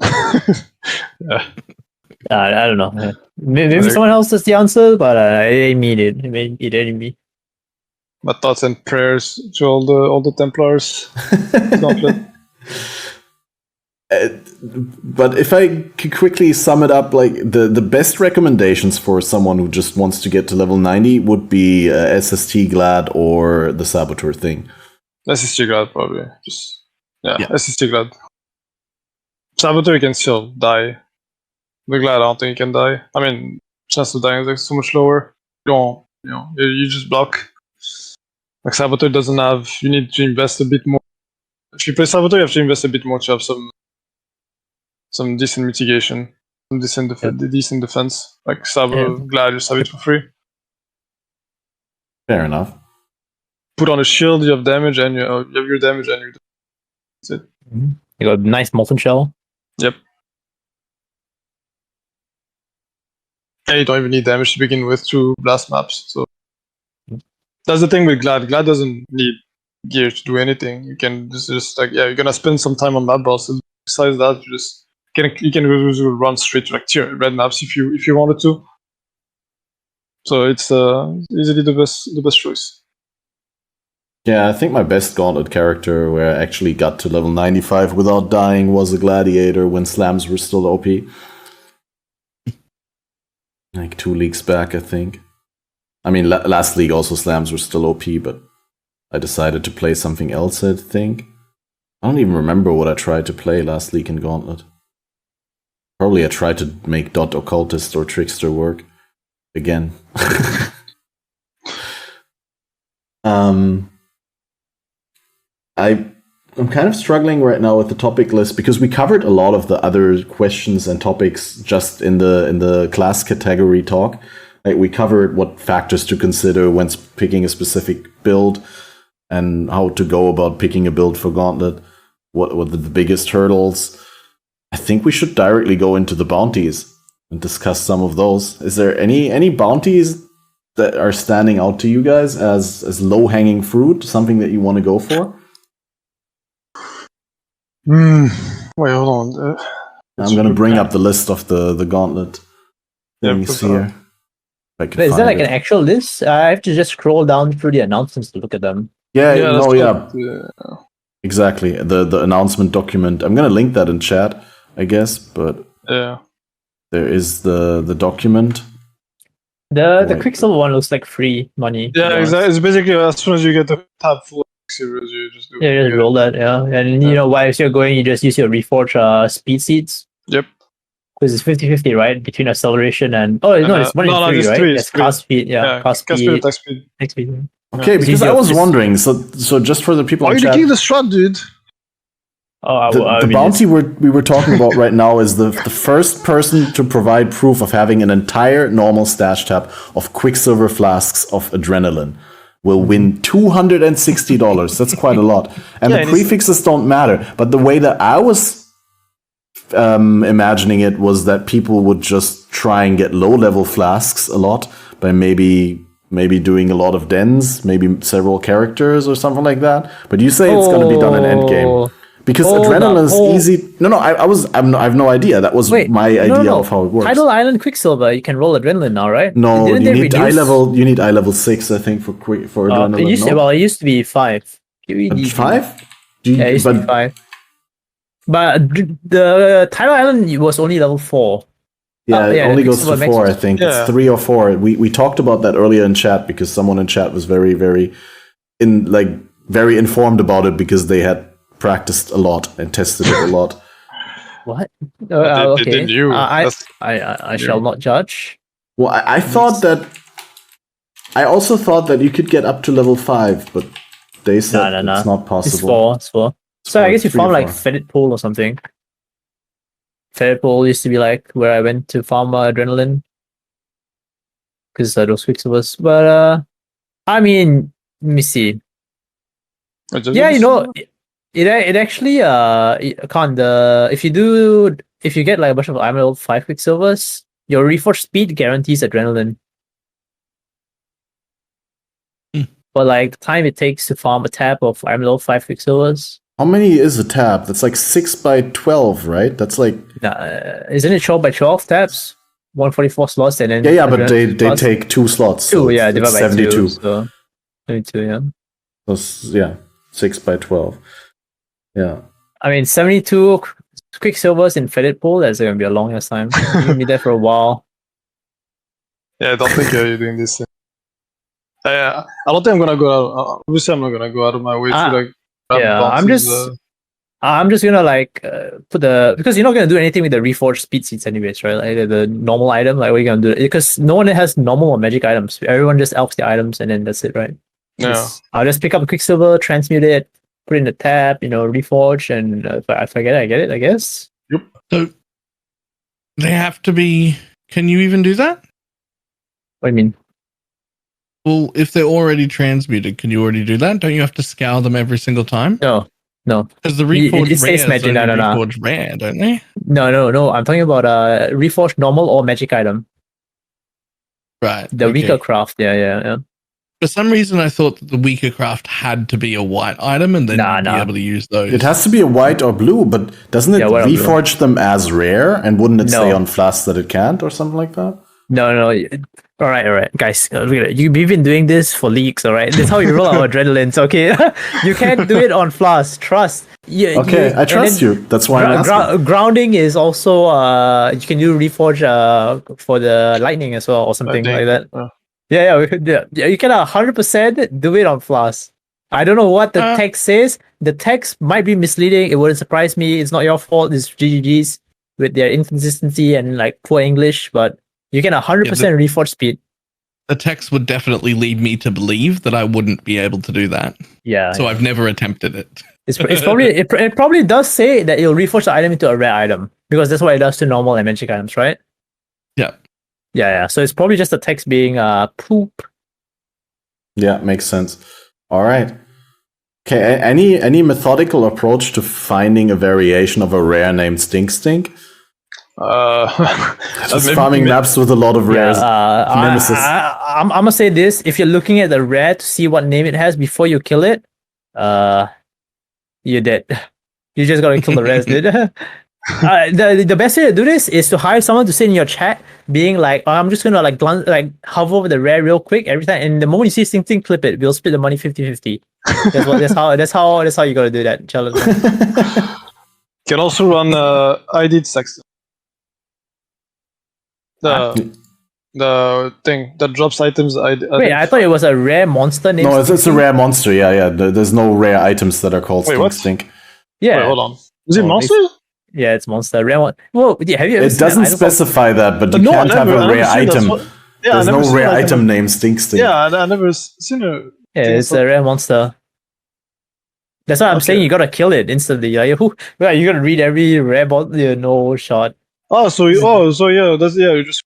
Yeah. I don't know. Maybe someone else has the answer, but it ain't me, dude. It ain't me. My thoughts and prayers to all the Templars. Gauntlet. But if I could quickly sum it up, like the best recommendations for someone who just wants to get to level 90 would be SST Glad or the Saboteur thing. SST Glad probably. Yeah. SST Glad. Saboteur you can still die. The Glad I don't think you can die. I mean, chance of dying is like so much lower. You just block. Like Saboteur doesn't have. You need to invest a bit more. If you play Saboteur, you have to invest a bit more to have some decent mitigation, some decent defense. Like Saboteur, Glad, you just have it for free. Fair enough. Put on a shield, you have damage, and you have your damage and your defense. That's it. You got a nice Molten Shell. Yep. Yeah, you don't even need damage to begin with through blast maps. So that's the thing with Glad. Glad doesn't need gear to do anything. You can just like you're gonna spend some time on map bosses. Besides that, you can run straight to like tier red maps if you wanted to. So it's easily the best choice. Yeah, I think my best Gauntlet character where I actually got to level 95 without dying was a Gladiator when slams were still OP. Like 2 leagues back, I think. I mean, last league also slams were still OP, but I decided to play something else, I think. I don't even remember what I tried to play last league in Gauntlet. Probably I tried to make Dot Occultist or Trickster work. Again. I'm kind of struggling right now with the topic list because we covered a lot of the other questions and topics just in the class category talk. Like we covered what factors to consider when picking a specific build and how to go about picking a build for Gauntlet. What were the biggest hurdles? I think we should directly go into the bounties and discuss some of those. Is there any bounties that are standing out to you guys as low-hanging fruit, something that you want to go for? Wait, hold on. I'm going to bring up the list of the Gauntlet things here. Wait, is there like an actual list? I have to just scroll down through the announcements to look at them. Yeah. Exactly. The announcement document. I'm going to link that in chat, I guess, but yeah. There is the document. The Quicksilver one looks like free money. Yeah, exactly. It's basically as soon as you get the tab full of Quicksilvers, you just do just roll that, yeah. And while you're going, you just use your Reforge speed seeds. Yep. Because it's 50-50, right? Between acceleration and... Oh, no, it's 1 in 3, right? It's cast speed, cast speed, attack speed. Okay, because I was wondering, so just for the people in chat... Why are you taking the strat, dude? The bounty we were talking about right now is the first person to provide proof of having an entire normal stash tab of Quicksilver flasks of adrenaline will win $260. That's quite a lot. And the prefixes don't matter. But the way that I was imagining it was that people would just try and get low-level flasks a lot by maybe doing a lot of dens, maybe several characters or something like that. But you say it's going to be done in endgame. Because adrenaline is easy. I have no idea. That was my idea of how it works. Tidal Island Quicksilver, you can roll adrenaline now, right? No, you need eye level. You need eye level 6, I think, for adrenaline. It used to be 5. 5? Yeah, it used to be 5. But the Tidal Island was only level 4. Yeah, it only goes to 4, I think. Yeah. It's 3 or 4. We talked about that earlier in chat because someone in chat was very, very informed about it because they had practiced a lot and tested it a lot. What? Okay. I shall not judge. Well, I thought that. I also thought that you could get up to level 5, but they said it's not possible. It's 4. So I guess you found like FATED pool or something. Fairy Pool used to be like where I went to farm adrenaline because those quicksilvers. But I mean, let me see. Yeah, you know, it actually if you get like a bunch of Iron Level 5 quicksilvers, your reforge speed guarantees adrenaline. But like the time it takes to farm a tab of Iron Level 5 quicksilvers. How many is a tab? That's like 6 by 12, right? That's like isn't it 12 by 12 tabs? 144 slots and then yeah, but they take 2 slots. Two, yeah, divided by 72. 2. So 72, yeah. Yeah, 6 by 12. Yeah. I mean, 72 quicksilvers in FATED pool, that's going to be a long ass time. You're going to be there for a while. Yeah, I don't think you're doing this. I don't think I'm going to go out. Obviously, I'm not going to go out of my way to like. I'm just gonna like put because you're not gonna do anything with the reforged speed seeds anyways, right? Like the normal item, like what are you gonna do? Because no one has normal or magic items. Everyone just elfs the items and then that's it, right? Yeah. I'll just pick up a quicksilver, transmute it, put it in the tab, reforge, and if I get it, I guess. Yep. So they have to be. Can you even do that? What do you mean? Well, if they're already transmuted, can you already do that? Don't you have to scour them every single time? No. Because the reforged stays rares magic. only No. reforged rare, don't they? No. I'm talking about reforged normal or magic item. Right. The weaker craft. Yeah. For some reason, I thought that the weaker craft had to be a white item, and then you'd be able to use those. It has to be a white or blue, but doesn't it reforge them as rare? And wouldn't it say on Flask that it can't, or something like that? No. All right, guys. We've been doing this for leaks, all right? That's how you roll our adrenalines, okay? You can't do it on Flask. Trust. I trust you. That's why I'm asking. Grounding is also you can do reforge for the lightning as well, or something like that. Yeah. You can 100% do it on Flask. I don't know what the text says. The text might be misleading. It wouldn't surprise me. It's not your fault. It's GGG's with their inconsistency and like poor English, but you can 100% reforge speed. The text would definitely lead me to believe that I wouldn't be able to do that. Yeah. So I've never attempted it. It's probably it probably does say that it'll reforge the item into a rare item because that's what it does to normal and magic items, right? Yeah. Yeah. So it's probably just the text being poop. Yeah, makes sense. All right. Okay. Any methodical approach to finding a variation of a rare named Stink? Just farming maps with a lot of rares. Nemesis. I'm gonna say this: if you're looking at the rare to see what name it has before you kill it, you're dead. You just gotta kill the rares, dude. The best way to do this is to hire someone to sit in your chat, being like, "I'm just gonna like hover over the rare real quick every time, and the moment you see Stink, clip it. We'll split the money 50-50." That's how you gotta do that. Challenge. Can also run ID Sexton. The thing that drops items. I thought it was a rare monster name. No, it's a rare monster. Yeah. There's no rare items that are called Stink. Yeah. Wait, hold on. Is it monster? Yeah, it's monster. Rare one. Well, yeah, have you ever It doesn't specify that, but you can't have a rare item. There's no rare item named Stink. Yeah, I never seen it. Yeah, it's a rare monster. That's why I'm saying you gotta kill it instantly. You gotta read every rare no shot. So yeah, you just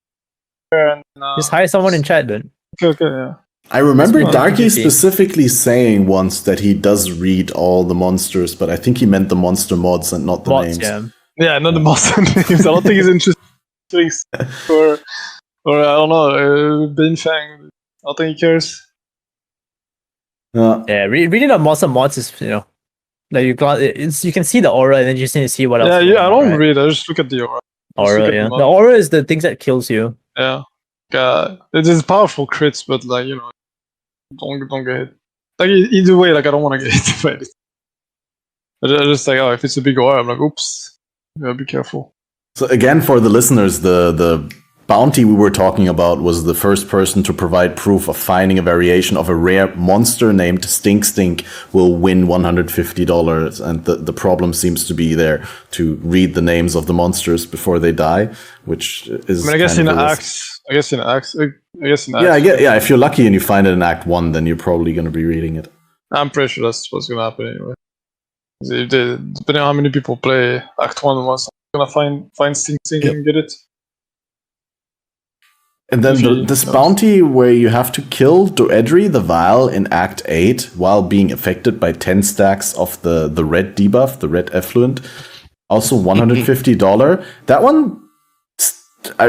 just hire someone in chat then. Okay, yeah. I remember Darky specifically saying once that he does read all the monsters, but I think he meant the monster mods and not the names. Yeah, not the monster names. I don't think he's interested or I don't know, Binfang. I don't think he cares. Yeah, reading the monster mods is like you can see the aura and then you just need to see what else. Yeah, I don't read. I just look at the aura. The aura is the things that kills you. Yeah, it is powerful crits, but like don't get hit. Like either way, like I don't want to get hit by it. I just like if it's a big aura, I'm like oops. Yeah, be careful. So again, for the listeners, the bounty we were talking about was the first person to provide proof of finding a variation of a rare monster named Stink will win $150, and the problem seems to be there to read the names of the monsters before they die, which is. I guess in Axe. Yeah, if you're lucky and you find it in Act 1, then you're probably going to be reading it. I'm pretty sure that's what's going to happen anyway. Depending on how many people play Act 1 once, gonna find Sing Sing and get it. And then this bounty where you have to kill Doedri the Vile in Act 8 while being affected by 10 stacks of the red debuff, the red effluent. Also $150. That one,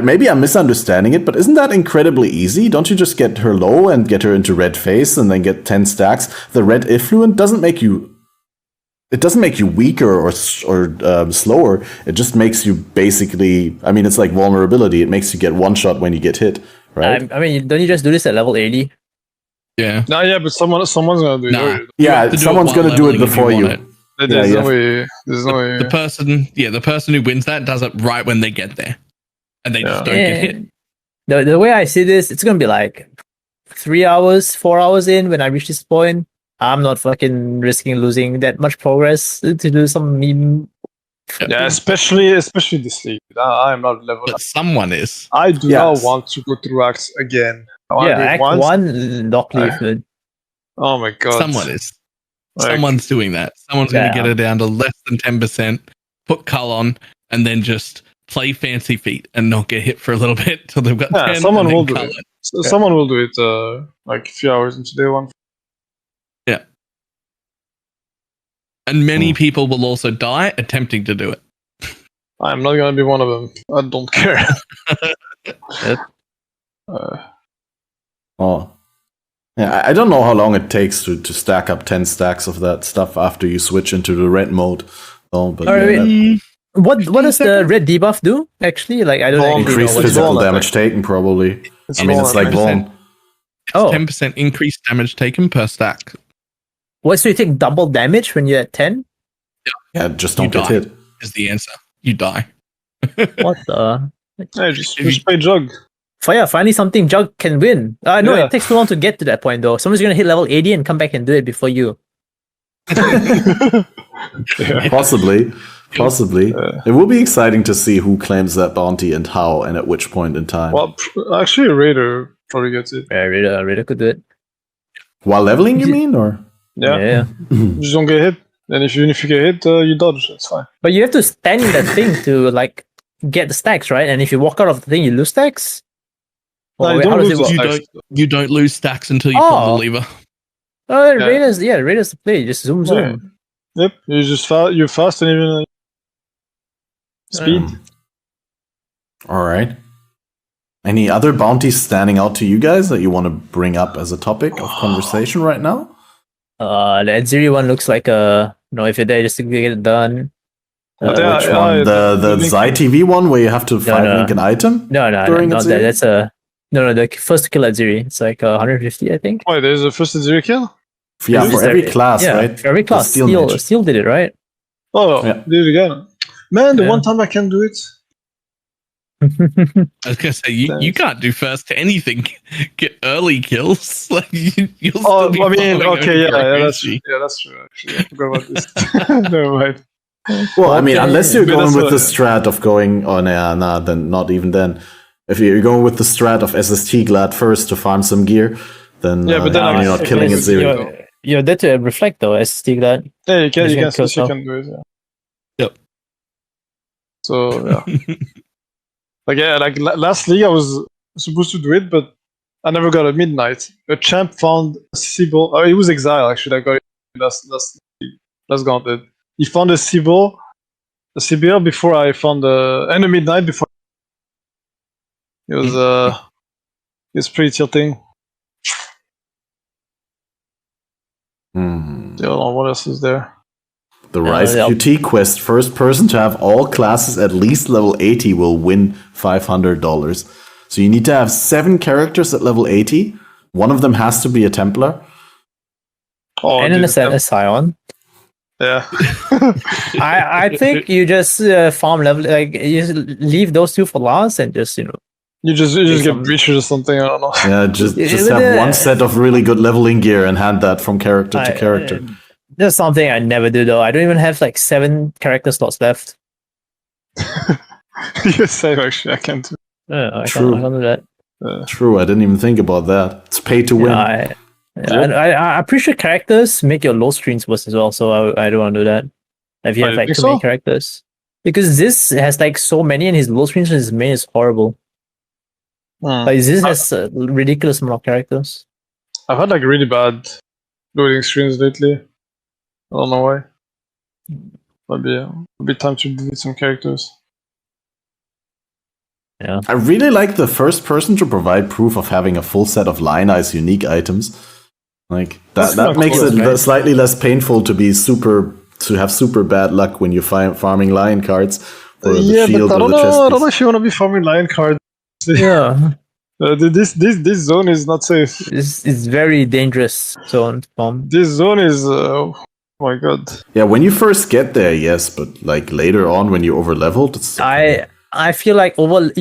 maybe I'm misunderstanding it, but isn't that incredibly easy? Don't you just get her low and get her into red face and then get 10 stacks? The red effluent doesn't make you weaker or slower. It just makes you basically, I mean, it's like vulnerability. It makes you get one shot when you get hit, right? I mean, don't you just do this at level 80? Yeah. No, yeah, but someone's gonna do it. Yeah, someone's gonna do it before you. There's no way. The person who wins that does it right when they get there, and they just don't get hit. The way I see this, it's gonna be like 3 hours, 4 hours in when I reach this point. I'm not fucking risking losing that much progress to do some meme. Yeah, especially this league. I'm not level But up. someone is. I do not want to go through acts again. Act 1, lock leaf. Oh my god. Someone is. Like, Someone's doing that. Someone's going to get it down to less than 10%, put Cull on, and then just play fancy feet and not get hit for a little bit till they've got 10. Someone will do Cull it. Someone will do it like a few hours into day one. Yeah. And many people will also die attempting to do it. I'm not gonna be one of them. I don't care. Yeah, I don't know how long it takes to stack up 10 stacks of that stuff after you switch into the red mode. Oh, but what does the red debuff do, actually? Like, I don't know. Increase physical damage taken, probably. It's like Vaughn. 10% increased damage taken per stack. What, so you take double damage when you're at 10? Yeah, just don't get hit. Is the answer. You die. What the? Yeah, just play Jug. Finally something Jug can win. No, it takes too long to get to that point, though. Someone's going to hit level 80 and come back and do it before you. Possibly. It will be exciting to see who claims that bounty and how and at which point in time. Well, actually, Raider probably gets it. Yeah, Raider could do it. While leveling, you mean? Or yeah. You just don't get hit. And if you get hit, you dodge. That's fine. But you have to stand in that thing to like get the stacks, right? And if you walk out of the thing, you lose stacks. No, you don't lose stacks until you pull the lever. Oh, Raiders the play. Just zoom. Yep, you're fast and even speed. All right. Any other bounties standing out to you guys that you want to bring up as a topic of conversation right now? The Edziri one looks like if you're there just to get it done. Which one? The Zai TV one where you have to link an item? No, not that. That's the first to kill Edziri. It's like 150, I think. Wait, there's a first Edziri kill? Yeah, for every class, right? For every class. Steel did it, right? Oh, did it again. Man, the one time I can do it. I was gonna say you can't do first to anything. Get early kills. Like you'll still be that's true. Actually, I forgot about this. Never mind. Well, I mean, unless you're going with the strat of going, then not even then. If you're going with the strat of SST Glad first to farm some gear, then you're not killing it zero. You're there to reflect though, SST Glad. Yeah, you can do it. Yeah. Yep. So yeah. Like last league I was supposed to do it, but I never got a midnight. A champ found a Sibyl. Oh, it was Exile actually. I got it last gauntlet. He found a Sibyl before I found and a midnight before. It was pretty tilting. I don't know what else is there. The Rise QT quest, first person to have all classes at least level 80 will win $500. So you need to have 7 characters at level 80. One of them has to be a Templar. And a Scion. Yeah. I think you just farm level, like you just leave those two for last and just You just get breaches or something. I don't know. Yeah, just have one set of really good leveling gear and hand that from character to character. That's something I never do though. I don't even have like 7 character slots left. You're safe actually. I can't do. I can't do that. True. I didn't even think about that. It's pay to win. I appreciate characters make your low screens worse as well. So I don't want to do that. If you have like too many characters. Because this has like so many, and his low screens and his main is horrible. Like this has a ridiculous amount of characters. I've had like really bad loading screens lately. I don't know why. Maybe time to delete some characters. Yeah. I really like the first person to provide proof of having a full set of Lionize unique items. Like that makes it slightly less painful to have super bad luck when you're farming Lion cards. For the shield but I don't know if you want to be farming Lion cards. Yeah. This zone is not safe. It's very dangerous zone farm. This zone is oh my god. Yeah, when you first get there, yes, but like later on when you over leveled, it's I feel like over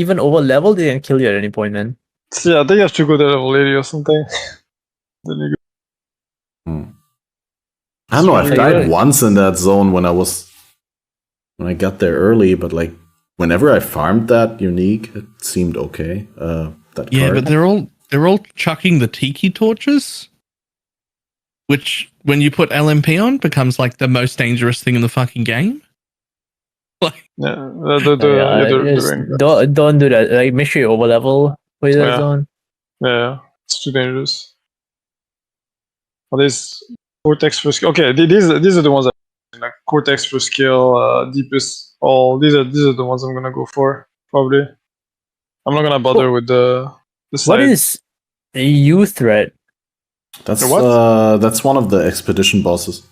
leveled they can kill you at any point, man. Yeah, they have to go to level 80 or something. Then you go. I don't know, I've died once in that zone when I got there early, but like whenever I farmed that unique, it seemed okay. That card. But they're all chucking the tiki torches, which when you put LMP on becomes like the most dangerous thing in the fucking game. Like, don't do that. Like make sure you over level for that zone. Yeah, it's too dangerous. Well, there's Cortex for skill. Okay, these are the ones like Cortex for skill, Deepest. All these are the ones I'm gonna go for probably. I'm not gonna bother with the side. What is a U threat? That's one of the expedition bosses.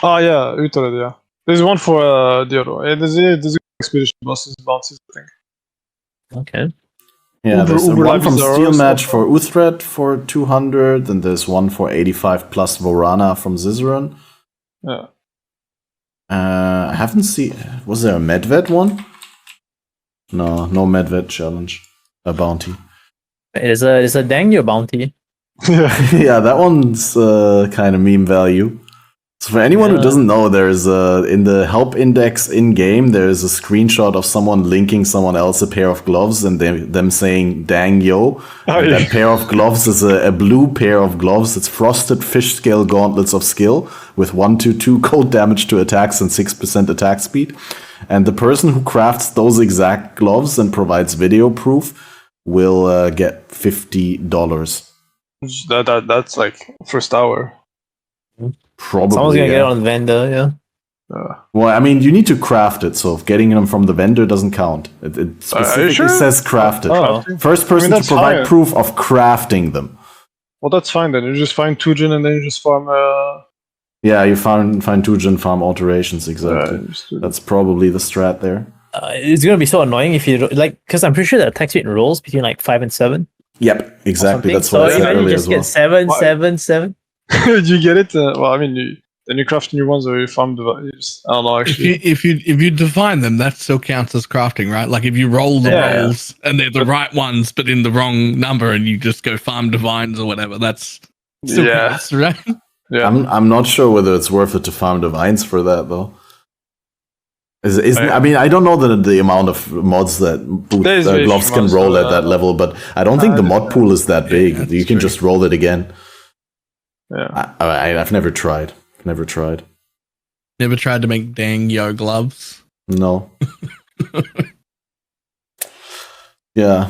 Oh yeah, Utrecht, yeah. There's one for the other one. There's expedition bosses, bounties, I think. Okay. Yeah, there's one from Steel Match for Uthred for 200, and there's one for 85 plus Vorana from Zizaran. Yeah. I haven't seen. Was there a Medved one? No Medved challenge. A bounty. It's a Dangyo bounty. Yeah, that one's kind of meme value. So for anyone who doesn't know, there's in the help index in game, there's a screenshot of someone linking someone else a pair of gloves and them saying "dang yo." That pair of gloves is a blue pair of gloves. It's frosted fish scale gauntlets of skill with 1/2 cold damage to attacks and 6% attack speed. And the person who crafts those exact gloves and provides video proof will get $50. That's like first hour. Probably. Someone's gonna get it on the vendor, yeah. Well, I mean, you need to craft it, so getting them from the vendor doesn't count. It specifically says crafted. Oh. First person to provide proof of crafting them. Well, that's fine then. You just find Tujin and then you just farm. Yeah, you find Tujin, farm alterations, exactly. That's probably the strat there. It's gonna be so annoying if you because I'm pretty sure the attack speed rolls between like 5 and 7. Yep, exactly. That's what I said earlier as well. Get 7, 7, 7. Did you get it? Well, I mean, then you craft new ones or you farm the values. I don't know, actually. If you define them, that still counts as crafting, right? Like if you roll the rolls and they're the right ones, but in the wrong number, and you just go farm divines or whatever, that's still counts, right? Yeah. I'm not sure whether it's worth it to farm divines for that though. I mean, I don't know the amount of mods that gloves can roll at that level, but I don't think the mod pool is that big. You can just roll it again. Yeah, I've never tried. Never tried to make dang yo gloves. No. Yeah.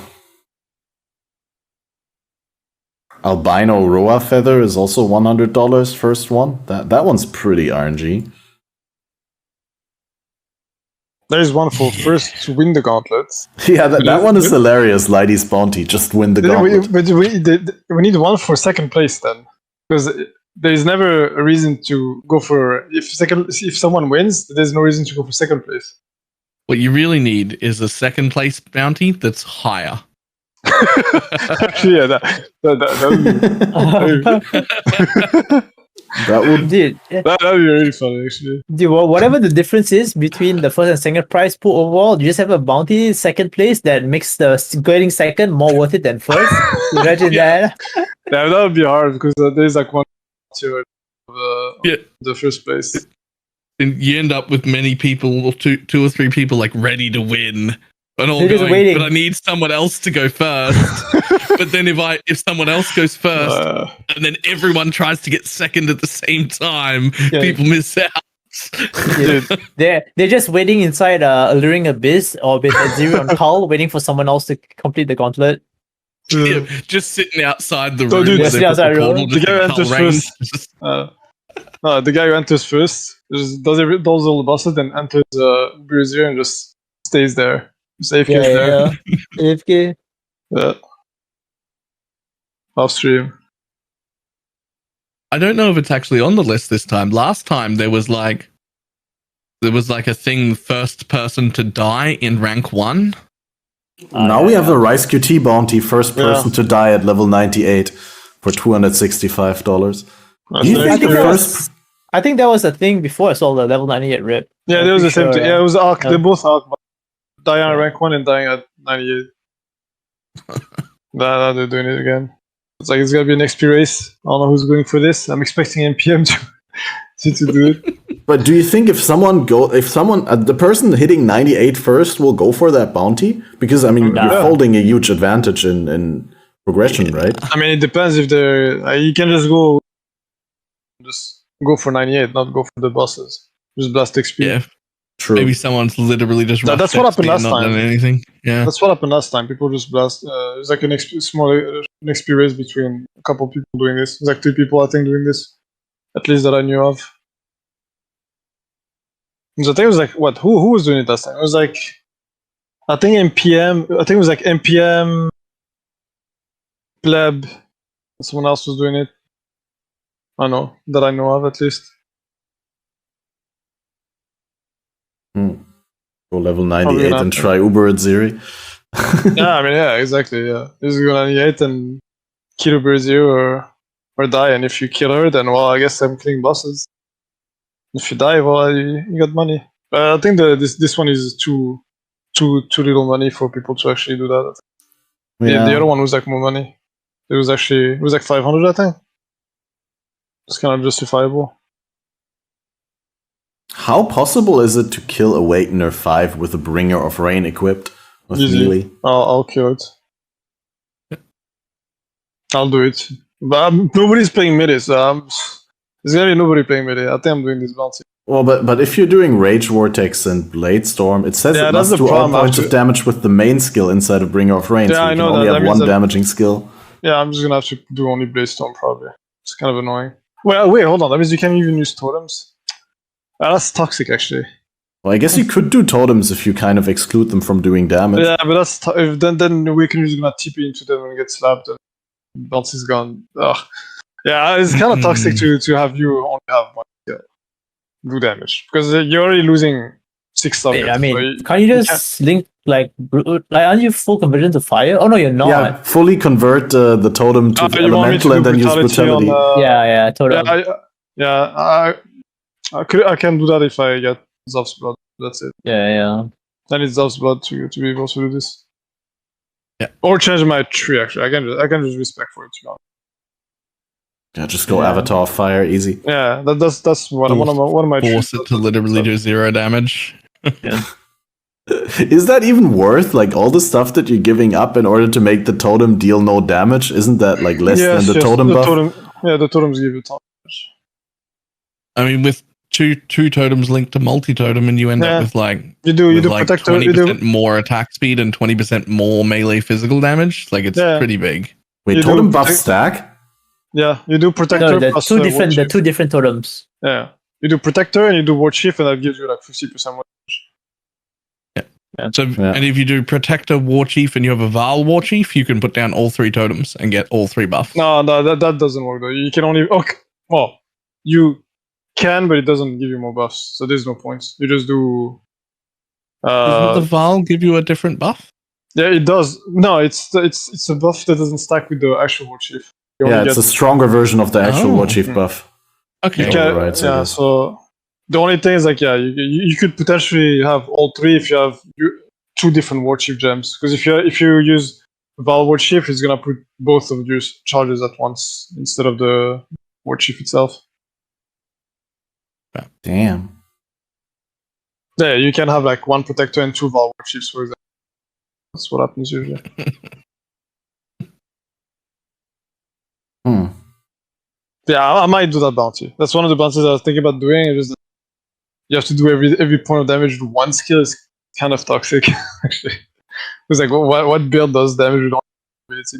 Albino Roa Feather is also $100. First one. That one's pretty RNG. There's one for first to win the gauntlets. Yeah, that one is hilarious. Lighty's bounty. Just win the gauntlet. But we need one for second place then. Because there's never a reason to go for if someone wins, there's no reason to go for second place. What you really need is a second place bounty that's higher. Actually, yeah, that would that'd be really funny, actually. Dude, whatever the difference is between the first and second prize pool overall, you just have a bounty second place that makes the getting second more worth it than first. Imagine that. Yeah, that would be hard because there's like one tier of the first place. And you end up with many people, or two or three people, like ready to win, and all They're just going. waiting. But I need someone else to go first. But then if someone else goes first, and then everyone tries to get second at the same time, people miss out. Dude, They're just waiting inside Alluring Abyss or with Zero and Cull, waiting for someone else to complete the gauntlet. Yeah, just sitting outside the So, room dude, where just they put outside the the room. portal, The just guy in enters Cull range. first. No, the guy who enters first does all the bosses, then enters Brazier and just stays there. Just AFK there. AFK. Yeah. Off stream. I don't know if it's actually on the list this time. Last time there was like a thing, first person to die in rank 1. Now we have the Rice QT bounty, first person to die at level 98 for $265. That's Do you the think next the one. first? I think that was a thing before I saw the level 98 rip. Yeah, there was the same thing. Yeah, it was Arc. Yeah. They're both Arc. Dying at rank 1 and dying at 98. Now they're doing it again. It's like it's gonna be an XP race. I don't know who's going for this. I'm expecting NPM to do it. But do you think if the person hitting 98 first will go for that bounty? Because I mean, Nah. you're holding a huge advantage in progression, right? I mean, it depends if they're. You can just go for 98, not go for the bosses. Just blast XP. Yeah, True. maybe someone's literally just That's rushed what happened XP and last not time. done anything. Yeah, That's what happened last time. People just blast. It was like an XP race between a couple of people doing this. It was like 2 people, I think, doing this. At least that I knew of. So I think it was like, what? Who was doing it last time? It was like, I think NPM. I think it was like NPM, Pleb. Someone else was doing it. I know that I know of at least. Go level Probably 98 not. and try Uber at Ziri. Yeah, I mean, yeah, exactly. Yeah, just go 98 and kill Uber or die. And if you kill her, then well, I guess I'm killing bosses. If you die, well, you got money. I think this one is too little money for people to actually do that. The other one was like more money. It was like 500, I think. It's kind of justifiable. How possible is it to kill Awakener 5 with a Bringer of Rain equipped with Easy. melee? I'll kill it. I'll do it. But nobody's playing melee, so there's gonna be nobody playing melee. I think I'm doing this bounty. Well, but if you're doing Rage Vortex and Blade Storm, it says Yeah, it that's must the do all problem, points of actually. damage with the main skill inside of Bringer of Rain, Yeah, so I you can know only that. have That one means that- damaging skill. Yeah, I'm just gonna have to do only Blade Storm probably. It's kind of annoying. Wait, hold on. That means you can't even use totems. That's toxic, actually. Well, I guess you could do totems if you kind of exclude them from doing damage. Yeah, but that's then Awakener is gonna TP into them and get slapped, and bounce is gone. Ugh. Yeah, it's kind of toxic to have you only have one skill do damage because you're already losing 6 targets. I mean, so you- can't you just link like aren't you full conversion to fire? Oh no, you're not. Yeah, fully convert the totem to the you want me to elemental and do then use brutality brutality. Yeah, totally. I can do that if I get Zov's blood. That's it. Yeah. I need Zov's blood to be able to do this. Yeah. Or change my tree. Actually, I can just respec for it. To be honest. Yeah, just go Avatar of Fire, easy. Yeah, that's one of my force trees. it to literally do 0 damage. Is that even worth like all the stuff that you're giving up in order to make the totem deal no damage? Isn't that like less than the totem buff? The totems give you damage. I mean, with two totems linked to multi-totem, and you end up with like you do like protector. 20% more attack speed and 20% more melee physical damage. Like it's pretty big. Wait, You totem do buff protect- stack? Yeah, you do protector. No, they're plus, two different. War They're Chief. 2 different totems. Yeah, you do protector and you do war chief, and that gives you like 50% more. So, and if you do protector, war chief, and you have a Val war chief, you can put down all 3 totems and get all 3 buffs. No, that doesn't work though. You can only you can, but it doesn't give you more buffs, so there's no points. You just do. Doesn't the Val give you a different buff? Yeah, it does. No, it's a buff that doesn't stack with the actual war chief. You Yeah, only it's get- a stronger version of the actual Oh. War Chief buff. Okay. You can, Overrides, I yeah, guess. so the only thing is like, yeah, you could potentially have all 3 if you have 2 different war chief gems. Because if you use Val war chief, it's gonna put both of your charges at once instead of the war chief itself. Damn. Yeah, you can have like 1 protector and 2 Val war chiefs, for example. That's what happens usually. Yeah, I might do that bounty. That's one of the bounties I was thinking about doing. It was you have to do every point of damage with one skill is kind of toxic. Actually, it's like what build does damage with viability?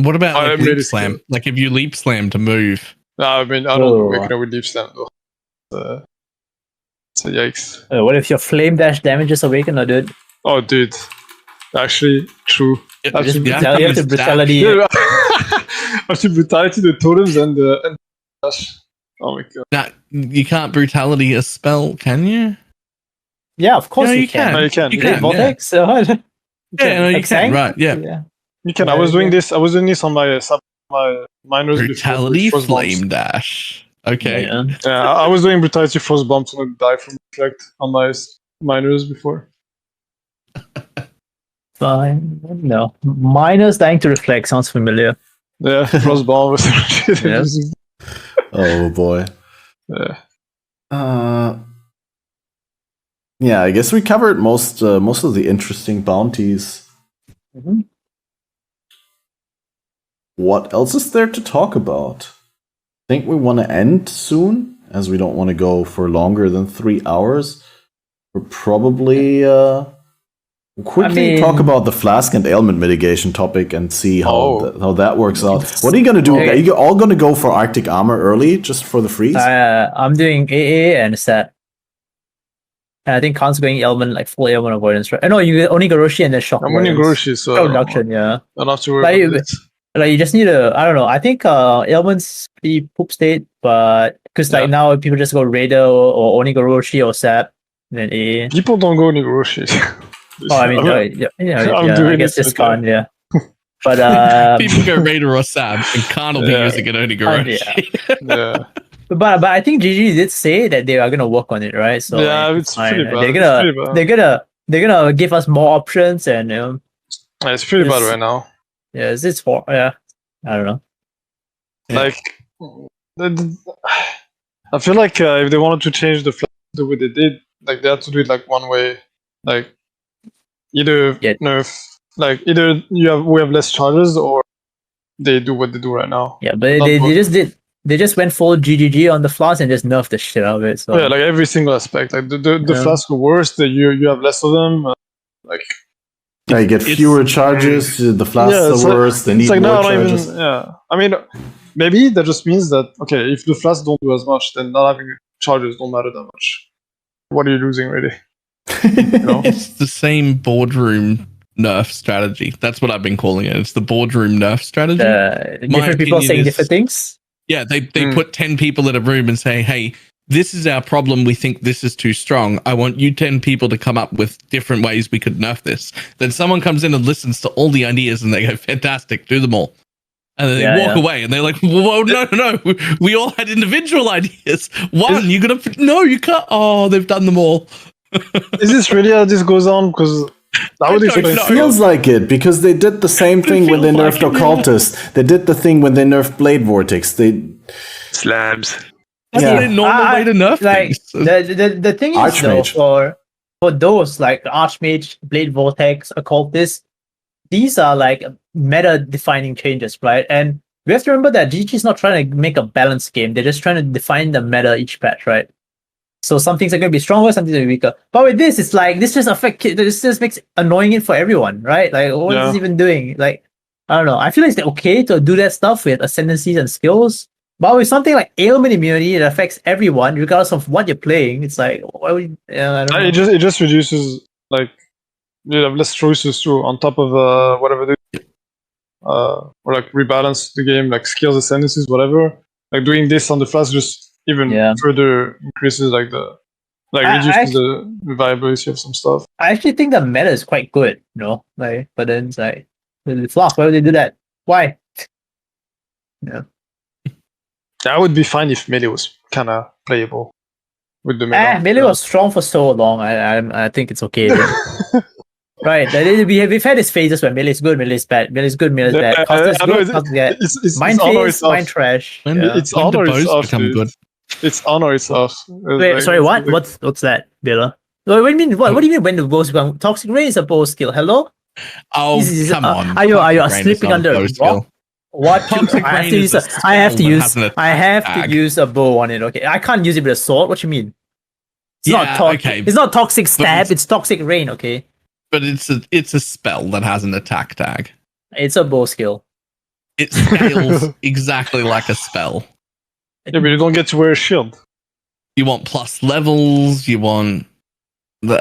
What about like really leap slam? scared. Like if you leap slam to move. No, I mean I don't make it with leap slam though. So yikes. What if your flame dash damages awakener, dude? Oh, dude. Actually, true. Yeah, Actually, just- You have to brutality. Yeah, actually, brutality, the totems, and the dash. Oh my god. Nah, you can't brutality a spell, can you? Yeah, of course No, you you can. No, you can. You You can, can. Vortex? Yeah, no, you Like can. Sang? Right, yeah. Yeah. You can. Yeah, I was doing yeah. this. I was doing this on my minors. Brutality before, with frost flame bombs. dash. Okay. Yeah. Yeah, I was doing brutality frost bomb to not die from reflect on my minors before. Fine. No. Minus dying to reflect sounds familiar. Yeah, frost bomb was. Yes. Oh boy. Yeah. Yeah, I guess we covered most of the interesting bounties. Mhm. What else is there to talk about? I think we want to end soon, as we don't want to go for longer than 3 hours. We're probably quickly mean- talk about the flask and ailment mitigation topic and see how Oh. how that works out. What are you gonna do? Okay. Are you all gonna go for Arctic armor early just for the freeze? I'm doing AA and set. And I think Khan's going ailment, like full ailment avoidance, right? No, you only Goroshi and then shock. I'm only avoidance. Goroshi, so Shock reduction, yeah. I don't have to worry Like, about it. Like you just need to, I don't know. I think ailment's pretty poop state, but because like Yeah. now people just go Raider or Onigoroshi or Sap, then A. People don't go any Goroshi. Oh, I mean, yeah, I'm I doing guess it just okay. Khan, yeah. But People go Raider or Sab, and Khan will be Yeah. using it only Goroshi. yeah. but I think GG did say that they are gonna work on it, right? So Yeah, like, it's fine. pretty bad. They're It's gonna pretty bad. they're gonna give us more options and Yeah, it's pretty bad It's- right now. yeah, it's for yeah. I don't know. Yeah. Like, I feel like if they wanted to change the flag the way they did, like they had to do it like one way, like either Yeah. nerf, like either we have less charges or they do what they do right now. Yeah, but Not both. they just went full GGG on the flask and just nerfed the shit out of it. So Yeah, like every single aspect. Like the Yeah. flasks are worse. You have less of them. Like Yeah, you get It's- fewer charges. The flasks it's are like- worse. They need it's like more no, I don't charges. even. Yeah, I mean, maybe that just means that okay, if the flasks don't do as much, then not having charges don't matter that much. What are you losing, really? No. It's the same boardroom nerf strategy. That's what I've been calling it. It's the boardroom nerf strategy. different people opinion saying is- different things. Yeah, they Mm. put 10 people in a room and say, hey, this is our problem. We think this is too strong. I want you 10 people to come up with different ways we could nerf this. Then someone comes in and listens to all the ideas and they go, fantastic, do them all. And then they walk away and they're like, whoa, no. We all had individual ideas. One, you're going to, no, you can't. Oh, they've done them all. Is this really how this goes on? Because that would I don't explain. know. Feels like it because they did the same thing when they feels nerfed like it, yeah. Occultist. They did the thing when they nerfed Blade Vortex. They Slams. That's Yeah. the normal way to nerf Like things. the thing is though, Archmage. for those like Archmage, Blade Vortex, Occultist, these are like meta defining changes, right? And we have to remember that GG is not trying to make a balanced game. They're just trying to define the meta each patch, right? So some things are going to be stronger, some things are weaker. But with this, it's like this just makes annoying it for everyone, right? Like what is Yeah. this even doing? Like I don't know. I feel like it's okay to do that stuff with ascendancies and skills. But with something like ailment immunity that affects everyone, regardless of what you're playing, it's like why would I don't know. It just reduces like you have less choices too on top of whatever they or like rebalance the game like skills ascendancies whatever. Like doing this on the flask just even Yeah. further increases like the reduces the viability of some stuff. I actually think the meta is quite good, you know. Like, but then it's like the flask. Why would they do that? Why? That would be fine if melee was kind of playable with the meta. Melee was strong for so long. I think it's okay. Right. We've had these phases where melee is good, melee is bad, melee is good, melee is bad. Yeah, Counter is I know good, counter is bad. It's Mind honor phase, itself. mind trash. When, Yeah. It's when do honor bows itself, become dude. good? It's honor itself. Wait, Like, sorry, what? it's- What's that, Bella? What do you mean? What do you mean when the bows become toxic rain is a bow skill? Hello? Oh, Is- come on. are you Toxic Rain is sleeping not under a bow rock? skill. What? Toxic I have Rain to is use. a I have to spell that use. has an I have attack. to use a bow on it. Okay, I can't use it with a sword. What you mean? It's not toxic stab. It's toxic rain. Okay. But it's a spell that has an attack tag. It's a bow skill. It scales exactly like a spell. Yeah, but you don't get to wear a shield. You want plus levels. You want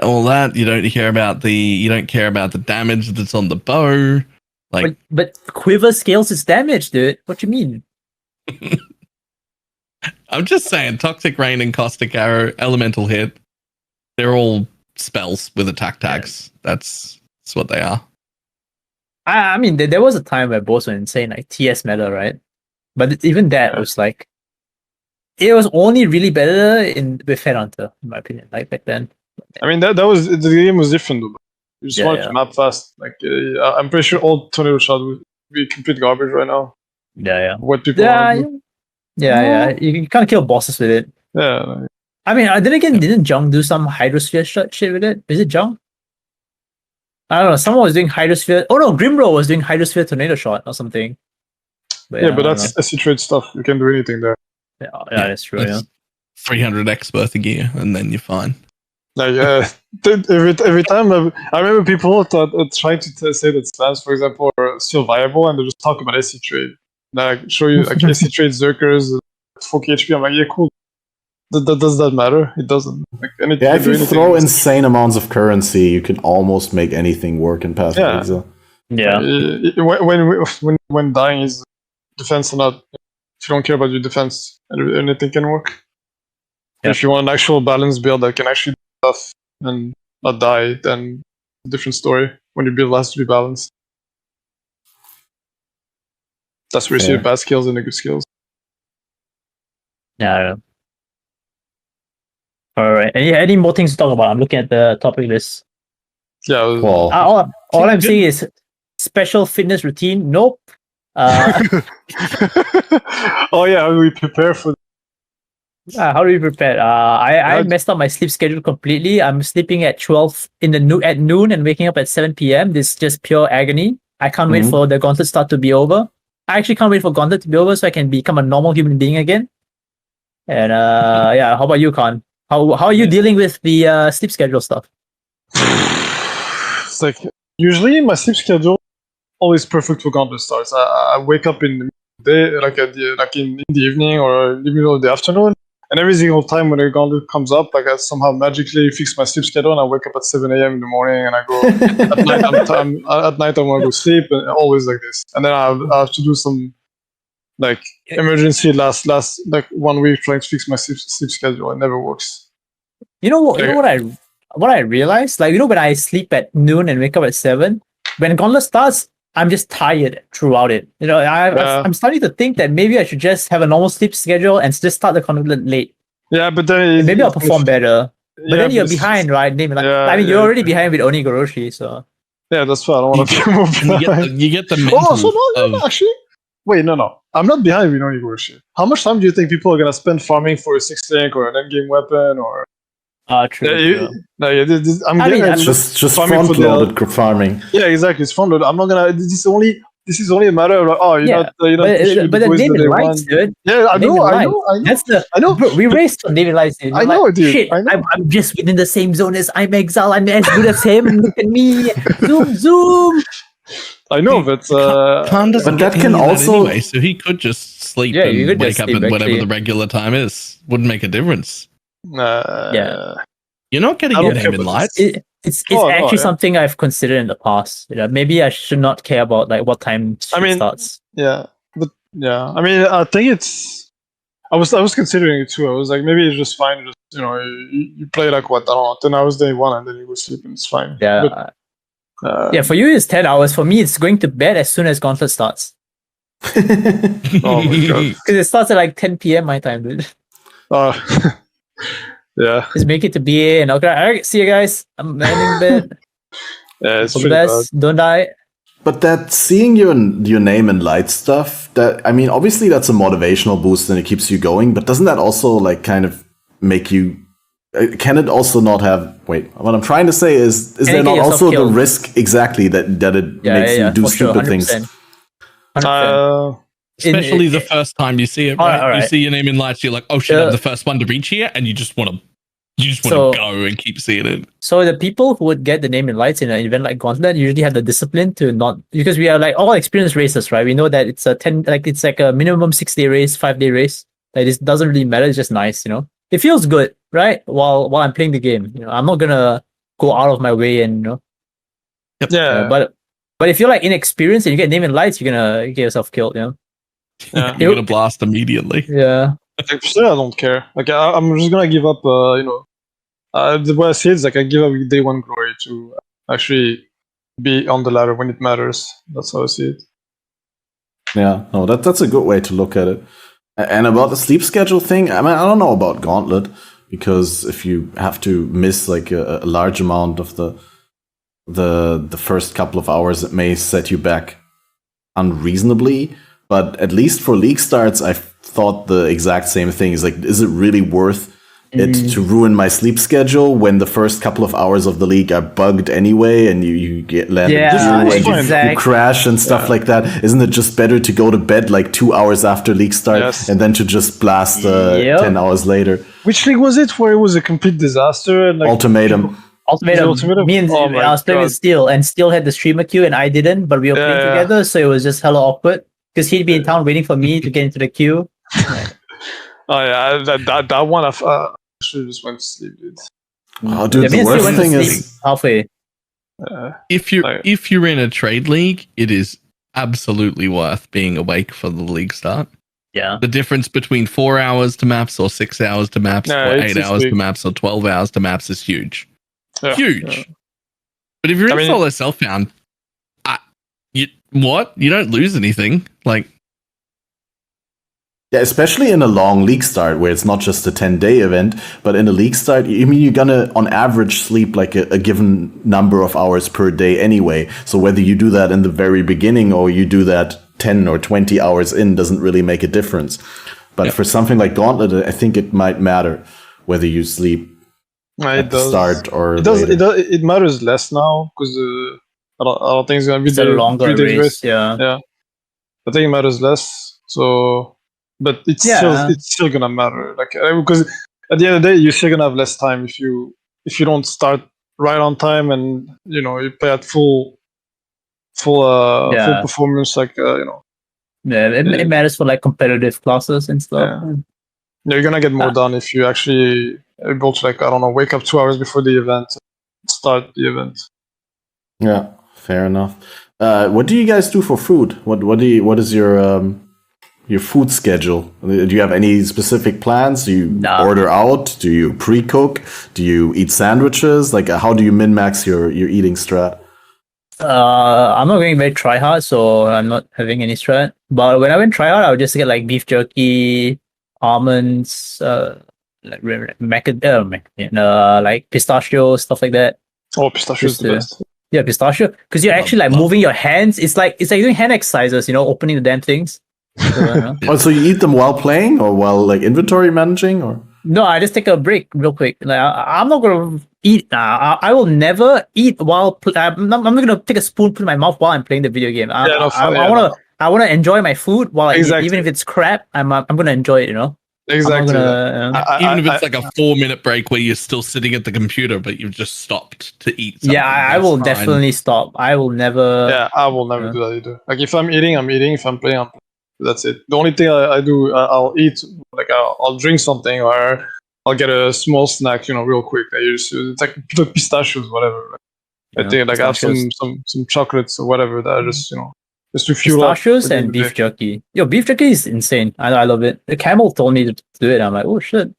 all that. You don't care about the damage that's on the bow. Like, but quiver scales its damage, dude. What you mean? I'm just saying, Toxic Rain and Caustic Arrow, Elemental Hit, they're all spells with attack tags. Yeah. That's what they are. I mean, there was a time where bows were insane, like TS meta, right? But even that was like, it was only really better with Headhunter, in my opinion, like back then. I mean, that was the game was different though. You just wanted to map fast. Like, I'm pretty sure all tornado shot would be complete garbage right now. Yeah. What people want to do. Yeah. You can't kill bosses with it. Yeah. I mean, then again, didn't Jung do some Hydrosphere shit with it? Is it Jung? I don't know. Someone was doing Hydrosphere. Oh no, Grimro was doing Hydrosphere Tornado Shot or something. But but that's SC trade stuff. You can do anything there. Yeah, that's true. That's 300x worth of gear, and then you're fine. Like every time I remember people trying to say that spams, for example, are still viable, and they just talk about SC trade. Like show you like SC trade Zerkers, 4k HP. I'm like, yeah, cool. Does that matter? It doesn't. Like, if you throw insane amounts of currency, you can almost make anything work in Path of Exile. Yeah. When dying is defense or not, if you don't care about your defense, anything can work. Yeah. If you want an actual balanced build that can actually do stuff and not die, then a different story. When your build has to be balanced. That's where you see the bad skills and the good skills. Yeah. All right. Any more things to talk about? I'm looking at the topic list. Yeah. All I'm seeing is special fitness routine. Nope. Oh yeah, how do we prepare for? How do we prepare? I messed up my sleep schedule completely. I'm sleeping at 12 at noon and waking up at 7 p.m. This is just pure agony. I can't wait for the Gauntlet start to be over. I actually can't wait for Gauntlet to be over so I can become a normal human being again. And how about you, cArn? How are you dealing with the sleep schedule stuff? It's like usually my sleep schedule always perfect for Gauntlet starts. I wake up in the day, like in the evening or in the middle of the afternoon, and every single time when a Gauntlet comes up, like I somehow magically fix my sleep schedule, and I wake up at 7 a.m. in the morning, and I go at night I want to go sleep, and always like this. And then I have to do some like emergency last like 1 week trying to fix my sleep schedule. It never works. You know what I realized? Like, when I sleep at noon and wake up at 7, when Gauntlet starts, I'm just tired throughout it. I'm starting to think that maybe I should just have a normal sleep schedule and just start the Gauntlet late. Yeah, but then maybe I'll perform better. But then you're behind, right? You're already behind with Onigoroshi, so. Yeah, that's why I don't want to move behind. You get the mental actually. Wait, no. I'm not behind with Onigoroshi. How much time do you think people are gonna spend farming for a 6-link or an endgame weapon or? True. It's just front-loaded farming. Yeah, exactly. It's front-loaded. I'm not gonna. This is only a matter of like, not. But the David Lights, dude. Yeah, I know. I know. Bro, we raced on David Lights. Dude. I know, dude. Shit, I know. I'm just within the same zone as I'm Exile. I'm as good as him. Look at me. Zoom. I know, but that can also. Anyway, so he could just sleep and wake up at whatever the regular time is. Wouldn't make a difference. You're not getting your name in lights. It's actually something I've considered in the past. Maybe I should not care about like what time it starts. Yeah, but I mean, I think it's. I was considering it too. I was like, maybe it's just fine. Just you play like what, I don't know, 10 hours day one, and then you go sleep, and it's fine. Yeah. But, for you it's 10 hours. For me, it's going to bed as soon as Gauntlet starts. Oh my god! Because it starts at like 10 p.m. my time, dude. Yeah. Just make it to BA and okay. All right, see you guys. I'm ending bed. Yeah, it's all the best. Don't die. But that seeing your name in light stuff, obviously that's a motivational boost and it keeps you going. But doesn't that also like kind of make you? Can it also not have? Wait, what I'm trying to say is there not also the risk exactly that it makes you do stupid things? 100%. Especially the first time you see it, right? All right. You see your name in lights, you're like, oh shit, I'm the first one to reach here, and you just want to You just want to go and keep seeing it. So the people who would get the name in lights in an event like Gauntlet usually have the discipline to not, because we are like all experienced racers, right? We know that it's it's like a minimum 6-day race, 5-day race. Like it doesn't really matter. It's just nice, It feels good, right? While I'm playing the game, I'm not gonna go out of my way and Yep. Yeah. But if you're like inexperienced and you get name in lights, you're gonna get yourself killed, Yeah. You're gonna blast immediately. Yeah. Like, I don't care. Like I'm just gonna give up. The way I see it is like I give up day one glory to actually be on the ladder when it matters. That's how I see it. Yeah, no, that's a good way to look at it. And about the sleep schedule thing, I mean, I don't know about Gauntlet, because if you have to miss like a large amount of the first couple of hours, it may set you back unreasonably. But at least for league starts, I've thought the exact same thing. Is like, is it really worth it to ruin my sleep schedule when the first couple of hours of the league are bugged anyway, and you get landed you crash and stuff like that? Isn't it just better to go to bed like 2 hours after league start and then to just blast 10 hours later? Which league was it where it was a complete disaster? And, like, Ultimatum. Me and I was playing with Steel, and Steel had the streamer queue and I didn't, but we were playing together, so it was just hella awkward because he'd be in town waiting for me to get into the queue. Oh yeah, that one I should just went to sleep, dude. Oh, dude, the worst thing is halfway. If you're in a trade league, it is absolutely worth being awake for the league start. Yeah. The difference between 4 hours to maps or 6 hours to maps or 8 hours to maps or 12 hours to maps is huge. Yeah. Huge. Yeah. But if you're in solo self-found, you don't lose anything. Like, yeah, especially in a long league start where it's not just a 10-day event, but in a league start, I mean, you're gonna, on average, sleep like a given number of hours per day anyway. So whether you do that in the very beginning or you do that 10 or 20 hours in doesn't really make a difference. But for something like Gauntlet, I think it might matter whether you sleep at the start or later. It matters less now because I don't think it's gonna be a longer race. Yeah, I think it matters less. So. But it's still gonna matter, like, because at the end of the day, you're still gonna have less time if you don't start right on time and you play at full performance, like Yeah, it matters for like competitive classes and stuff. Yeah, you're gonna get more done if you actually able to, like, I don't know, wake up 2 hours before the event, start the event. Yeah, fair enough. What do you guys do for food? What is your food schedule? Do you have any specific plans? Do you order out? Do you pre-cook? Do you eat sandwiches? Like, how do you min-max your eating strat? I'm not going very try-hard, so I'm not having any strat. But when I went try-hard, I would just get like beef jerky, almonds, like like pistachio, stuff like that. Oh, pistachio is the best. Yeah, pistachio. Because you're actually like moving your hands. It's like doing hand exercises, opening the damn things. So you eat them while playing or while like inventory managing, or? No, I just take a break real quick. Like, I'm not gonna eat. I will never eat while. I'm not gonna take a spoon, put in my mouth while I'm playing the video game. I wanna enjoy my food while I eat, even if it's crap. I'm gonna enjoy it. Exactly. Even if it's like a 4-minute break where you're still sitting at the computer, but you've just stopped to eat something. Yeah, I will definitely stop. I will never. Yeah, I will never do that either. Like, if I'm eating, I'm eating. If I'm playing, I'm playing. That's it. The only thing I do, I'll eat, like I'll drink something, or I'll get a small snack, real quick. It's like pistachios, whatever. I think like I have some chocolates or whatever that I just just to fuel pistachios and beef jerky. Yo, beef jerky is insane. I love it. The camel told me to do it. I'm like, oh shit.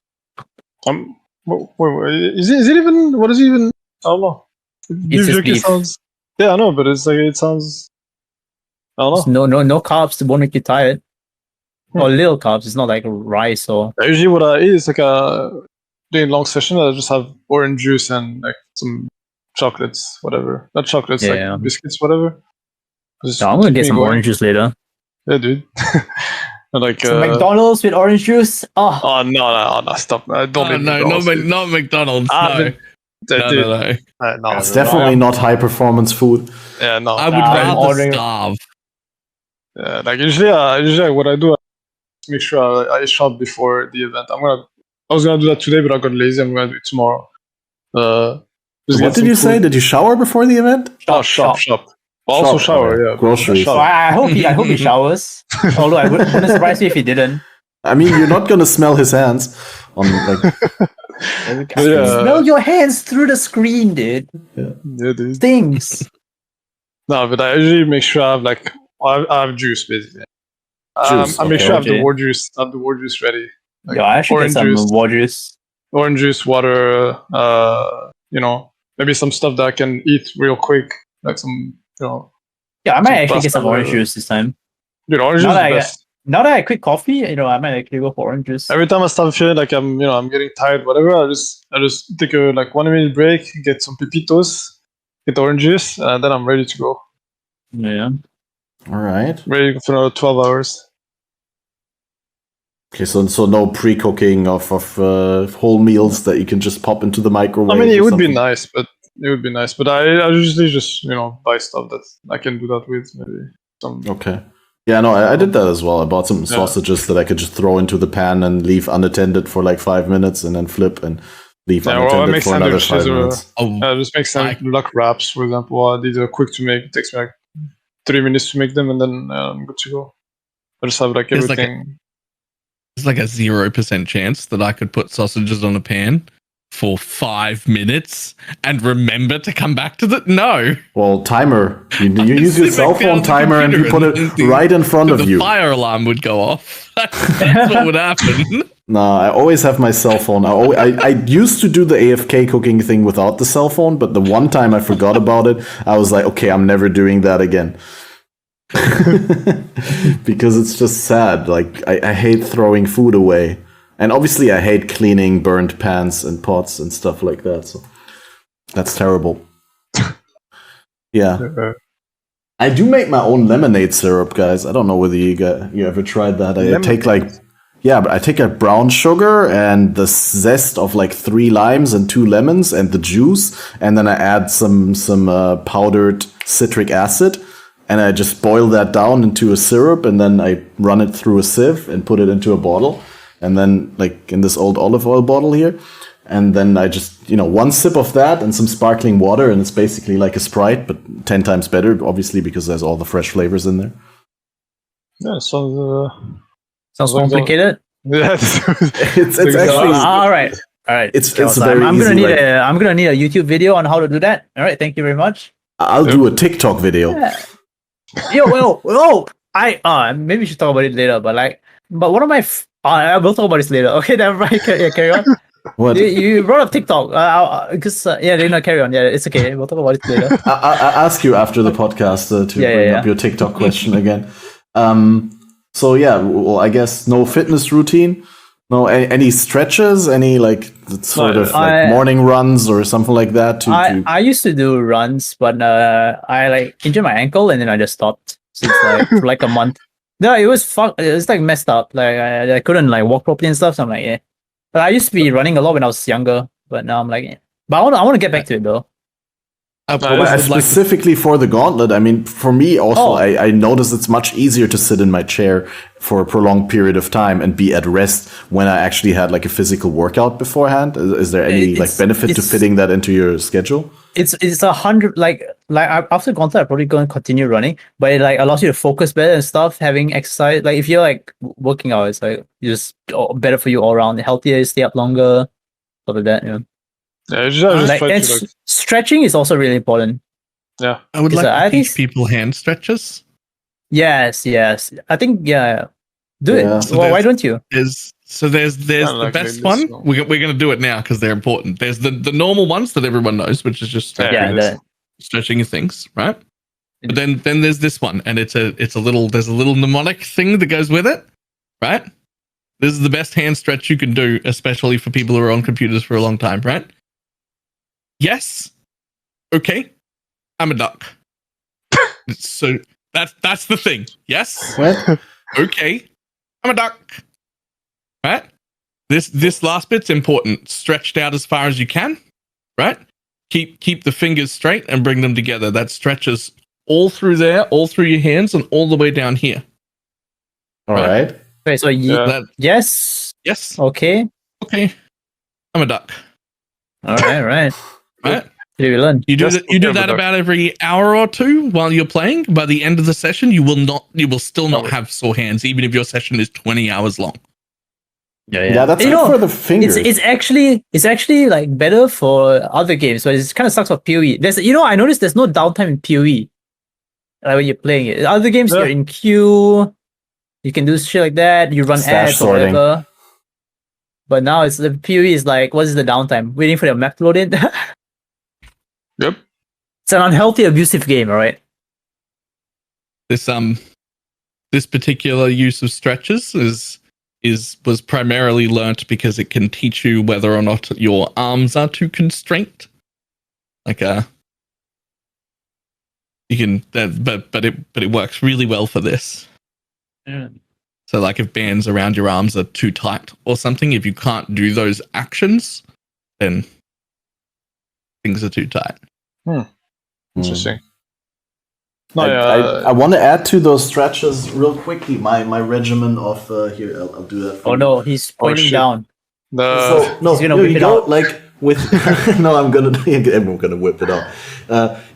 Is it even? What is it even? I don't know. Beef jerky sounds. Yeah, I know, but it's like it sounds. No carbs won't make you tired. Or little carbs. It's not like rice or. Usually, what I eat is like during long session. I just have orange juice and like some chocolates, whatever. Not chocolates, biscuits, whatever. I'm gonna get some orange juice later. Yeah, dude. Like McDonald's with orange juice. Oh no! Stop! Don't. Not McDonald's. No. No. It's definitely not high performance food. Yeah, no. I would rather starve. Yeah, like usually what I do, I make sure I shop before the event. I'm gonna I was gonna do that today, but I got lazy. I'm gonna do it tomorrow. Just What get did some you say? food. Did you shower before the event? Oh, shop. Also Shop, shower, okay. yeah. Groceries. So Shower. I hope he showers. Although I wouldn't surprise me if he didn't. I mean, you're not gonna smell his hands on like. Smell your hands through the screen, dude. Yeah, dude. Things. No, but I usually make sure I have I have juice basically. Juice, I make sure I have okay. the war juice. I have the war juice ready. Like Yo, I should get some war juice. orange juice, water. Maybe some stuff that I can eat real quick, like some, Yeah, I might actually get pasta some orange or- juice this time. Dude, orange juice is the best. Now that I quit coffee, I might actually go for orange juice. Every time I start feeling like I'm getting tired, whatever, I just take a 1 minute break, get some pepitos, get orange juice, and then I'm ready to go. Yeah. All right. Ready for another 12 hours. Okay, so no pre-cooking of whole meals that you can just pop into the microwave. I mean, it or would be something? nice, but I usually just buy stuff that I can do that with. Maybe some. Okay. Yeah, no, I did that as well. I bought some Yeah. sausages that I could just throw into the pan and leave unattended for 5 minutes, and then flip and leave Yeah, well, I unattended make for another sandwiches 5 or- minutes. Oh, Just make some like wraps, for example. These are quick to make. It takes me 3 minutes to make them, and then I'm good to go. I just have There's like everything. It's like a 0% chance that I could put sausages on a pan for 5 minutes and remember to come back to the no. Well, timer. You use your Sit cell back down phone the timer and you put computer it and right in front of the you. fire alarm would go off. That's what would happen. No, I always have my cell phone. I used to do the AFK cooking thing without the cell phone, but the one time I forgot about it, I was like, okay, I'm never doing that again. Because it's just sad. Like, I hate throwing food away. And obviously I hate cleaning burnt pans and pots and stuff like that. So that's terrible. Yeah. I do make my own lemonade syrup, guys. I don't know whether you ever tried that. I take I take a brown sugar and the zest of 3 limes and 2 lemons and the juice, and then I add some powdered citric acid, and I just boil that down into a syrup, and then I run it through a sieve and put it into a bottle, and then in this old olive oil bottle here. And then I just, 1 sip of that and some sparkling water, and it's basically like a Sprite, but 10 times better, obviously, because there's all the fresh flavors in there. Yeah, sounds complicated. yeah. It's actually All right. it's So very I'm easy. I'm gonna need a YouTube video on how to do that. All right, thank you very much. I'll do a TikTok video. Maybe we should talk about it later. But one of my I will talk about this later. Okay, never mind. Carry on. What? You brought up TikTok because carry on. Yeah, it's okay. We'll talk about it later. I'll ask you after the podcast to bring up your TikTok question again. So yeah, well, I guess no fitness routine, no any stretches, any morning runs or something like that. I used to do runs, but I injured my ankle and then I just stopped since for a month. No, it was it was messed up. I couldn't walk properly and stuff. So I'm yeah. But I used to be running a lot when I was younger, but now I'm but I want to get back to it though. Specifically for the gauntlet, I mean, for me also, I noticed it's much easier to sit in my chair for a prolonged period of time and be at rest when I actually had a physical workout beforehand. Is there any benefit to fitting that into your schedule? It's 100 after gauntlet, I'm probably going to continue running, but it allows you to focus better and stuff. Having exercise, if you're working out, it's just better for you all around. Healthier, you stay up longer, stuff like that. Yeah. Yeah, stretching is also really important. Yeah, I would to teach people hand stretches. Yes. I think do it. So why don't you? There's the best one. We're going to do it now because they're important. There's the normal ones that everyone knows, which is just stretching your things, right? But then there's this one, and there's a little mnemonic thing that goes with it, right? This is the best hand stretch you can do, especially for people who are on computers for a long time, right? Yes. Okay. I'm a duck. So that's the thing. Yes. What? Okay. I'm a duck. Right? This last bit's important. Stretched out as far as you can. Right? Keep the fingers straight and bring them together. That stretches all through there, all through your hands, and all the way down here. All right. Okay, so yes. Yes. Okay. Okay, I'm a duck. All right. Right? Did we learn? You do Just that. You do okay, that but- about every hour or two while you're playing. By the end of the session, you will still not have sore hands, even if your session is 20 hours long. Yeah, that's You good know, for the fingers. It's actually like better for other games, but it kind of sucks for PoE. I noticed there's no downtime in PoE. Like when you're playing it. Other games, you're in queue. You can do shit like that. You run Stash ads sorting. or whatever. But now it's the PoE is like, what is the downtime? Waiting for the map to load in. Yep. It's an unhealthy, abusive game, all right? This particular use of stretches was primarily learnt because it can teach you whether or not your arms are too constrained. Like you can, but it works really well for this. Yeah. So like if bands around your arms are too tight or something, if you can't do those actions, then things are too tight. Interesting. I want to add to those stretches real quickly. My regimen of here. I'll do that. For Oh you. no, he's pointing shit. down. So, no, He's gonna no, whip you it go out. like with. No, I'm gonna whip it out.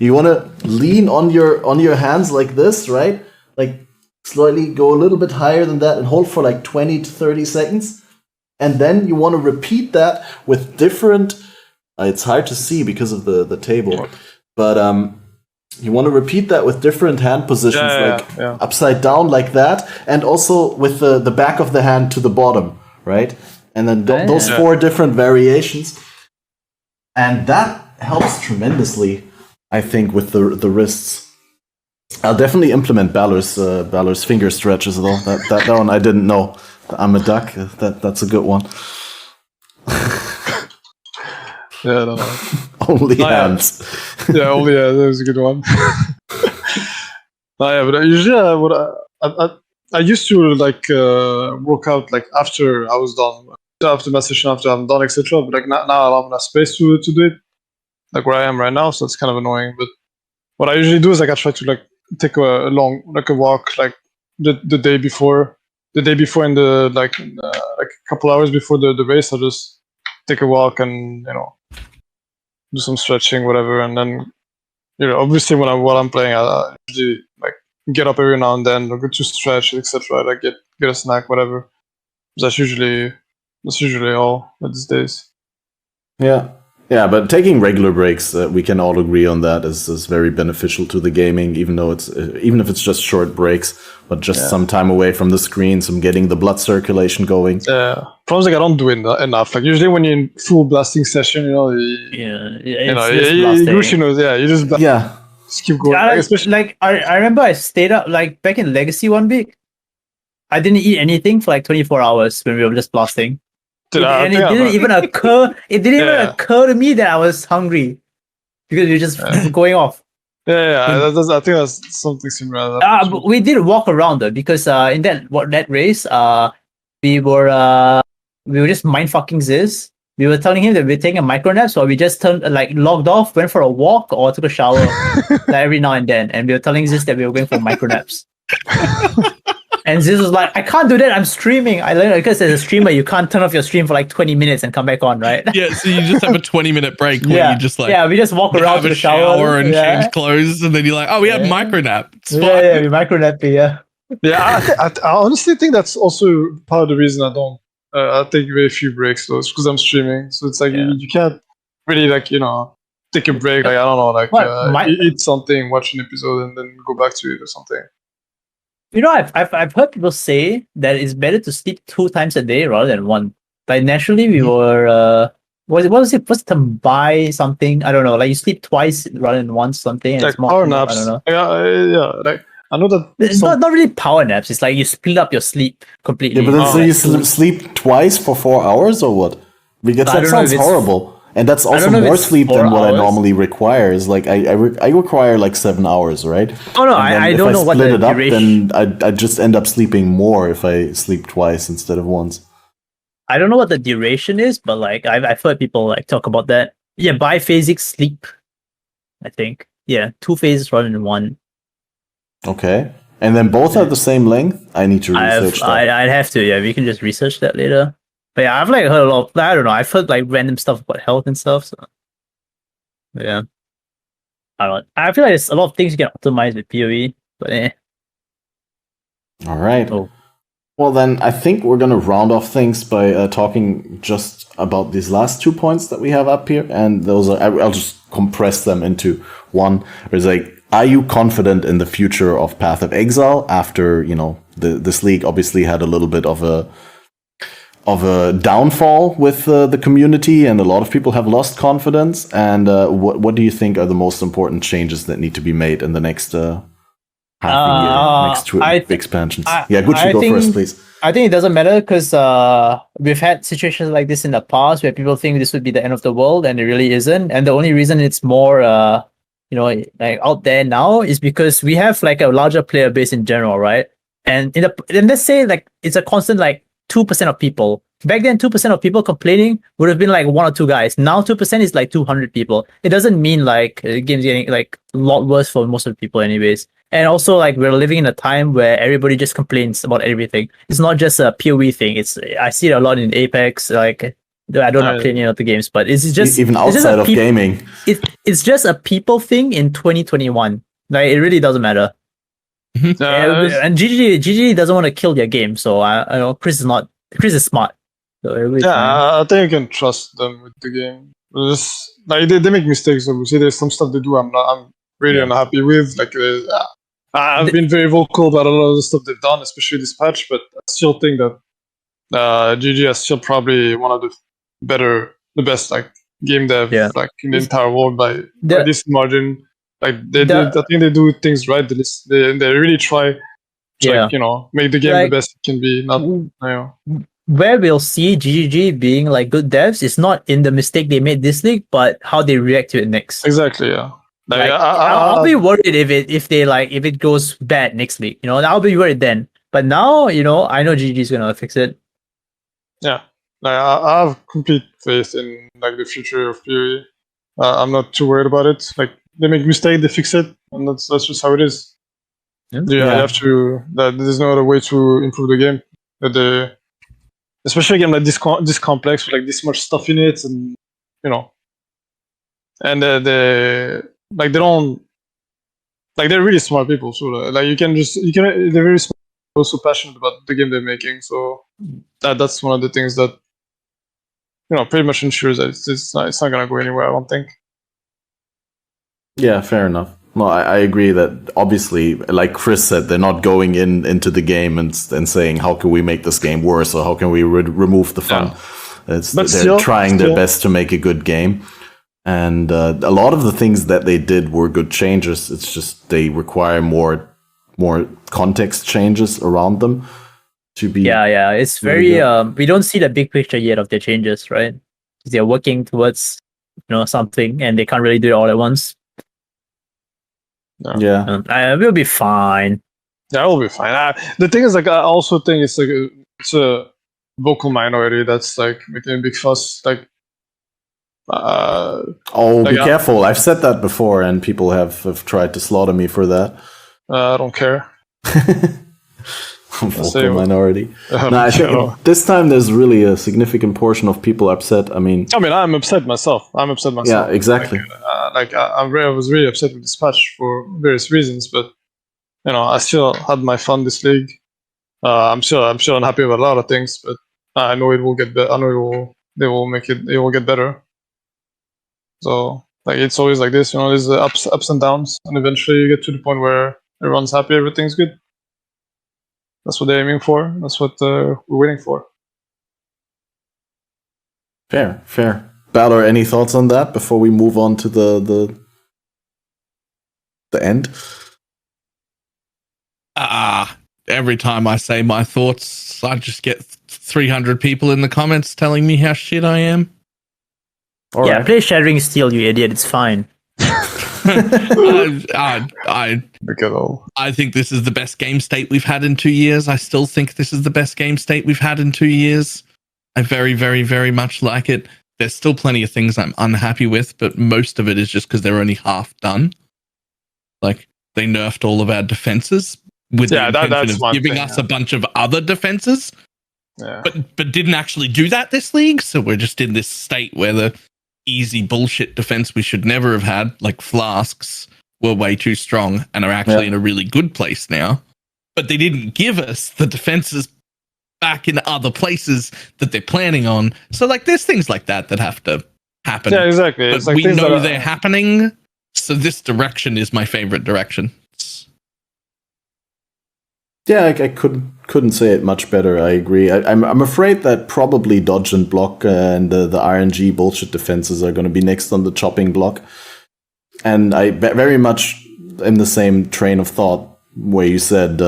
You want to lean on your hands like this, right? Like slightly go a little bit higher than that and hold for like 20 to 30 seconds, and then you want to repeat that with different. It's hard to see because of the table, but you want to repeat that with different hand positions, upside down like that, and also with the back of the hand to the bottom, right? And then those 4 different variations, and that helps tremendously, I think, with the wrists. I'll definitely implement Balor's finger stretches though. That one I didn't know. I'm a duck. That's a good one. Yeah, no. Only hands. That was a good one. But usually I used to like work out like after I was done, after my session, after I'm done, etc. But like now I'm in a space to do it, like where I am right now, so it's kind of annoying. But what I usually do is like I try to like take a walk like the day before, and the like a couple hours before the race. I just take a walk and do some stretching, whatever, and then obviously while I'm playing, I usually like get up every now and then, go to stretch, etc. Like get a snack, whatever. That's usually all these days. Yeah, but taking regular breaks, we can all agree on that is very beneficial to the gaming, even if it's just short breaks, but just some time away from the screen, some getting the blood circulation going. Problems like I don't do it enough. Like usually when you're in full blasting session, Gucci knows, you just just keep going. Yeah, I remember I stayed up like back in Legacy one week. I didn't eat anything for like 24 hours when we were just blasting. It didn't even occur to me that I was hungry because we were just going off. I think that's something similar. But we did walk around though, because in that race, we were just mind fucking Ziz. We were telling him that we're taking a micro nap, so we just logged off, went for a walk, or took a shower every now and then, and we were telling Ziz that we were going for micro naps. And Ziz was like, I can't do that, I'm streaming. I learned because as a streamer, you can't turn off your stream for like 20 minutes and come back on, right? Yeah, so you just have a 20-minute break where you just we just walk around to the shower and change clothes, and then you're like, oh, we had micro nap. It's fine. We micro nap, I honestly think that's also part of the reason I don't. I take very few breaks though, because I'm streaming. So it's like you can't really take a break. Like I don't know, eat something, watch an episode, and then go back to it or something. I've heard people say that it's better to sleep 2 times a day rather than 1. Like naturally, we were what was it supposed to buy something? I don't know. Like you sleep twice rather than once, something. Like power naps. I don't know. Like I know that it's not really power naps. It's like you split up your sleep completely. Yeah, but then so you sleep twice for 4 hours or what? Because that sounds horrible. And that's also more sleep than what I normally require. Is like I require like 7 hours, right? Oh no, I don't know what the duration. If I split it up, then I just end up sleeping more if I sleep twice instead of once. I don't know what the duration is, but like I've heard people like talk about that. Yeah, biphasic sleep. I think 2 phases rather than 1. Okay, and then both are the same length. I need to research that. I'd have to. Yeah, we can just research that later. But yeah, I've like heard a lot. I don't know. I've heard like random stuff about health and stuff. So yeah, I don't know. I feel like there's a lot of things you can optimize with PoE, but All right. Oh. Well, then I think we're going to round off things by talking just about these last 2 points that we have up here. And those are, I'll just compress them into one. There's like, are you confident in the future of Path of Exile after, you know, this league obviously had a little bit of a downfall with the community, and a lot of people have lost confidence. And what do you think are the most important changes that need to be made in the next half a year, next two expansions? Gucci, go first, please. I think it doesn't matter because we've had situations like this in the past where people think this would be the end of the world, and it really isn't. And the only reason it's more, like out there now is because we have like a larger player base in general, right? And then let's say like it's a constant like 2% of people. Back then, 2% of people complaining would have been like 1 or 2 guys. Now 2% is like 200 people. It doesn't mean like the game's getting like a lot worse for most of the people anyways. And also like we're living in a time where everybody just complains about everything. It's not just a PoE thing. I see it a lot in Apex. Like I don't play any of the games, but it's just even outside of gaming. It's just a people thing in 2021. Like it really doesn't matter. And GG doesn't want to kill their game, so I know Chris is smart. So really I think you can trust them with the game. Just, like they make mistakes. Obviously, there's some stuff they do I'm really unhappy with. Like I've been very vocal about a lot of the stuff they've done, especially this patch. But I still think that GG is still probably one of the best like game dev like in the entire world by this margin. Like I think they do things right. They really try to like, you know, make the game like, the best it can be. Not where we'll see GGG being like good devs is not in the mistake they made this league, but how they react to it next. Exactly. Yeah. Like, I'll be worried if it goes bad next league. You know, I'll be worried then. But now, you know, I know GG is gonna fix it. Yeah. Like, I have complete faith in like the future of PoE. I'm not too worried about it. Like they make mistake, they fix it, and that's just how it is. You have to. There's no other way to improve the game. Especially a game like this complex with like this much stuff in it, and you know, and they don't like they're really smart people. So like they're very smart, also passionate about the game they're making. So that's one of the things that, you know, pretty much ensures that it's not gonna go anywhere, I don't think. Yeah, fair enough. No, I agree that obviously, like Chris said, they're not going into the game and saying, how can we make this game worse, or how can we remove the fun? Yeah. They're trying their best to make a good game. And a lot of the things that they did were good changes. It's just they require more context changes around them to be. Yeah. It's very we don't see the big picture yet of their changes, right? They're working towards, you know, something, and they can't really do it all at once. Yeah, we'll be fine. Yeah, we'll be fine. The thing is, like, I also think it's like it's a vocal minority that's like making a big fuss. Like, be careful! I've said that before, and people have tried to slaughter me for that. I don't care. Vocal minority. I think this time there's really a significant portion of people upset. I mean, I'm upset myself. Yeah, exactly. I was really upset with this patch for various reasons, but you know, I still had my fun this league. I'm still unhappy about a lot of things, but I know it will get better. I know it will get better. So like it's always like this, you know. There's the ups and downs, and eventually you get to the point where everyone's happy, everything's good. That's what they're aiming for. That's what we're waiting for. Fair. Balor, any thoughts on that before we move on to the end? Every time I say my thoughts, I just get 300 people in the comments telling me how shit I am. Play Shattering Steel, you idiot. It's fine. I think this is the best game state we've had in 2 years. I still think this is the best game state we've had in 2 years. I very, very, very much like it. There's still plenty of things I'm unhappy with, but most of it is just because they're only half done. Like, they nerfed all of our defenses with the intention of giving us a bunch of other defenses. Yeah. but didn't actually do that this league. So we're just in this state where the easy bullshit defense we should never have had, like flasks, were way too strong and are actually in a really good place now. But they didn't give us the defenses back in other places that they're planning on. So like there's things like that have to happen. Yeah, exactly. But it's like we things know that they're happening. So this direction is my favorite direction. Yeah, I couldn't say it much better. I agree. I'm afraid that probably dodge and block and the RNG bullshit defenses are going to be next on the chopping block. And I very much in the same train of thought where you said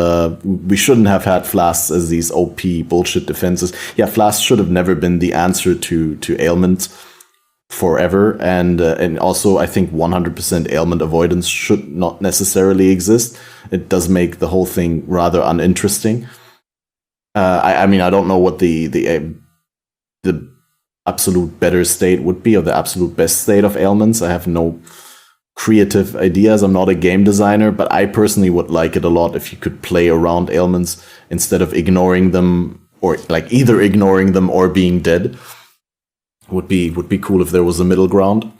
we shouldn't have had flasks as these OP bullshit defenses. Yeah, flasks should have never been the answer to ailments forever, and also I think 100% ailment avoidance should not necessarily exist. It does make the whole thing rather uninteresting. I mean, I don't know what the absolute better state would be, or the absolute best state of ailments. I have no creative ideas. I'm not a game designer, but I personally would like it a lot if you could play around ailments instead of ignoring them, or like either ignoring them or being dead. Would be cool if there was a middle ground.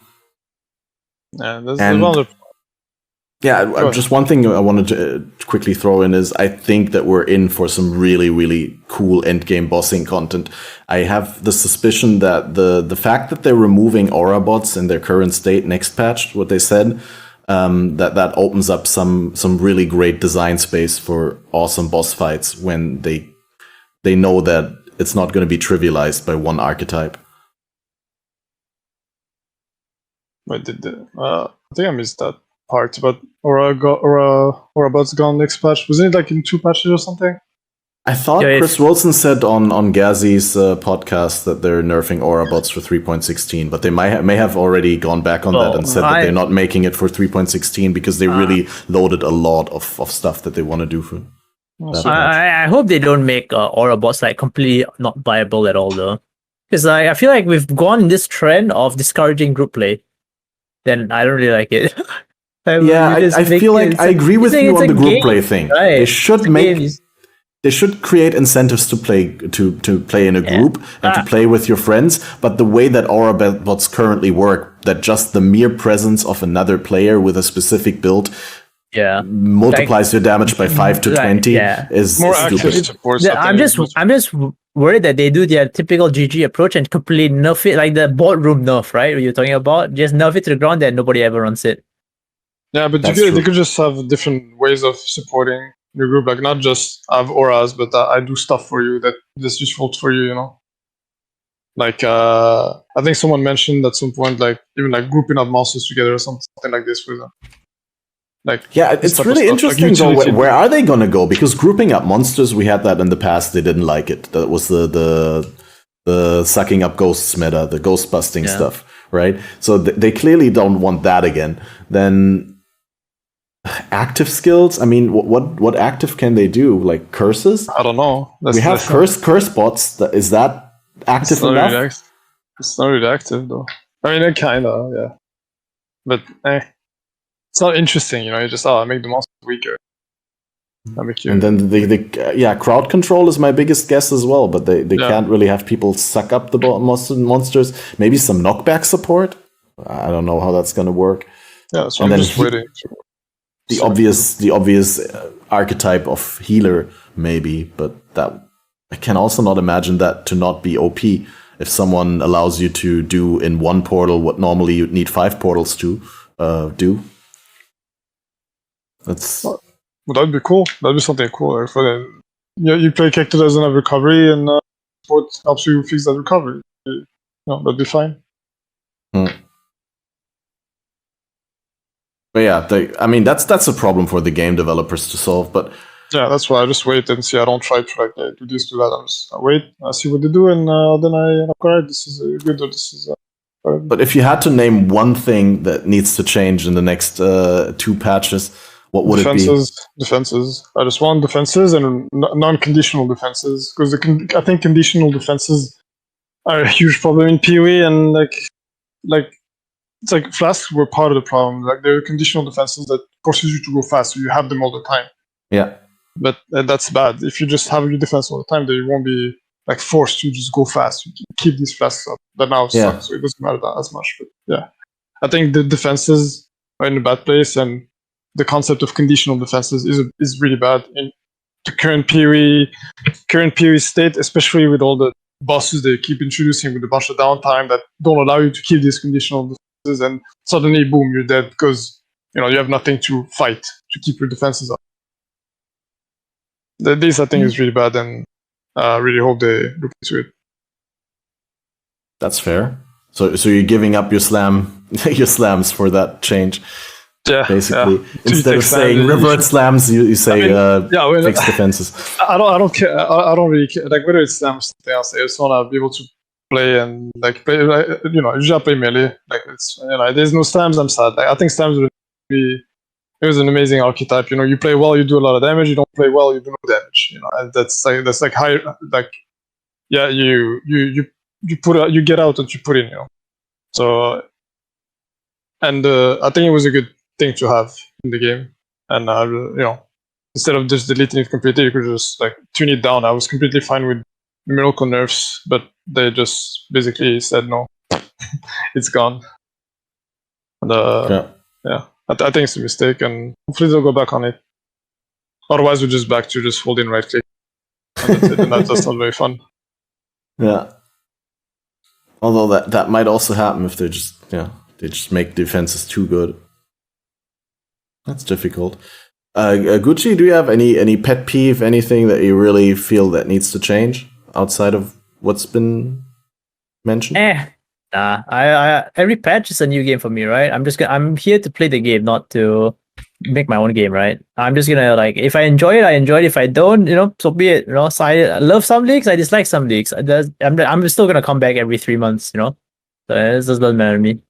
Yeah, that's another. Yeah, just one thing I wanted to quickly throw in is I think that we're in for some really, really cool endgame bossing content. I have the suspicion that the fact that they're removing aura bots in their current state next patch, what they said, that opens up some really great design space for awesome boss fights when they know that it's not going to be trivialized by one archetype. Wait, I think I missed that part, but Aura bots gone next patch. Wasn't it like in 2 patches or something? I thought Chris Wilson said on Gazi's podcast that they're nerfing aura bots for 3.16, but they may have already gone back on that and said that they're not making it for 3.16 because they really loaded a lot of stuff that they want to do for. I hope they don't make aura bots like completely not viable at all, though, because I feel like we've gone in this trend of discouraging group play. Then I don't really like it. I feel like I agree with you on the group play thing. Right. They should create incentives to play in a group and to play with your friends. But the way that aura bots currently work, that just the mere presence of another player with a specific build multiplies your damage by 5 to 20 is more stupid. I'm just worried that they do their typical GG approach and completely nerf it, like the boardroom nerf, right? What you're talking about, just nerf it to the ground and nobody ever runs it. Yeah, but they could just have different ways of supporting your group, like not just have auras, but I do stuff for you that's useful for you, you know. Like I think someone mentioned at some point, like even like grouping up monsters together or something like this with them. Like, it's really interesting though. Where are they gonna go? Because grouping up monsters, we had that in the past. They didn't like it. That was the sucking up ghosts meta, the ghost busting stuff, right? So they clearly don't want that again. Then active skills. I mean, what active can they do? Like curses? I don't know. We have curse bots. Is that active enough? It's not really active though. I mean, it kinda, yeah. But it's not interesting, you know. You just make the monster weaker. And then the crowd control is my biggest guess as well. But they can't really have people suck up the monsters. Maybe some knockback support. I don't know how that's gonna work. Yeah, so I'm just waiting. The obvious archetype of healer, maybe, but that I can also not imagine that to not be OP. If someone allows you to do in one portal what normally you'd need 5 portals to do. Well, that'd be cool. That'd be something cool. Like, for them. You play character that doesn't have recovery, and support helps you fix that recovery. That'd be fine. But yeah, I mean that's a problem for the game developers to solve. But yeah, that's why I just wait and see. I don't try to do this, do that. I wait, I see what they do, and then alright, this is good or this is. But if you had to name one thing that needs to change in the next 2 patches, what would it be? Defenses. I just want defenses and non-conditional defenses, because I think conditional defenses are a huge problem in PoE, and like. It's like flasks were part of the problem. Like there are conditional defenses that forces you to go fast, so you have them all the time. Yeah. But that's bad. If you just have your defense all the time, then you won't be like forced to just go fast, you keep these flasks up. That now sucks, so it doesn't matter that as much. But yeah, I think the defenses are in a bad place, and the concept of conditional defenses is really bad in the current PoE state, especially with all the bosses they keep introducing with a bunch of downtime that don't allow you to keep these conditional defenses, and suddenly, boom, you're dead because you have nothing to fight to keep your defenses up. This, I think, is really bad, and I really hope they look into it. That's fair. So you're giving up your slams for that change. Yeah, basically. Instead of saying revert slams, you say fixed defenses. I don't care. I don't really care. Like whether it's slams, something else. I just want to be able to play and play. Usually I play melee. Like it's there's no slams. I'm sad. Like, I think slams would be. It was an amazing archetype. You play well, you do a lot of damage. You don't play well, you do no damage. And that's like high. Like you put out, you get out what you put in. So and I think it was a good thing to have in the game, and instead of just deleting it completely, you could just tune it down. I was completely fine with numerical nerfs, but they just basically said no, it's gone. And I think it's a mistake, and hopefully they'll go back on it. Otherwise, we're just back to just holding right click, and that's it, and that's just not very fun. Yeah. Although that might also happen if they just make defenses too good. That's difficult. Gucci, do you have any pet peeve, anything that you really feel that needs to change outside of what's been mentioned? Nah. Every patch is a new game for me, right? I'm here to play the game, not to make my own game, right? I'm just gonna if I enjoy it, I enjoy it. If I don't, so be it. So I love some leagues, I dislike some leagues. I'm still gonna come back every 3 months, So it just doesn't matter to me.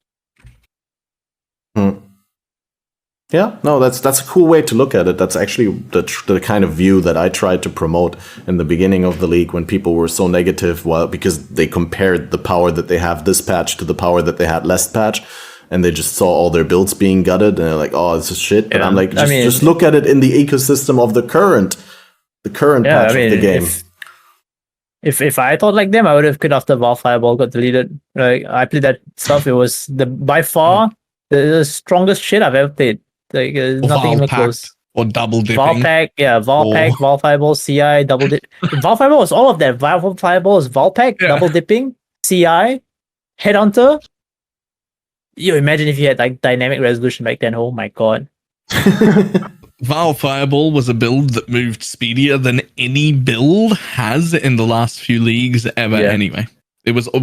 Yeah, no, that's a cool way to look at it. That's actually the kind of view that I tried to promote in the beginning of the league when people were so negative, because they compared the power that they have this patch to the power that they had last patch, and they just saw all their builds being gutted, and they're like, "Oh, this is shit." But I'm like, just look at it in the ecosystem of the current patch of the game. If I thought like them, I would have quit after Val Fireball got deleted. I played that stuff. It was by far the strongest shit I've ever played. Nothing even close. Or double dipping. Valpack, Valpack, Val Fireball, CI, double dip. Val Fireball was all of that. Val Fireball was Valpack, double dipping, CI, Headhunter. You imagine if you had dynamic resolution back then. Oh my god. Val Fireball was a build that moved speedier than any build has in the last few leagues ever anyway. It was a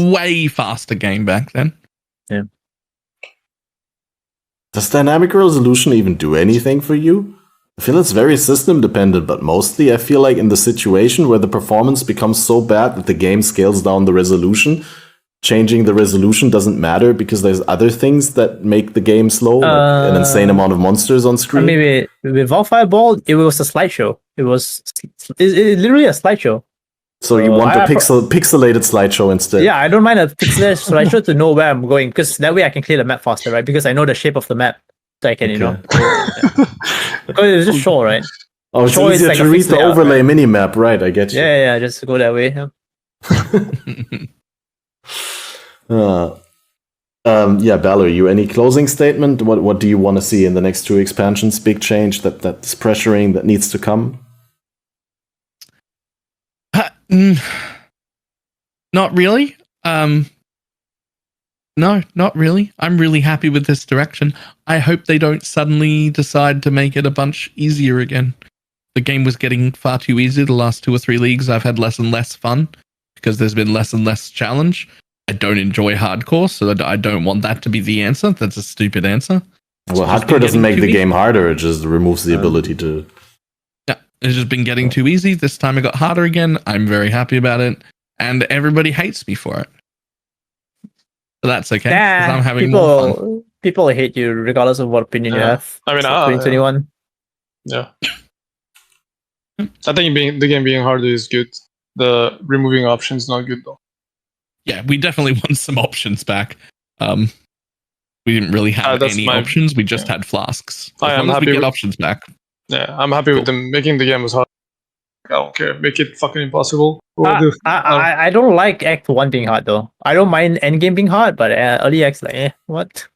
way faster game back then. Yeah. Does dynamic resolution even do anything for you? I feel it's very system dependent, but mostly I feel like in the situation where the performance becomes so bad that the game scales down the resolution, changing the resolution doesn't matter because there's other things that make the game slow, like an insane amount of monsters on screen. Maybe with Val Fireball, it was a slideshow. It was literally a slideshow. So you want a pixelated slideshow instead? Yeah, I don't mind a pixelated slideshow to know where I'm going, because that way I can clear the map faster, right? Because I know the shape of the map, so I can, Because it's just show, right? Oh, it's easier to read the overlay mini-map, right? I get you. Yeah, just go that way. Balor, you any closing statement? What do you want to see in the next 2 expansions? Big change that's pressuring, that needs to come? Not really. No, not really. I'm really happy with this direction. I hope they don't suddenly decide to make it a bunch easier again. The game was getting far too easy the last 2 or 3 leagues. I've had less and less fun because there's been less and less challenge. I don't enjoy hardcore, so I don't want that to be the answer. That's a stupid answer. Well, hardcore doesn't make the game harder. It just removes the ability to... Yeah, it's just been getting too easy. This time it got harder again. I'm very happy about it. And everybody hates me for it. So that's okay. I'm having more fun. People hate you regardless of what opinion you have. I mean, 2021. Yeah. I think the game being harder is good. The removing options not good though. Yeah, we definitely want some options back. We didn't really have any options. We just had flasks. I am happy with options back. Yeah, I'm happy with them making the game as hard. I don't care. Make it fucking impossible. I don't like Act 1 being hard though. I don't mind endgame being hard, but early Act's like, what?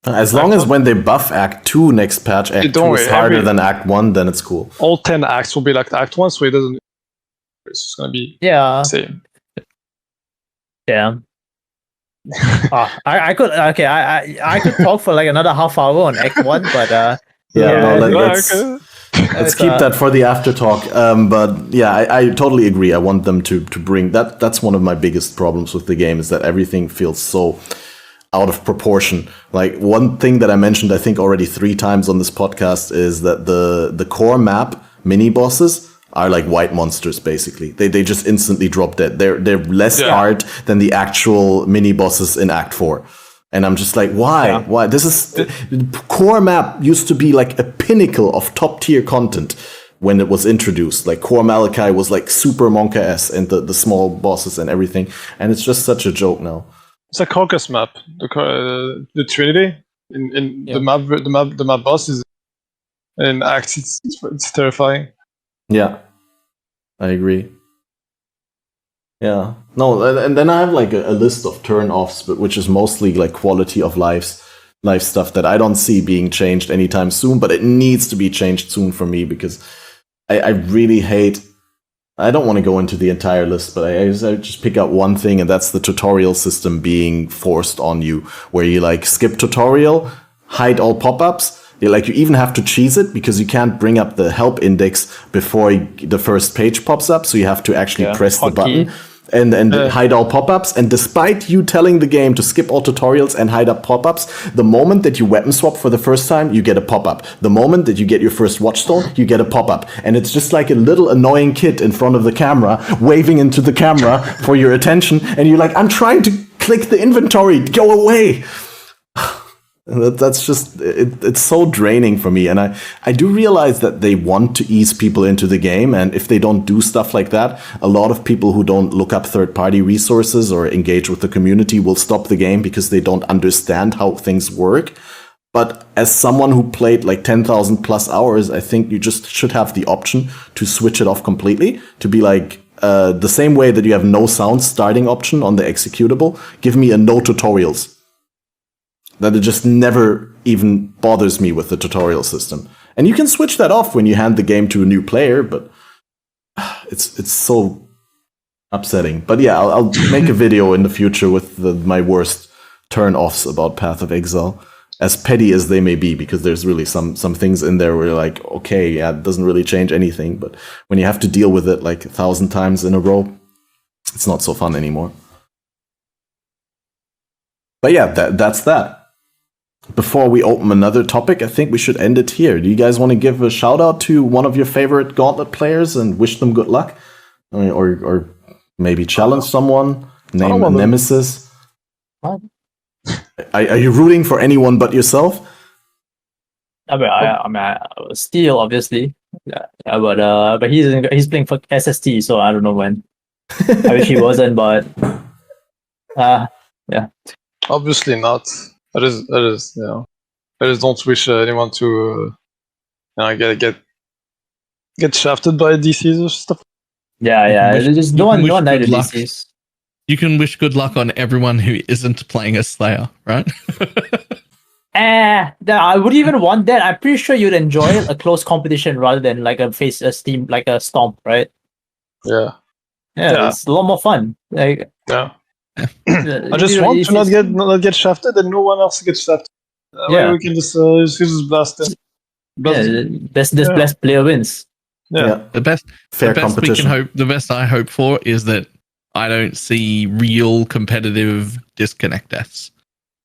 As long as when they buff Act 2 next patch, Act 2 is harder than Act 1, then it's cool. All 10 acts will be like Act 1, so it doesn't. It's just gonna be the same. Yeah. I could talk for like another half hour on Act 1, but let's keep that for the after talk. But yeah, I totally agree. I want them to bring that. That's one of my biggest problems with the game, is that everything feels so out of proportion. Like, one thing that I mentioned, I think already 3 times on this podcast, is that the core map mini bosses are like white monsters, basically. They just instantly drop dead. They're less hard than the actual mini bosses in Act 4. And I'm just like, why? Yeah. Why? This is the core map used to be like a pinnacle of top tier content when it was introduced. Like, Core Malachi was like super Monka-esque, and the small bosses and everything. And it's just such a joke now. It's a Caucus map. The Trinity in the map boss is in Acts. It's terrifying. Yeah, I agree. Yeah, no, and then I have like a list of turn-offs, but which is mostly like quality of life stuff that I don't see being changed anytime soon, but it needs to be changed soon for me, because I really hate. I don't want to go into the entire list, but I just pick out one thing, and that's the tutorial system being forced on you, where you like skip tutorial, hide all pop-ups. You even have to cheese it, because you can't bring up the help index before the first page pops up, so you have to actually press the button and hide all pop-ups. And despite you telling the game to skip all tutorials and hide up pop-ups, the moment that you weapon swap for the first time, you get a pop-up. The moment that you get your first watchstone, you get a pop-up. And it's just like a little annoying kid in front of the camera, waving into the camera for your attention, and you're like, I'm trying to click the inventory, go away! That's just, it's so draining for me. And I do realize that they want to ease people into the game. And if they don't do stuff like that, a lot of people who don't look up third-party resources or engage with the community will stop the game because they don't understand how things work. But as someone who played like 10,000 plus hours, I think you just should have the option to switch it off completely, to be like, the same way that you have no sound starting option on the executable, give me a no tutorials. That it just never even bothers me with the tutorial system. And you can switch that off when you hand the game to a new player, but it's so upsetting. But yeah, I'll make a video in the future with my worst turn-offs about Path of Exile, as petty as they may be, because there's really some things in there where you're like, okay, yeah, it doesn't really change anything, but when you have to deal with it like 1,000 times in a row, it's not so fun anymore. But yeah, that's that. Before we open another topic, I think we should end it here. Do you guys want to give a shout out to one of your favorite Gauntlet players and wish them good luck? I mean, or maybe challenge someone, name a nemesis? Are you rooting for anyone but yourself? I mean, Steel, obviously. Yeah, but he's playing for SST, so I don't know when. I wish he wasn't, but yeah. Obviously not. I just don't wish anyone to get shafted by DCs or stuff. Yeah. Just no one died in DCs. You can wish good luck on everyone who isn't playing a Slayer, right? I wouldn't even want that. I'm pretty sure you'd enjoy a close competition rather than like a steam, like a stomp, right? Yeah, it's a lot more fun. Like, yeah. I just want to not get shafted, and no one else gets shafted. We can just blast them. Best player wins. Yeah. The best we can hope. The best I hope for is that I don't see real competitive disconnect deaths.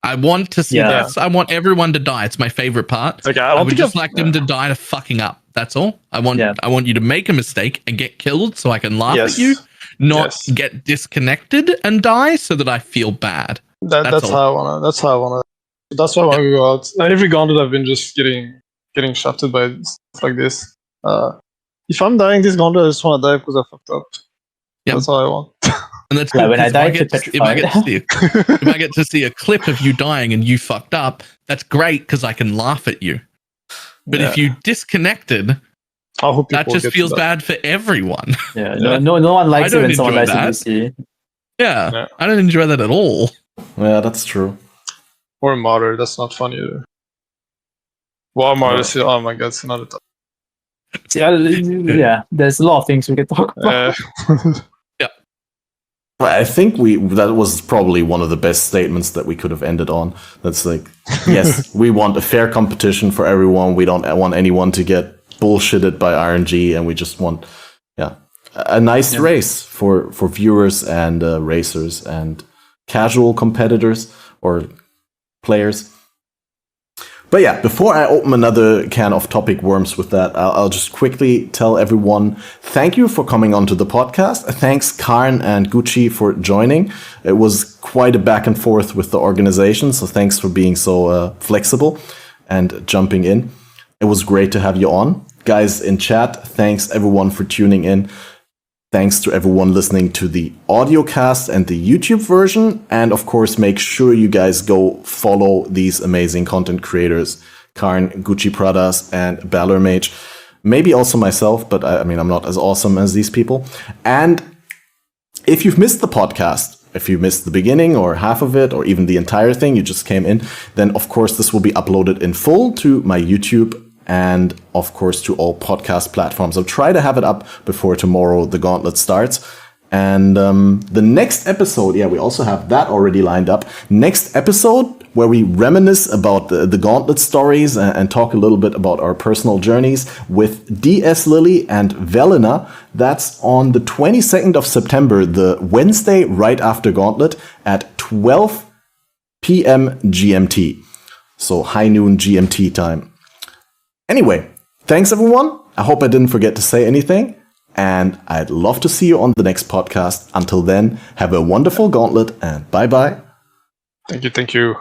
I want to see deaths. I want everyone to die. It's my favorite part. Okay, I would just like them to die to fucking up. That's all. I want you to make a mistake and get killed so I can laugh at you. Not get disconnected and die so that I feel bad. That's how I wanna. That's why I want to go out. Every Gauntlet I've been just getting shafted by stuff like this. If I'm dying this Gauntlet, I just want to die because I fucked up. Yep. That's all I want. And that's good, when I die, if I get to see a clip of you dying and you fucked up, that's great because I can laugh at you. But if you disconnected I hope that people just get to feels that. bad for everyone. Yeah, no one likes it don't when someone enjoy dies in that. DC. Yeah, I don't enjoy that at all. Yeah, that's true. Or Martyr, that's not funny either. Well, Martyr, oh my god, it's another topic. Yeah, there's a lot of things we can talk about. I think that was probably one of the best statements that we could have ended on. That's like, yes, we want a fair competition for everyone. We don't want anyone to get bullshitted by RNG, and we just want, a nice race for viewers and racers and casual competitors or players. But yeah, before I open another can of topic worms with that, I'll just quickly tell everyone, thank you for coming onto the podcast. Thanks, cArn and Gucci, for joining. It was quite a back and forth with the organization, so thanks for being so flexible and jumping in. It was great to have you on. Guys in chat, thanks everyone for tuning in. Thanks to everyone listening to the audio cast and the YouTube version. And of course, make sure you guys go follow these amazing content creators, cArn, GucciPradas, and BalorMage. Maybe also myself, but I mean, I'm not as awesome as these people. And if you've missed the podcast, if you missed the beginning or half of it, or even the entire thing, you just came in, then of course, this will be uploaded in full to my YouTube and of course to all podcast platforms. I'll try to have it up before tomorrow the gauntlet starts. And the next episode, we also have that already lined up. Next episode, where we reminisce about the gauntlet stories and talk a little bit about our personal journeys with DS Lily and Velina. That's on the 22nd of September, the Wednesday right after gauntlet at 12 p.m. GMT. So high noon GMT time. Anyway, thanks everyone. I hope I didn't forget to say anything. And I'd love to see you on the next podcast. Until then, have a wonderful gauntlet and bye-bye. Thank you.